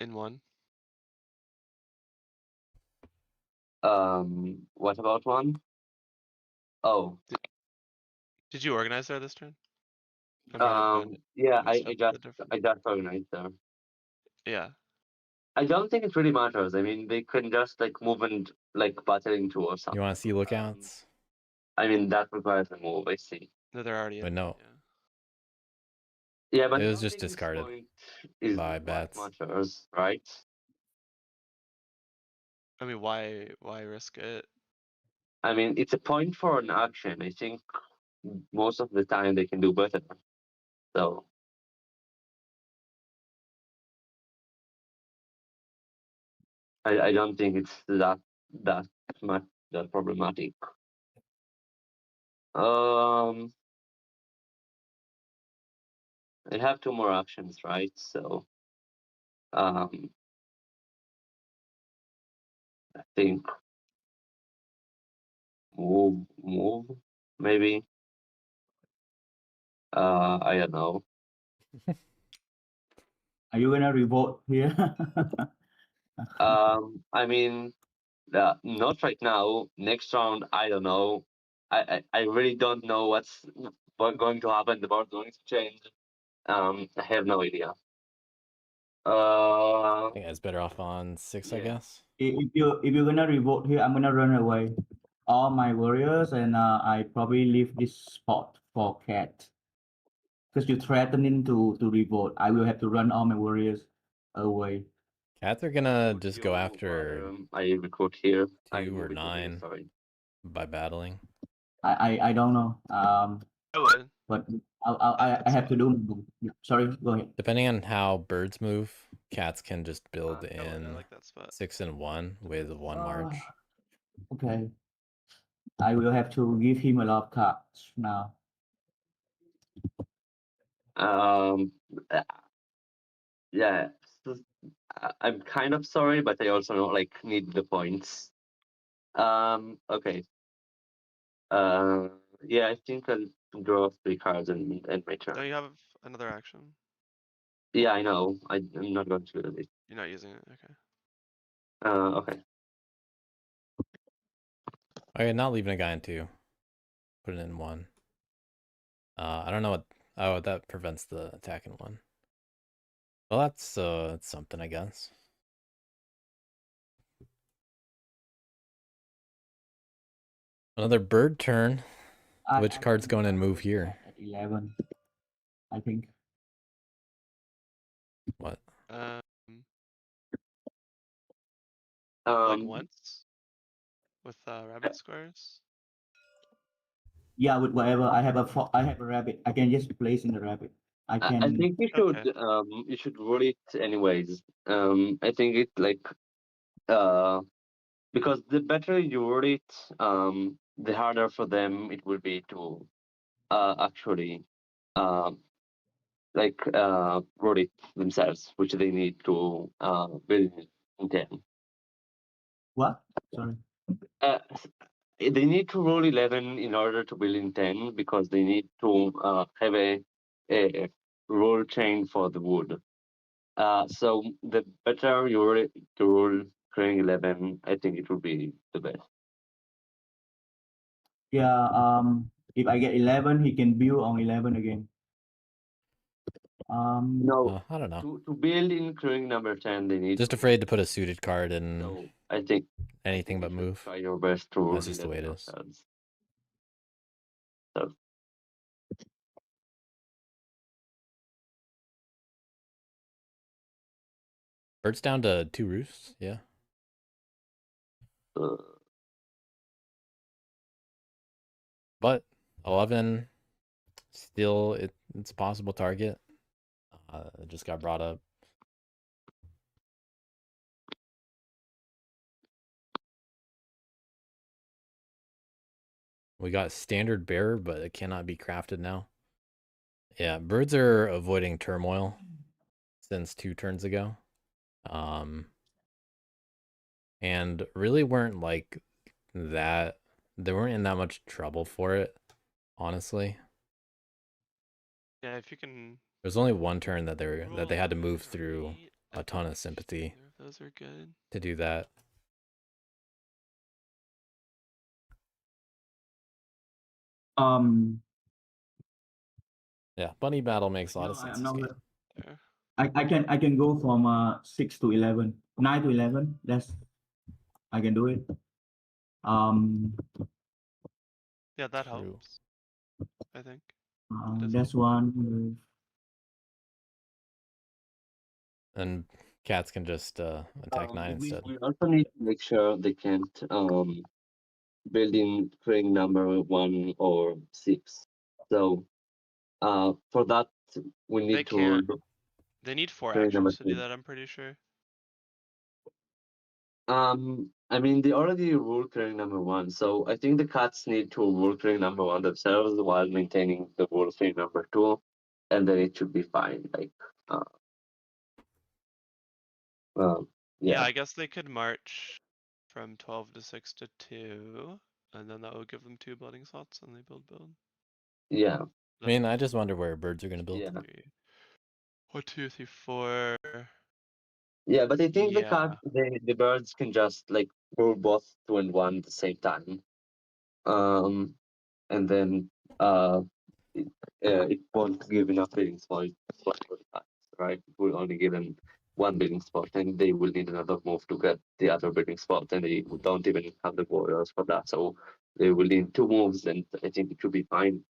In one? What about one? Oh, Did you organize there this turn? I'm trying to find it. yeah, Mixed up with the different. I just organized there. Yeah. I don't think it really matters. I mean, they can just like move and like battle into or something. You want to see lookouts? I mean, that requires a move. I see. No, they're already But in. no. Yeah, but It I was don't just think this discarded point is by what bats. matters, right? I mean, why risk it? I mean, it's a point for an action. I think most of the time they can do better. So I don't think it's that much that problematic. I have two more actions, right? So I think move maybe. I don't know. Are you gonna revolt here? I mean, not right now. Next round, I don't know. I really don't know what's going to happen. The board's going to change. I have no idea. I think I was better off on 6, I Yeah. guess. If you're gonna revolt here, I'm gonna run away. All my warriors, and I probably leave this spot for cat. Because you're threatening to revolt. I will have to run all my warriors away. Cats are gonna Would just you go after rather I recruit here? I 2 or move it to here, 9 sorry. by battling. I don't know. I would. But I have to do my move. Yeah, sorry, go ahead. Depending on how birds move, cats can just I build would. I in like that spot. 6 and 1 with 1 march. Okay. I will have to give him a lot of cards now. Yeah, so I'm kind of sorry, but I also like need the points. Okay. Yeah, I think I'll draw 3 cards and my turn. Don't you have another action? Yeah, I know. I'm not going to do it. You're not using it. Okay. Okay. Okay, not leaving a guy in 2. Put it in 1. I don't know what. Oh, that prevents the attack in 1. Well, that's something, I guess. Another bird turn. Which card's going in move here? At 11, I think. What? Like once with rabbit squares. Yeah, with whatever. I have a rabbit. I can just place in the rabbit. I I can. think Okay. you should roll it anyways. I think it like because the better you roll it, the harder for them it will be to actually roll it themselves, which they need to build in 10. What? Sorry. They need to roll 11 in order to build in 10 because they need to have a roll chain for the wood. So the better you roll creating 11, I think it would be the best. Yeah. If I get 11, he can build on 11 again. No, I don't know. to build in creating number 10, they need Just afraid to put a suited card in So I think anything but you should move. try your best to roll That's just the way it 11 is. yourselves. So Bird's down to 2 roosts. Yeah. uh, But 11, still it's a possible target. It just got brought up. We got standard bearer, but it cannot be crafted now. Yeah, birds are avoiding turmoil since 2 turns ago. And really weren't like that. They weren't in that much trouble for it, honestly. Yeah, if you can. There's only one turn that they roll had to 11 move or through 8, a I ton of think sympathy either of those are good. to do that. Yeah, bunny battle makes a lot of sense I'm this not. game. There. I can go from 6 to 11, 9 to 11. I can do it. Yeah, that True. helps. I think. It does That's help. one. And cats can just attack 9 instead. We also need to make sure they can't build in crane number 1 or 6. So for that we They need to can't. look They need 4 crane number actions to do 2. that, I'm pretty sure. I mean, they already rule clearing number 1, so I think the cats need to rule clearing number 1 themselves while maintaining the rule clearing number 2, and then it should be fine. Like, Yeah, yeah, I guess they could march from 12 to 6 to 2, and then that would give them 2 building slots, and they build. yeah, I mean, I just wonder where birds are going to build. yeah, 3. 1, 2, 3, 4. yeah. But I think Yeah. the birds can just like rule both 2 and 1 at the same time, and then it won't give enough building spots for the cats, right? It will only give them 1 building spot, and they will need another move to get the other building spot, and they don't even have the warriors for that. So they will need 2 moves, and I think it should be fine.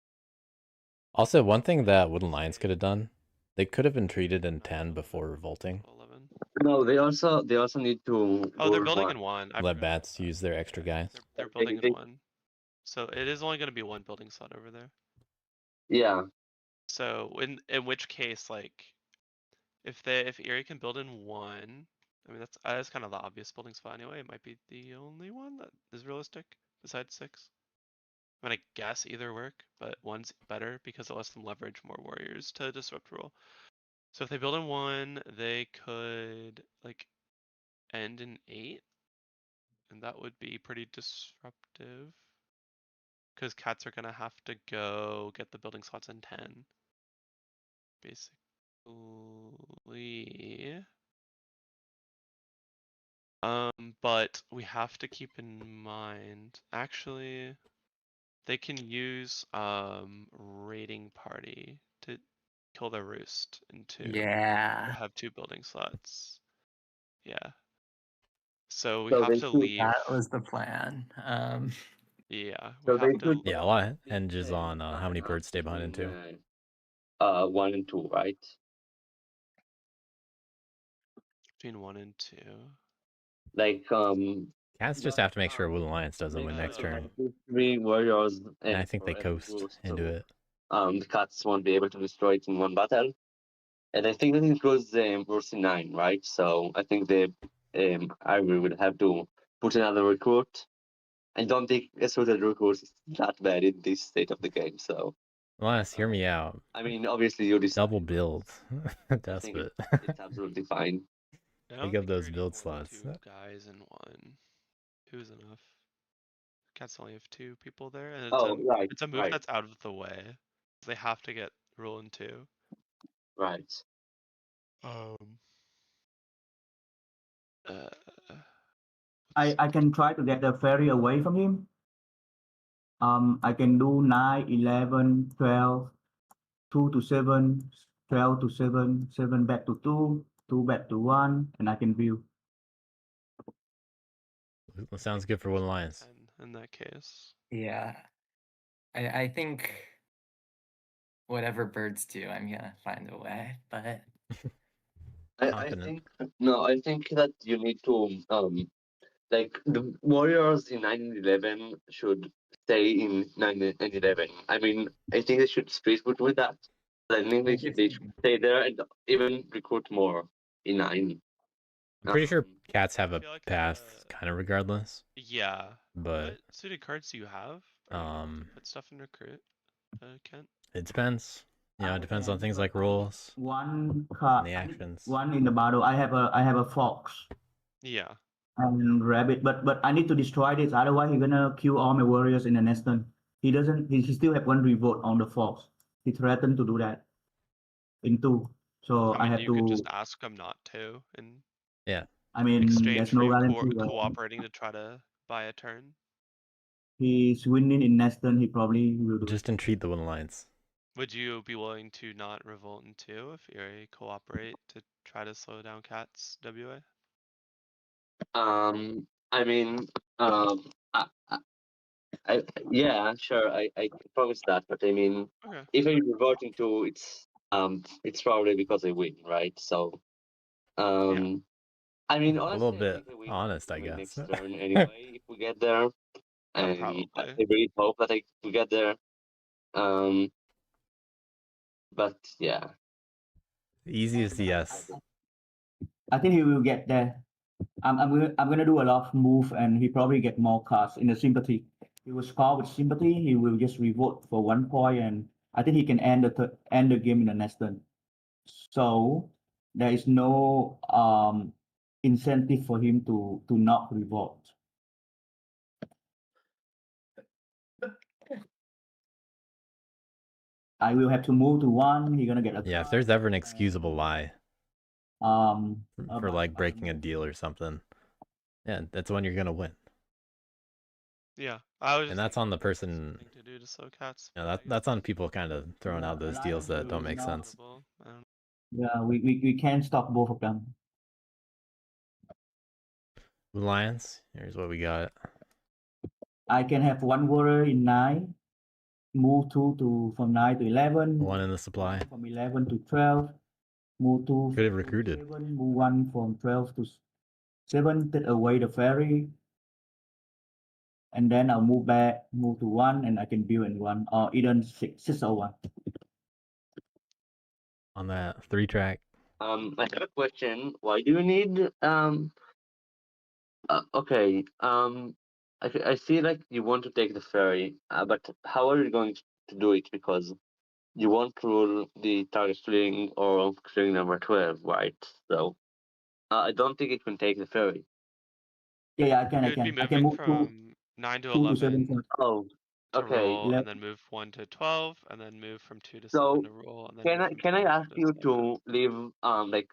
Also, one thing that Wooden Lions could have done, they could have been treated in 10 before revolting. 11. No, they also need to. Oh, they're rule building 1. in 1. I Let forgot about bats that. use their extra guys. They're They- building in they- 1. So it is only going to be 1 building slot over there. Yeah, So in which case, like, if Erie can build in 1, I mean that's kind of the obvious building spot anyway. It might be the only one that is realistic besides 6. I mean, I guess either work, but 1's better because it lets them leverage more warriors to disrupt rule. So if they build in 1, they could like end in 8, and that would be pretty disruptive. Because cats are gonna have to go get the building slots in 10. Basically. But we have to keep in mind, actually, they can use raiding party to kill their roost into Yeah, have 2 building slots. Yeah. So we So have they to should- leave. that was the plan. Yeah, we So they have to. should- Yeah, a lot hinges on how many birds stay behind in 2. 1 and 2, right? Between 1 and 2. Like Cats just have to make sure Wooden Lions doesn't Make win next sure. turn. 3 warriors, And I think for they every coast roost, into so, it. the cats won't be able to destroy it in 1 battle. And I think that includes Roost 9, right? So I think Ivory would have to put another recruit. I don't think assorted recruit is that bad in this state of the game. So Alas, hear me out. I mean, obviously you decide. Double build. I think Despot. it's absolutely fine. I Pick don't up think those you build need more than slots. 2 guys in 1. 2 is enough. Cats only have 2 people there, and Right. it's a move right, that's out of the way. They have to get rule in 2. right. Uh, I can try to get the ferry away from him. I can do 9, 11, 12, 2 to 7, 12 to 7, 7 back to 2, 2 back to 1, and I can view. Sounds good for Wooden Lions. in that case. Yeah, I think whatever birds do, I'm gonna find a way. But I Confident. think that you need to like the warriors in 9 and 11 should stay in 9 and 11. I mean, I think they should split with that. I think they should stay there and even recruit more in 9. I'm pretty sure Um, cats have I a feel like, path kind of regardless. Yeah. But What suited cards do you have? Are you able to put stuff in recruit, Kent? it depends. You know, it depends on things but like I need rules one card. and the I need actions. one in the battle. I have a fox Yeah. and rabbit, but I need to destroy this. Otherwise, he's gonna kill all my warriors in the next turn. He doesn't. He still have one revolt on the fox. He threatened to do that in 2. So I I mean, have you could just to. ask him not to in Yeah. I mean, exchange there's for no you guarantee. Right? cooperating to try to buy a turn. He's winning in next turn. He probably will do. Just entreat the Wind Alliance. Would you be willing to not revolt in 2 if you cooperate to try to slow down Cat's WA? I mean, I yeah, sure, I can promise that, but I mean, Okay. if I revert into it's probably because I win, right? So, I mean, honestly, A little I bit think I win, honest, I win guess. next turn anyway if we get there, Yeah, and probably. I really hope that we get there. But yeah, The easiest yes. I think he will get there. I'm gonna do a lot of move, and he probably get more cards in the sympathy. He will score with sympathy. He will just revolt for 1 point, and I think he can end the game in the next turn. So there is no incentive for him to not revolt. I will have to move to 1. He's gonna get a Yeah, if card, there's ever an excusable lie for like but, breaking a deal or something, yeah, that's when you're gonna win. Yeah, I was. And that's on the person. Thing to do to slow Cats. Yeah, that's on people kind of throwing out those deals that don't make sense. I don't yeah, we can't stop both of them. Lions. Here's what we got. I can have 1 warrior in 9, move 2 to from 9 to 11, 1 in the supply. from 11 to 12, move 2 Could have to recruited. 7, move 1 from 12 to 7, take away the ferry, and then I'll move back, move to 1, and I can build in 1, or even 6 or 1. On that 3-track. I have a question. Why do you need okay, I see like you want to take the ferry, but how are you going to do it? Because you want to rule the target clearing or clearing number 12, right? So I don't think it can take the ferry. Yeah, I know. can. It would be I can moving move from 9 to 2 to 7 11 first. Oh, to okay. roll, and then move 1 to 12, and then move from 2 to So 7 to roll, and then can move I from can I 12 ask to you 7. to leave like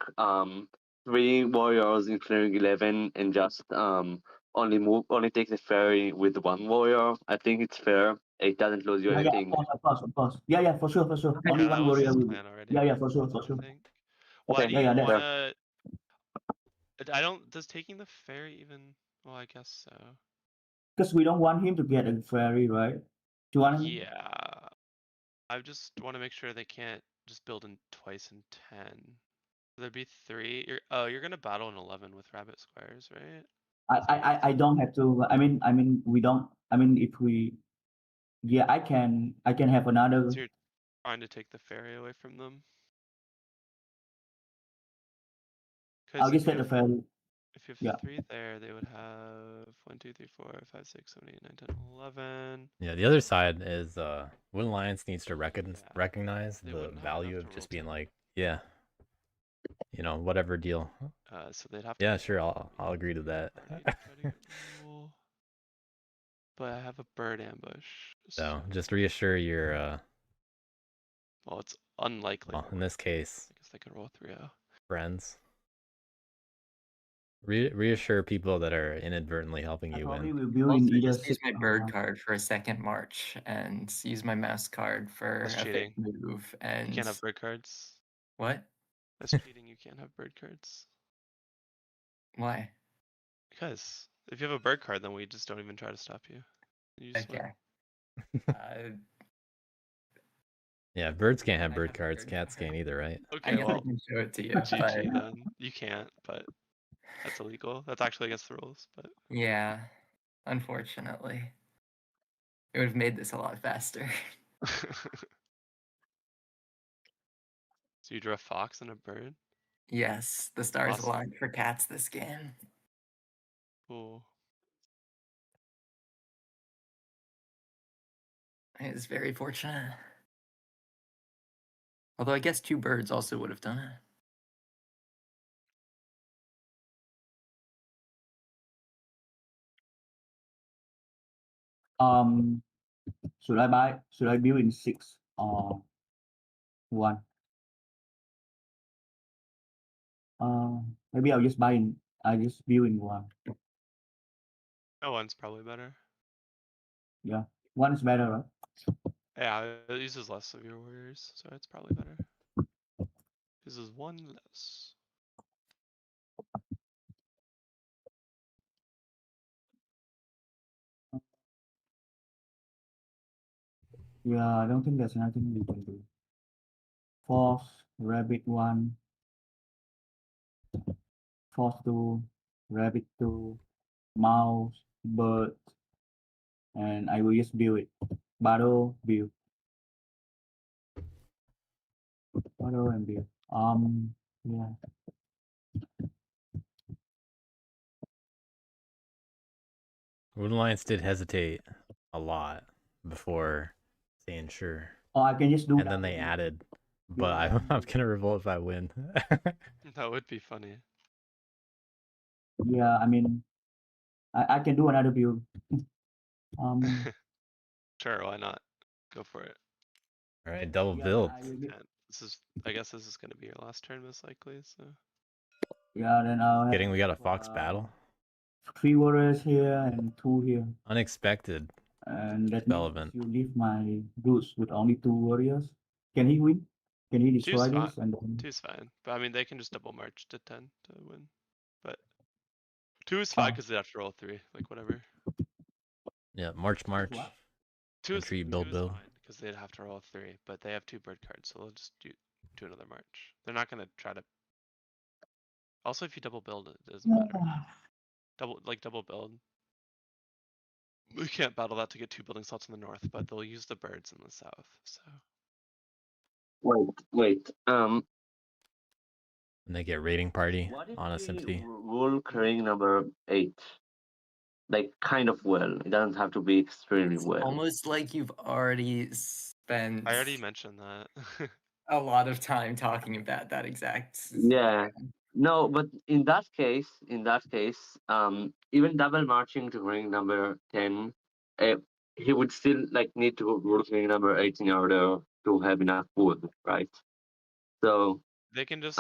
3 warriors in clearing 11 and just only take the ferry with 1 warrior? I think it's fair. It doesn't lose you Yeah, anything. of course. Yeah, for sure. Only Yeah, that 1 was warrior his will. plan already. Yeah, for sure. I think. Okay, Why do yeah, you that's fair. wanna? I don't. Does taking the ferry even? Well, I guess so. Because we don't want him to get a ferry, right? Do you want him? Yeah. I just want to make sure they can't just build in twice in 10. There'd be 3. You're gonna battle in 11 with rabbit squares, right? I don't have to. I mean, we don't. I mean, if we. Yeah, I can have another. So you're trying to take the ferry away from them. I'll Because just take the ferry. if you have Yeah. 3 there, they would have 1, 2, 3, 4, 5, 6, 7, 8, 9, 10, 11. Yeah, the other side is Wind Alliance needs to Yeah. recognize They the wouldn't have value enough of to just roll being 10. like, yeah, you know, whatever deal. So they'd have to. Yeah, sure, I'll agree to that. Try to get roll. But I have a bird ambush. So just reassure your Well, it's unlikely. well, in this case, I guess they could roll 3-0. friends. Reassure people that are inadvertently helping I you probably win. will build Also, in either just use 6 my bird card for a second march and use my mouse card for That's a cheating. fake move. And You can't have bird cards. what? That's cheating. You can't have bird cards. Why? Because if you have a bird card, then we just don't even try to stop you. You just win. Okay. Yeah, birds can't have I bird have cards, bird cats card. can't either, right? I Okay, guess I well, can show it to you, but GG then. You can't, but that's illegal. That's actually against the rules, but yeah, unfortunately. It would have made this a lot faster. So you drew a fox and a bird? Yes, the stars Awesome. aligned for cats this game. Cool. It is very fortunate. Although I guess 2 birds also would have done it. Should I buy? Should I build in 6 or 1? Maybe I'll just buy in. I just build in 1. Oh, one's probably better. Yeah, 1 is better, right? Yeah, it uses less of your warriors, so it's probably better. Uses 1 less. Yeah, I don't think there's nothing we can do. Force, rabbit 1. Force 2, rabbit 2, mouse, bird, and I will just build it. Battle, build. Battle and build. Yeah. Wooden Alliance did hesitate a lot before saying sure. Or I can just do And then they double. added, Yeah, but I I'm can do- gonna revolt if I win. That would be funny. Yeah, I mean, I can do another build. Sure, why not? Go for it. Alright, double Yeah, build. I will get, And I guess this is gonna be your last turn most likely, so. yeah, then I'll have Kidding, we got a fox battle. 3 warriors here and 2 here. Unexpected. And that Spell means event. you leave my goods with only 2 warriors. Can he win? Can he destroy Two's fine. this? And then... Two's fine. But I mean, they can just double march to 10 to win. But 2 is fine because they have to roll 3, like whatever. Yeah, March. What? 2 is, Entry, 2 build. is fine because they'd have to roll 3, but they have 2 bird cards, so they'll just do another march. They're not gonna try to. Also, if you double build, it doesn't matter. Double build. We can't battle that to get 2 building slots in the north, but they'll use the birds in the south. So Wait. And they get raiding party What if on a we sympathy. rule ring number 8? Like kind of well. It doesn't have to be extremely It's well. almost like you've already spent I already mentioned that. a lot of time talking about that exact. Yeah. No, but in that case, even double marching to ring number 10, he would still like need to rule ring number 8 in order to have enough wood, right? So They can just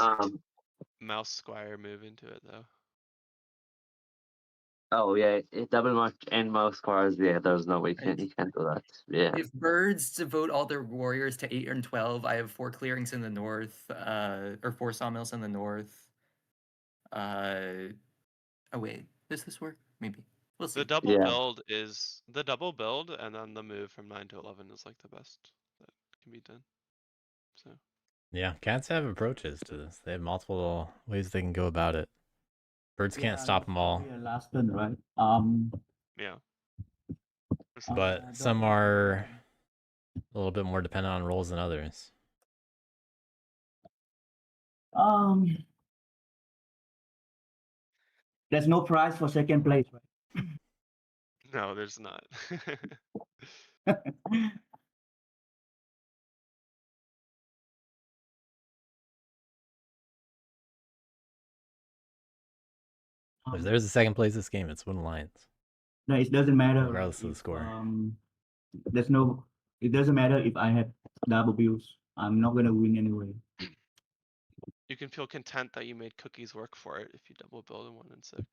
mouse squire move into it though. oh yeah, double march and mouse squares. Yeah, there's no way Like, he can't do that. Yeah. if birds devote all their warriors to 8 and 12, I have 4 clearings in the north, or 4 sawmills in the north. Oh wait, does this work? Maybe. We'll see. The double Yeah. build is the double build, and then the move from 9 to 11 is like the best that can be done. So Yeah, cats have approaches to this. They have multiple ways they can go about it. Birds can't stop them all, Last turn, right? yeah. but some are a little bit more dependent on rolls than others. There's no prize for second place, right? No, there's not. If there's a second place this game, it's Wooden Alliance. No, it doesn't matter. Regardless of the score. There's no. It doesn't matter if I have double bills. I'm not gonna win anyway. You can feel content that you made cookies work for it if you double build in 1 and 6.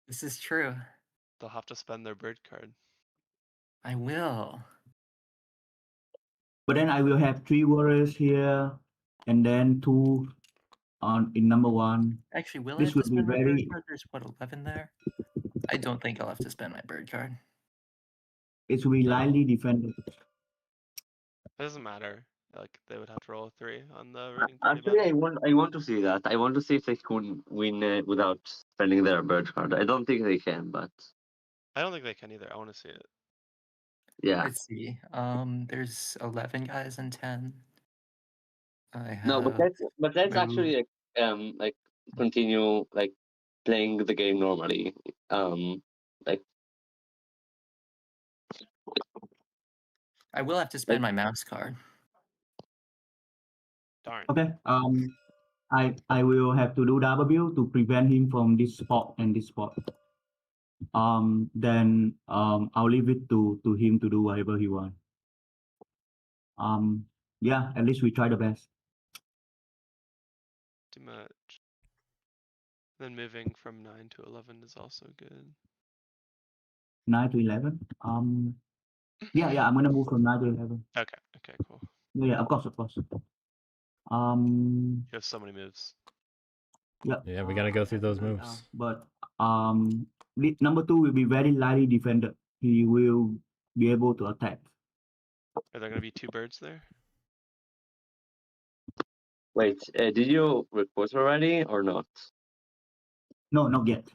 This is true. They'll have to spend their bird card. I will. But then I will have 3 warriors here, and then 2 in number 1. Actually, will I This have to will be spend my bird very. card? There's what, 11 there? I don't think I'll have to spend my bird card. It will be lightly defended. It doesn't matter. Like they would have to roll a 3 on the raiding party. Actually, battle. I want to see that. I want to see if they could win without spending their bird card. I don't think they can, but I don't think they can either. I want to see it. Yeah. Let's see. There's 11 guys and 10. I have No, but that's move. actually like continue like playing the game normally. Like I will have to spend my mouse card. Darn. Okay. I will have to do W to prevent him from this spot and this spot. Then I'll leave it to him to do whatever he wants. Yeah, at least we try the best. Too much. Then moving from 9 to 11 is also good. 9 to 11. Yeah, I'm gonna move from 9 to 11. Okay, cool. Yeah, of course. You have so many moves. Yeah, we gotta go through those moves. But number 2 will be very lightly defended. He will be able to attack. Are there gonna be 2 birds there? wait, did you report already or not? No, not yet.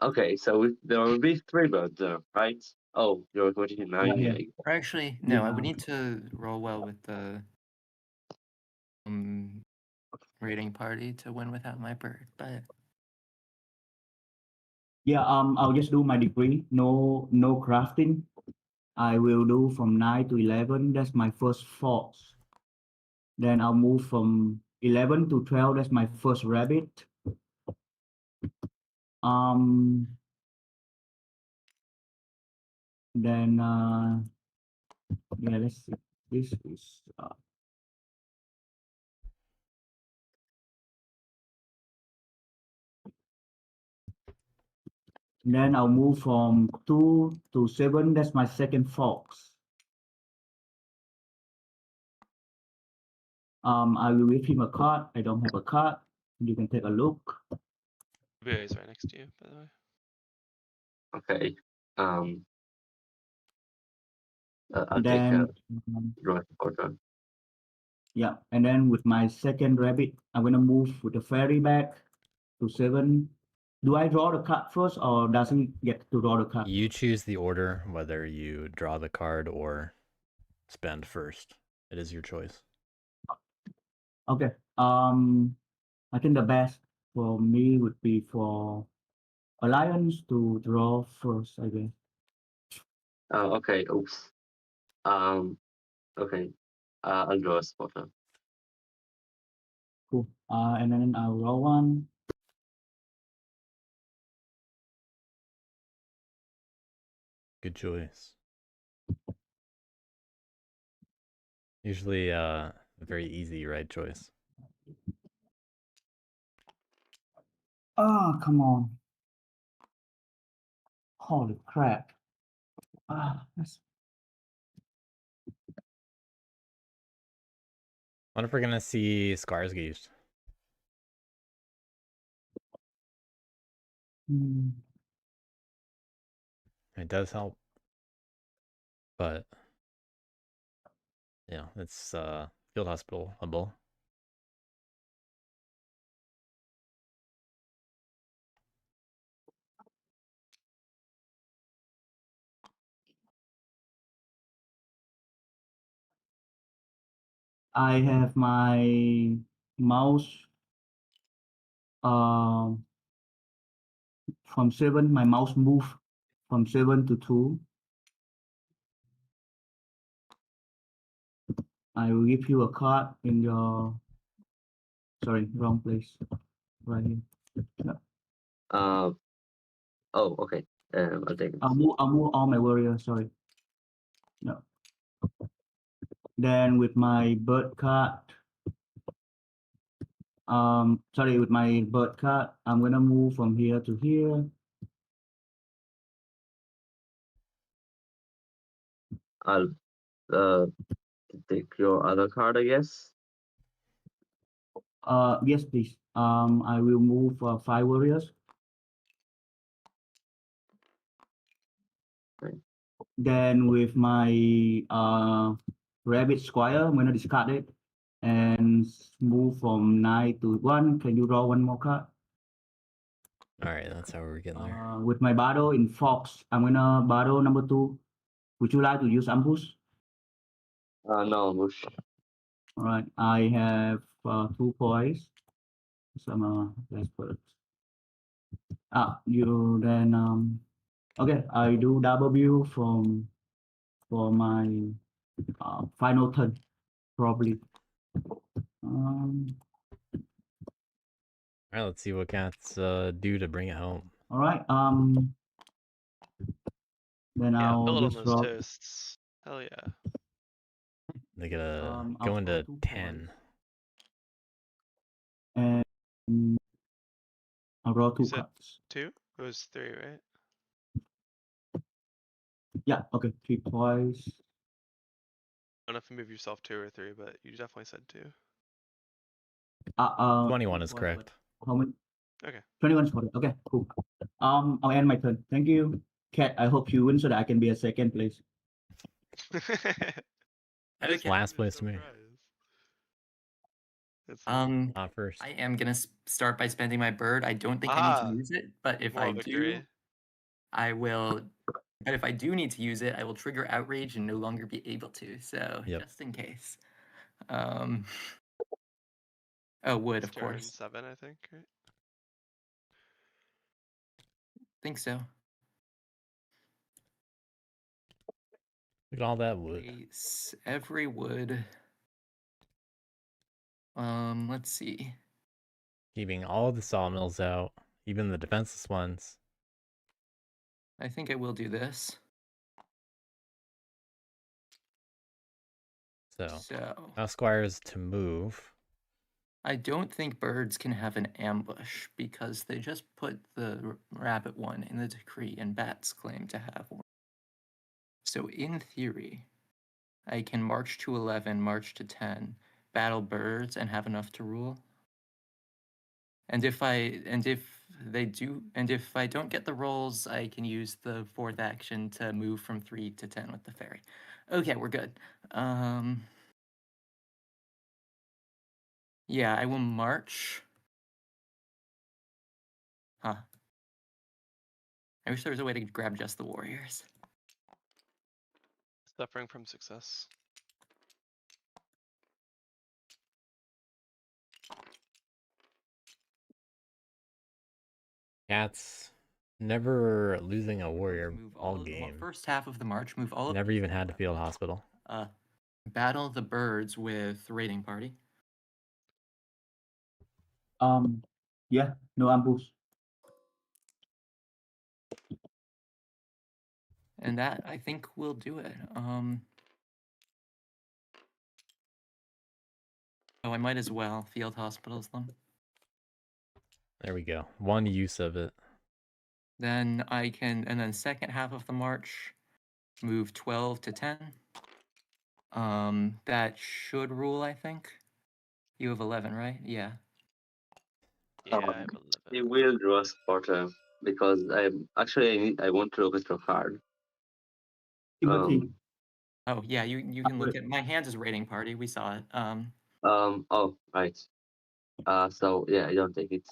Okay, so there will be 3 birds there, right? Oh, you're reporting 9. Yeah. Yeah. Or actually, no, I would Yeah. need to roll well with the raiding party to win without my bird, but Yeah, I'll just do my degree. No crafting. I will do from 9 to 11. That's my first force. Then I'll move from 11 to 12. That's my first rabbit. Then yeah, let's see. This is then I'll move from 2 to 7. That's my second fox. I will give him a card. I don't have a card. You can take a look. WA is right next to you, by the way. Okay. I'll Then take draw order. yeah, and then with my second rabbit, I'm gonna move with the fairy back to 7. Do I draw the card first, or does he get to draw the card? You choose the order, whether you draw the card or spend first. It is your choice. Okay. I think the best for me would be for Alliance to draw first, I guess. Okay. Oops. Okay. I'll draw a spotter. Cool. And then I'll roll 1. Good choice. Usually a very easy right choice. Oh, come on. Holy crap. That's... What if we're gonna see Skarsgård? It does help, but yeah, it's field hospital-able. I have my mouse from 7. My mouse move from 7 to 2. I will give you a card in your, sorry, wrong place, right here. Oh, okay. I'll take it. I'll move all my warriors, sorry. No. Then with my bird card, sorry, with my bird card, I'm gonna move from here to here. I'll take your other card, I guess. Yes, please. I will move 5 warriors. Okay. Then with my rabbit squire, I'm gonna discard it and move from 9 to 1. Can you draw one more card? All right, that's how we're getting there. With my battle in Fox, I'm gonna battle number 2. Would you like to use ambush? No, Bush. All right, I have 2 points. Some desperate. You then okay. I do W for my final turn probably. All right, let's see what cats do to bring it home. All right. Then Yeah, I'll build on just those drop. toasts. Hell yeah. They gotta I'll go score into 2 10. points. And I'll draw You 2 said cards. 2? It was 3, right? Yeah. Okay. 3 points. I don't know if you move yourself 2 or 3, but you definitely said 2. 21 3 is points, correct. but how many? Okay. 21 is correct. Okay. Cool. I'll end my turn. Thank you, Cat. I hope you win so that I can be a second place. I just Okay. Last gave you a place to me. surprise. That's funny. Not first. I am gonna start by spending my bird. I don't think I need to use it, but if I Moral victory. do, I will. But if I do need to use it, I will trigger outrage and no longer be able to. So Yep. just in case. Oh, wood, It's of turn course. 7, I think, right? Think so. Look at all that wood. Place every wood. Let's see. Keeping all the sawmills out, even the defenseless ones. I think I will do this. So now squires to move. I don't think birds can have an ambush because they just put the rabbit one in the decree and bats claim to have one. So in theory, I can march to 11, march to 10, battle birds and have enough to rule. And if I don't get the rolls, I can use the 4th action to move from 3 to 10 with the fairy. Okay, we're good. Yeah, I will march. Huh. I wish there was a way to grab just the warriors. Suffering from success. Cats never losing a warrior Move all of game. First half of the march, move all of Never even had to field hospital. battle the birds with raiding party. Yeah, no ambush. And that, I think, will do it. Oh, I might as well field hospitals them. There we go. One use of it. Then I can, and then second half of the march, move 12 to 10. That should rule, I think. You have 11, right? Yeah. Yeah, I have He 11. will draw a supporter because I want to look at your card. Sympathy. Oh yeah, you can look at my hands is raiding party. We saw it. Oh, right. So yeah, I don't take it.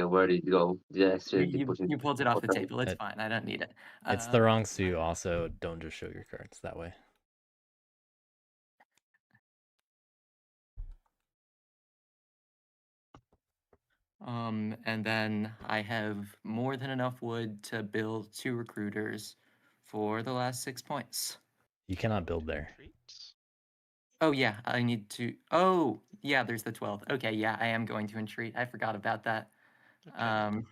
Where did it go? Did I accidentally put it? You pulled it off the Okay. table. It's fine. I don't need it. It's the wrong suit. Also, don't just show your cards that way. And then I have more than enough wood to build 2 recruiters for the last 6 points. You cannot build there. Retreats? Oh yeah, I need to. Oh yeah, there's the 12. Okay, yeah, I am going to entreat. I forgot about that. Okay.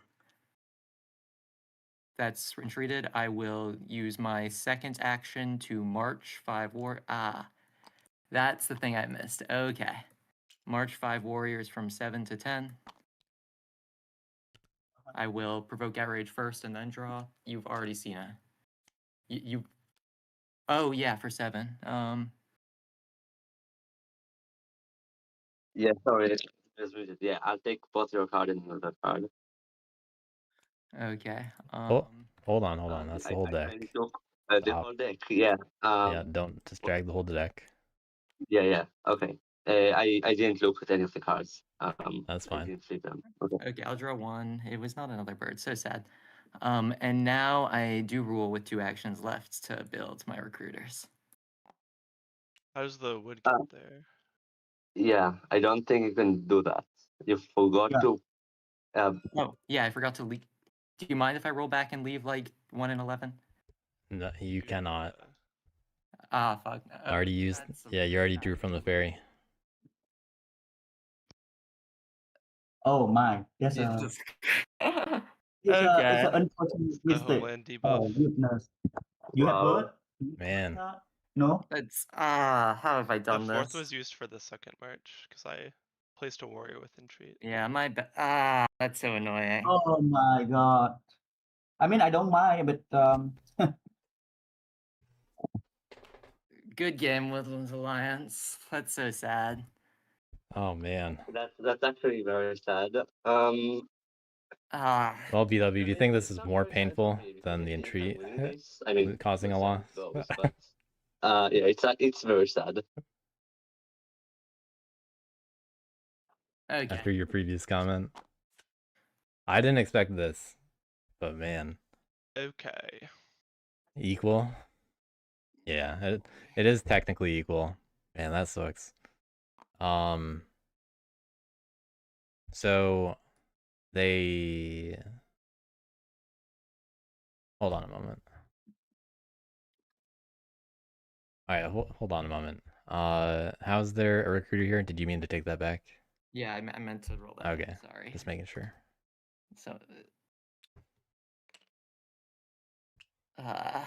That's entreated. I will use my second action to march 5 war. That's the thing I missed. Okay, march 5 warriors from 7 to 10. I will provoke outrage first and then draw. You've already seen it. You. Oh yeah, for 7. Yeah, sorry. Yeah, I'll take both your card and another card. Okay. Oh, hold on. That's the whole deck. I took the whole deck. Yeah. Yeah, don't just drag the whole deck. Yeah. Okay. I didn't look at any of the cards. That's I fine. didn't see them. Okay. Okay, I'll draw one. It was not another bird. So sad. And now I do rule with 2 actions left to build my recruiters. How does the wood Uh, get there? Yeah, I don't think you can do that. You forgot Yeah. to. Oh, yeah, I forgot to leave. Do you mind if I roll back and leave like 1 and 11? No, you cannot. Ah, fuck. No. Already used. That's a Yeah, you already bad drew from the idea. fairy. Oh my, that's Yeah, a just- it's okay. an unfortunate The mistake. Homeland debuff. Oh goodness. You have Wow. bird? Man. No? It's how have I The done 4th this? was used for the second march because I placed a warrior with entreat. Yeah, my that's so annoying. Oh my god. I mean, I don't mind, but Good game, Woodlands Alliance. That's so sad. Oh man. That's actually very sad. Ah, Well, BW, do you think this It's is not more very sad for painful me because than I the think I'm entreat winning this. I mean, causing a we'll see loss? how it goes, but yeah, it's very sad. okay. After your previous comment. I didn't expect this, but man. Okay. Equal? Yeah, it is technically equal. Man, that sucks. So they hold on a moment. All right, hold on a moment. How's there a recruiter here? Did you mean to take that back? Yeah, I meant to roll that. Okay, Sorry. just making sure. So, uh,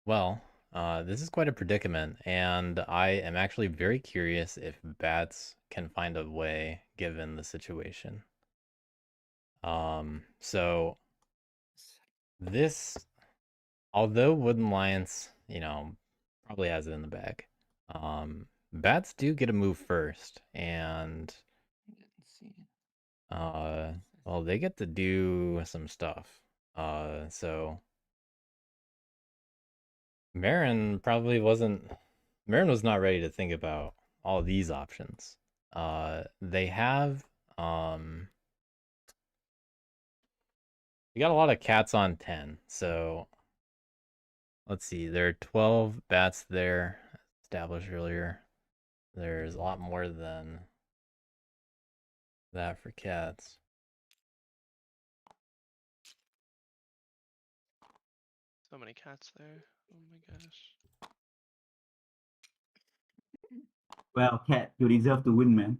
Well, this is quite a predicament, and I am actually very curious if bats can find a way given the situation. So this, although Wooden Alliance, probably has it in the bag, bats do get a move first, and let's see. well, they get to do some stuff. So Marin was not ready to think about all these options. They have, we got a lot of cats on 10, so let's see, there are 12 bats there established earlier. There's a lot more than that for cats. So many cats there. Oh my gosh. well, cat, you deserve to win, man.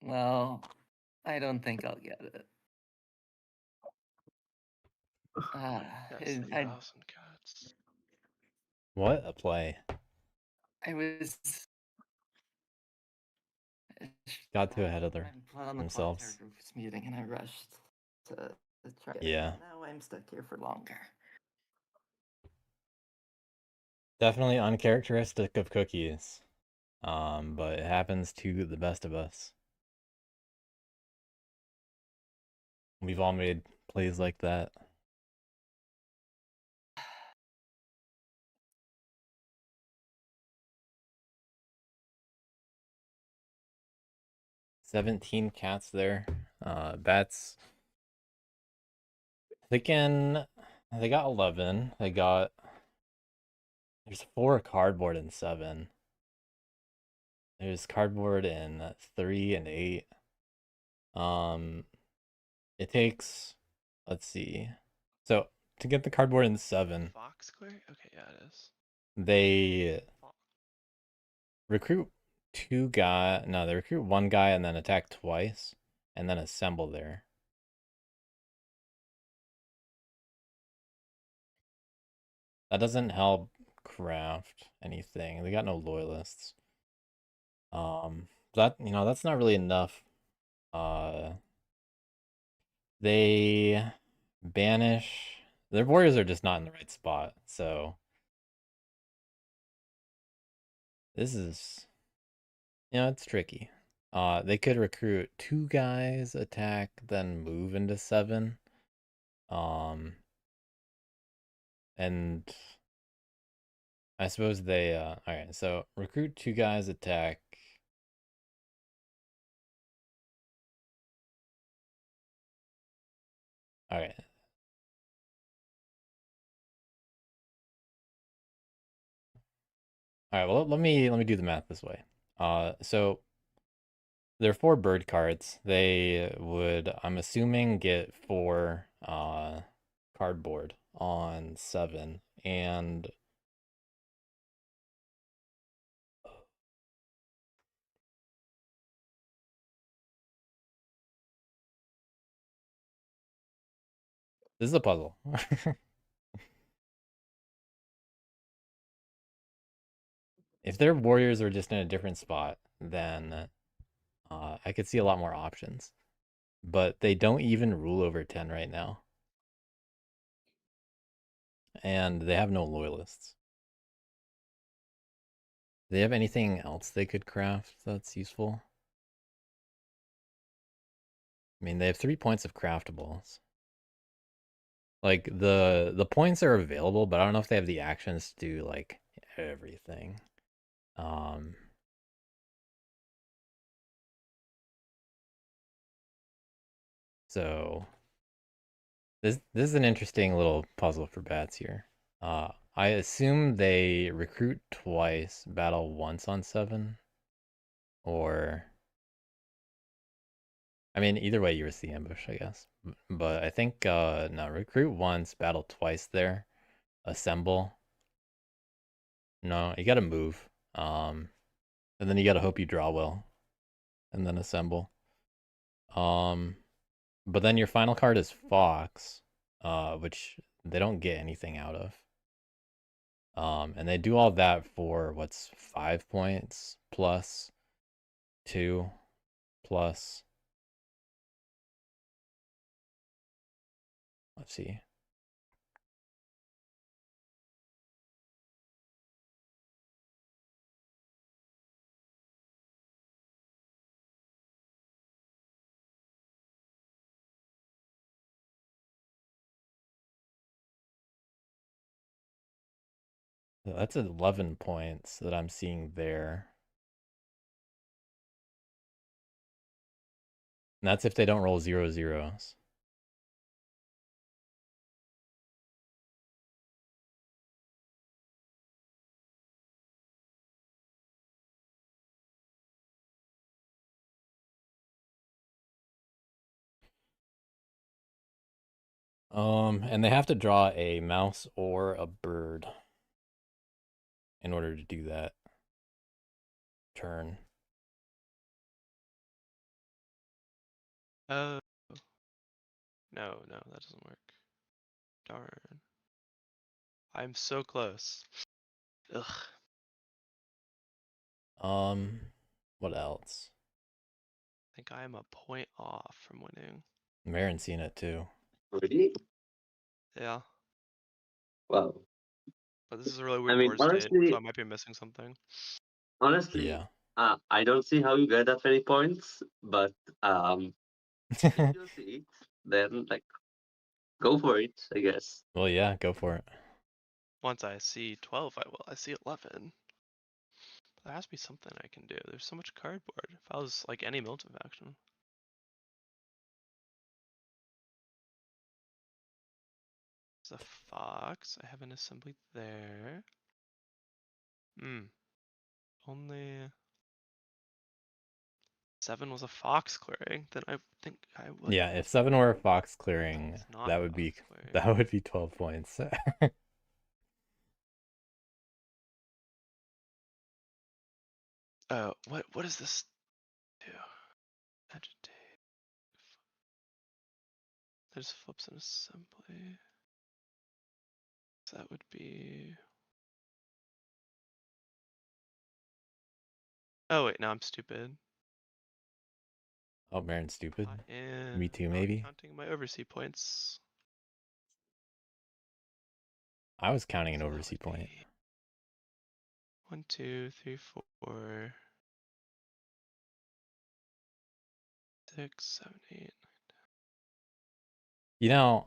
Well, I don't think I'll get it. Got I 3,000 cats. What a play. I was Got too ahead of on the themselves. Planetary Groups meeting, and I rushed to try. Yeah. Now I'm stuck here for longer. Definitely uncharacteristic of cookies. But it happens to the best of us. We've all made plays like that. $17 cats there. Bats. They got 11. There's 4 cardboard in 7. There's cardboard in 3 and 8. It takes, let's see. So to get the cardboard in 7, Fox clear? Okay, yeah, it is. they recruit they recruit 1 guy and then attack twice and then assemble there. That doesn't help craft anything. They got no loyalists. That's not really enough. They banish. Their warriors are just not in the right spot, so this is, it's tricky. They could recruit 2 guys, attack, then move into 7. And I suppose they alright, so recruit 2 guys, attack. Alright. Alright, well let me do the math this way. So there are 4 bird cards. They would, I'm assuming, get 4 cardboard on 7, and this is a puzzle. If their warriors are just in a different spot, then I could see a lot more options. But they don't even rule over 10 right now. And they have no loyalists. Do they have anything else they could craft that's useful? I mean, they have 3 points of craftables. Like, the points are available, but I don't know if they have the actions to do, like, everything. So this is an interesting little puzzle for bats here. I assume they recruit twice, battle once on 7, or I mean, either way, you risk the ambush, I guess. But I think no, recruit once, battle twice there, assemble. No, you gotta move. And then you gotta hope you draw well, and then assemble. But then your final card is Fox, which they don't get anything out of. And they do all that for what's 5 points plus 2 plus. Let's see. That's 11 points that I'm seeing there. And that's if they don't roll 0 zeros. And they have to draw a mouse or a bird in order to do that turn. Oh. No, that doesn't work. Darn. I'm so close. Ugh. What else? I think I am a point off from winning. Marin's seen it too. Really? Yeah. Wow. But this is a really I weird mean, board state, honestly, so I might be missing something. honestly, Yeah. I don't see how you get that many points, but if you see it, then like go for it, I guess. Well, yeah, go for it. Once I see 12, I will. I see 11. There has to be something I can do. There's so much cardboard. If I was like any Milton faction. There's a fox. I have an assembly there. Only 7 was a fox clearing. Then I think I would. Yeah, if 7 were a fox clearing, It's not that would be fox clearing. 12 points. What does this do? Agitate. That just flips an assembly. So that would be. Oh wait, now I'm stupid. Oh, Marin's stupid. And Me too, not maybe. counting my oversea points. I was counting an So that oversea would point. be 1, 2, 3, 4, 6, 7, 8. You know,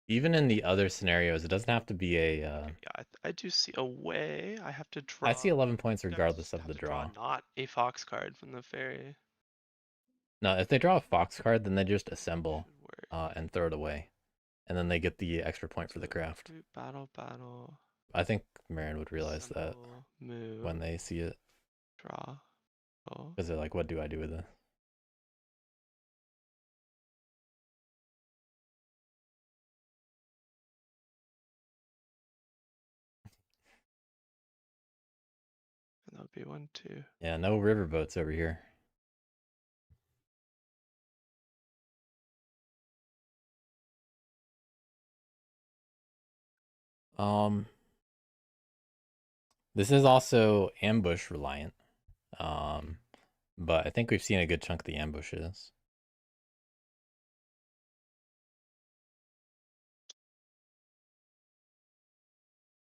Even in the other scenarios, it doesn't have to be a. Yeah, I do see a way. I have to draw. I see 11 points No, regardless just of have the to draw draw. not a fox card from the fairy. No, if they draw a fox card, then they just assemble Should work. and throw it away, and then they get the extra point for the craft. Battle. I think Marin would realize that Assemble, move, when they see it, draw. Oh. because they're like, "What do I do with this?" And that would be 1, 2. Yeah, no riverboats over here. This is also ambush reliant. But I think we've seen a good chunk of the ambushes.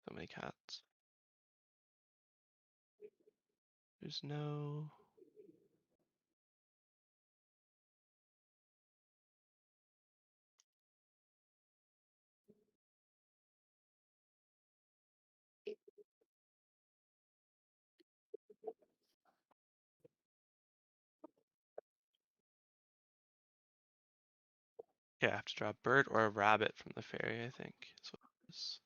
So many cats. There's no. Yeah, I have to draw a bird or a rabbit from the fairy, I think. Is what it is.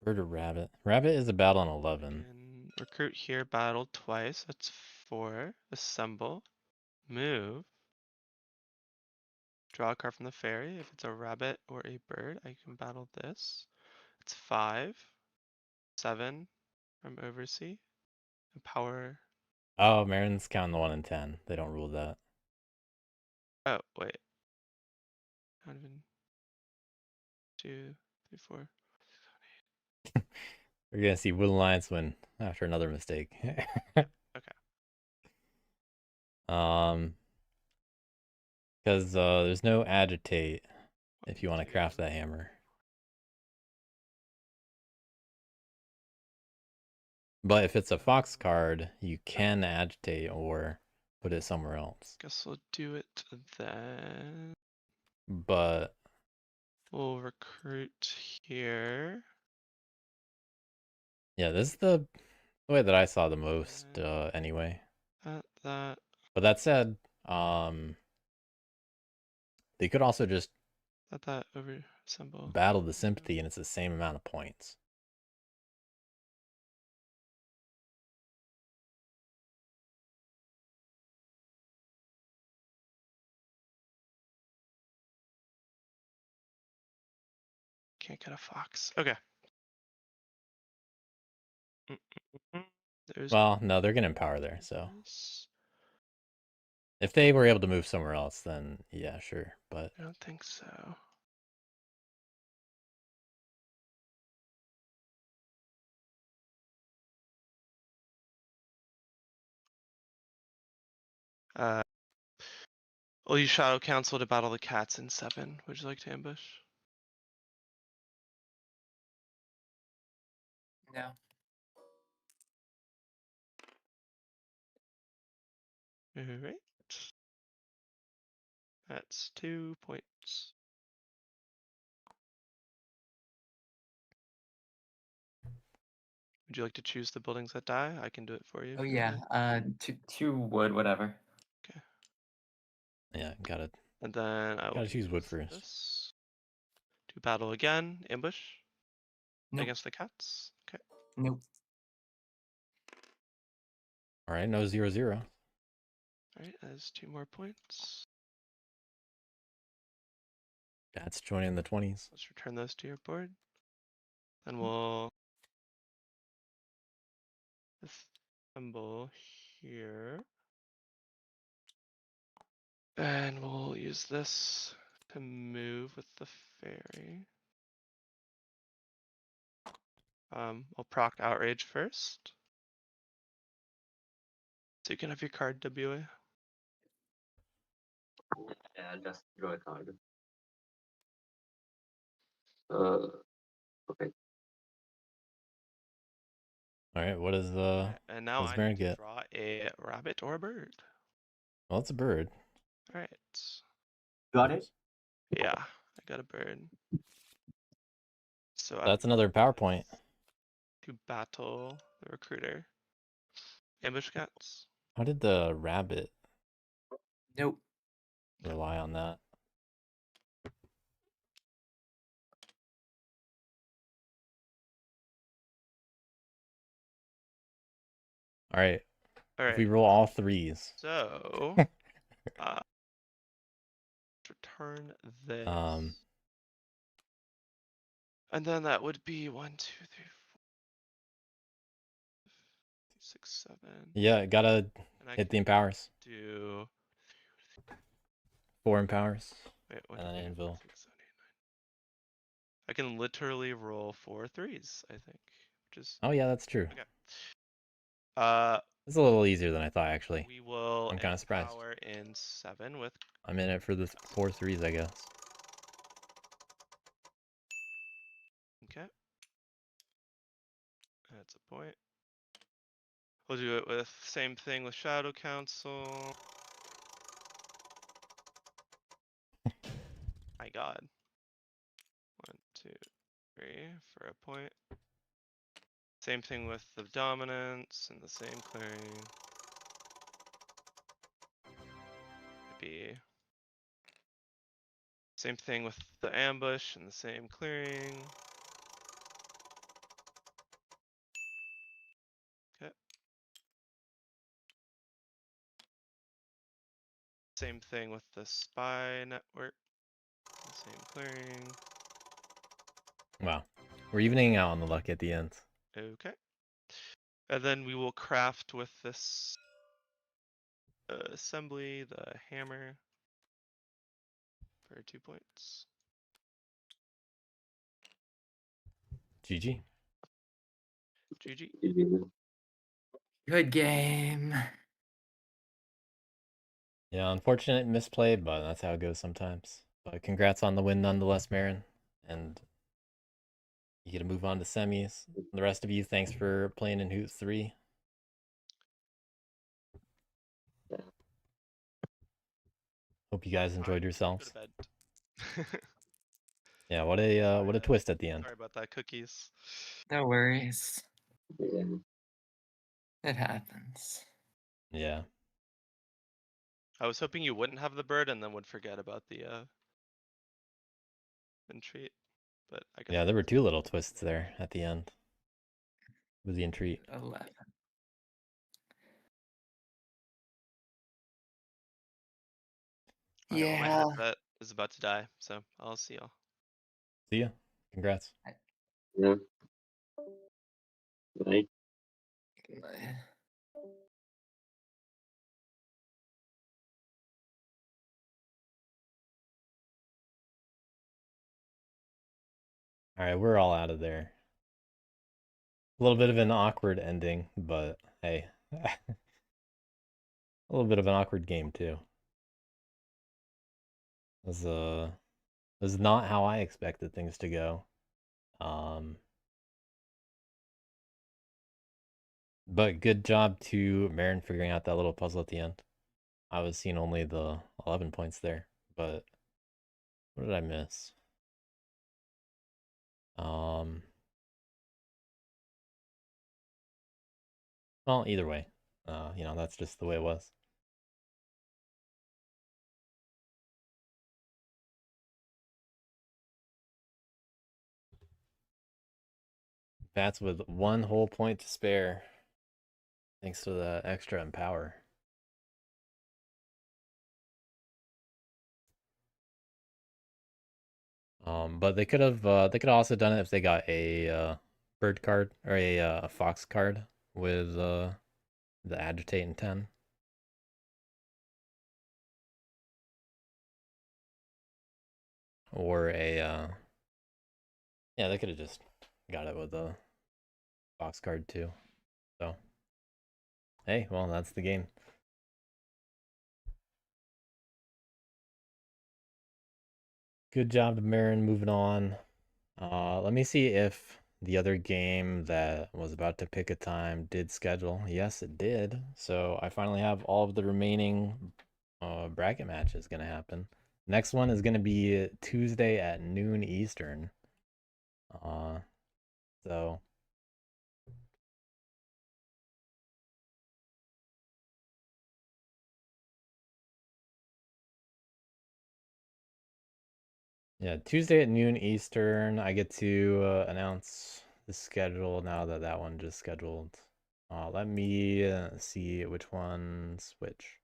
Bird or rabbit? Rabbit is a battle on 11. And recruit here, battle twice. That's 4. Assemble. Move. Draw a card from the fairy. If it's a rabbit or a bird, I can battle this. It's 5. 7 from Oversea. And power. Oh, Marin's counting the 1 and 10. They don't rule that. Oh, wait. Not even. 2, 3, 4. We're gonna see Wood Alliance win after another mistake. Okay. Because there's no agitate if you want to craft that hammer. But if it's a fox card, you can agitate or put it somewhere else. Guess we'll do it then. But We'll recruit here. yeah, this is the way that I saw the most anyway. That. But that said, they could also just That over assemble. battle the sympathy and it's the same amount of points. Can't get a fox. Okay. There's Well, no, they're gonna empower there, so if they were able to move somewhere else, then yeah, sure. But I don't think so. We'll use Shadow Council to battle the cats in 7. Would you like to ambush? No. Alright. That's 2 points. Would you like to choose the buildings that die? I can do it for you. Oh if you'd yeah. like. Two wood, whatever. Okay. yeah, got it. And then I will Gotta choose wood use first. this to battle again. Ambush Nope. against the cats. Okay. Nope. All right, no 0-0. Alright, that's 2 more points. That's joining the 20s. Let's return those to your board. Then we'll assemble here. And we'll use this to move with the fairy. I'll proc outrage first. So you can have your card WA. Yeah, just draw a card. Okay. All right, what is And now what does I Marin need to get? draw a rabbit or a bird. Well, it's a bird. Alright. Got it? Yeah, I got a bird. So That's another PowerPoint. to battle the recruiter. Ambush cats. How did the rabbit Nope. rely on that? All right. All If we right. roll all threes, So, return this. And then that would be 1, 2, 3, 4, 5, 6, 7. yeah, gotta And I hit the can empowers. do 4 empowers. wait, 1, And 2, then 3, 4, anvil. 5, 6, 7, 8, 9. I can literally roll 4 threes, I think. Which is Oh yeah, that's true. okay. It's a little easier than I thought, actually. We will I'm kind of surprised. empower in 7 with I'm in it for the 4 threes, I guess. okay. That's a point. We'll do it with same thing with Shadow Council. My god. 1, 2, 3 for a point. Same thing with the dominance and the same clearing. Be same thing with the ambush and the same clearing. Okay. Same thing with the spy network. The same clearing. Wow. We're evening out on the luck at the end. Okay. And then we will craft with this assembly the hammer for 2 points. GG. GG. Good game. Yeah, unfortunate misplay, but that's how it goes sometimes. But congrats on the win nonetheless, Marin. And you get to move on to semis. The rest of you, thanks for playing in HOOT 3. Hope you guys enjoyed yourselves. Go to bed. Yeah, what a twist at the end. Sorry about that, cookies. No worries. Yeah. It happens. Yeah. I was hoping you wouldn't have the bird and then would forget about the entreat, but I guess Yeah, there were 2 little twists there at the end with the entreat. 11. Alright, well, my Yeah. headset is about to die, so I'll see y'all. See ya. Congrats. Yeah. Right. All right, we're all out of there. A little bit of an awkward ending, but hey. A little bit of an awkward game too. This is not how I expected things to go. But good job to Marin figuring out that little puzzle at the end. I was seeing only the 11 points there, but what did I miss? Well, either way, that's just the way it was. Bats with 1 whole point to spare, thanks to the extra empower. But they could have also done it if they got a bird card or a fox card with the agitate and 10. Or yeah, they could have just got it with a fox card too. So hey, well, that's the game. Good job to Marin moving on. Let me see if the other game that was about to pick a time did schedule. Yes, it did. So I finally have all of the remaining bracket matches gonna happen. Next one is gonna be Tuesday at noon Eastern. So yeah, Tuesday at noon Eastern. I get to announce the schedule now that that one just scheduled. Let me see which one's which.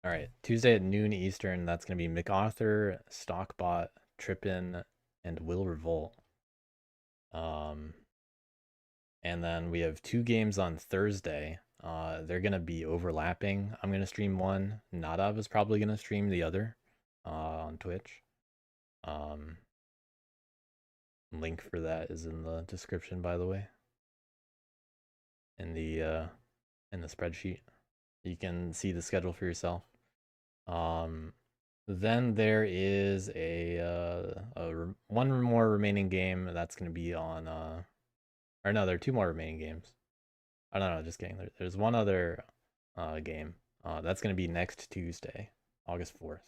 All right, Tuesday at noon Eastern. That's gonna be MacArthur, Stockbot, Trippin, and Will Revolt. And then we have 2 games on Thursday. They're gonna be overlapping. I'm gonna stream one. Nadav is probably gonna stream the other on Twitch. Link for that is in the description, by the way. In the spreadsheet, you can see the schedule for yourself. Then there is one more remaining game that's gonna be on or no, there are 2 more remaining games. Oh, no, just kidding. There's one other game. That's going to be next Tuesday, August 4th.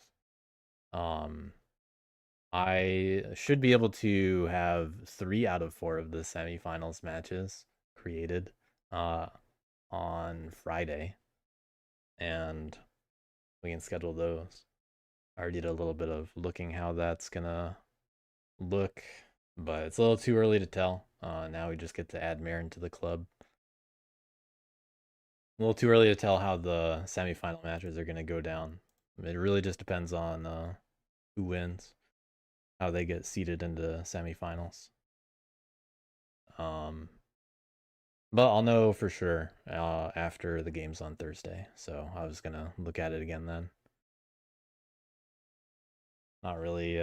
I should be able to have 3 out of 4 of the semifinals matches created on Friday, and we can schedule those. I already did a little bit of looking how that's gonna look, but it's a little too early to tell. Now we just get to add Marin to the club. A little too early to tell how the semifinal matches are going to go down. It really just depends on who wins, how they get seeded into semifinals. But I'll know for sure after the games on Thursday. So I was going to look at it again then. Not really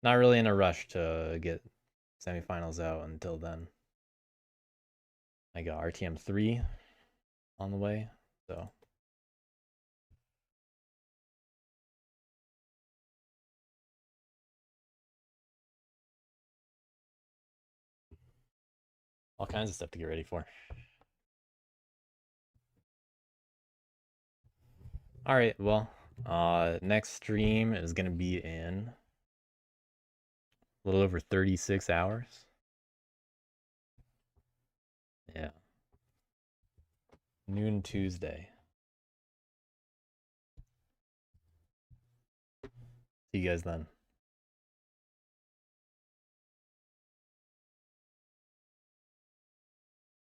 in a rush to get semifinals out until then. I got RTM 3 on the way, so all kinds of stuff to get ready for. All right, well, next stream is going to be in a little over 36 hours. Yeah. Noon Tuesday. See you guys then.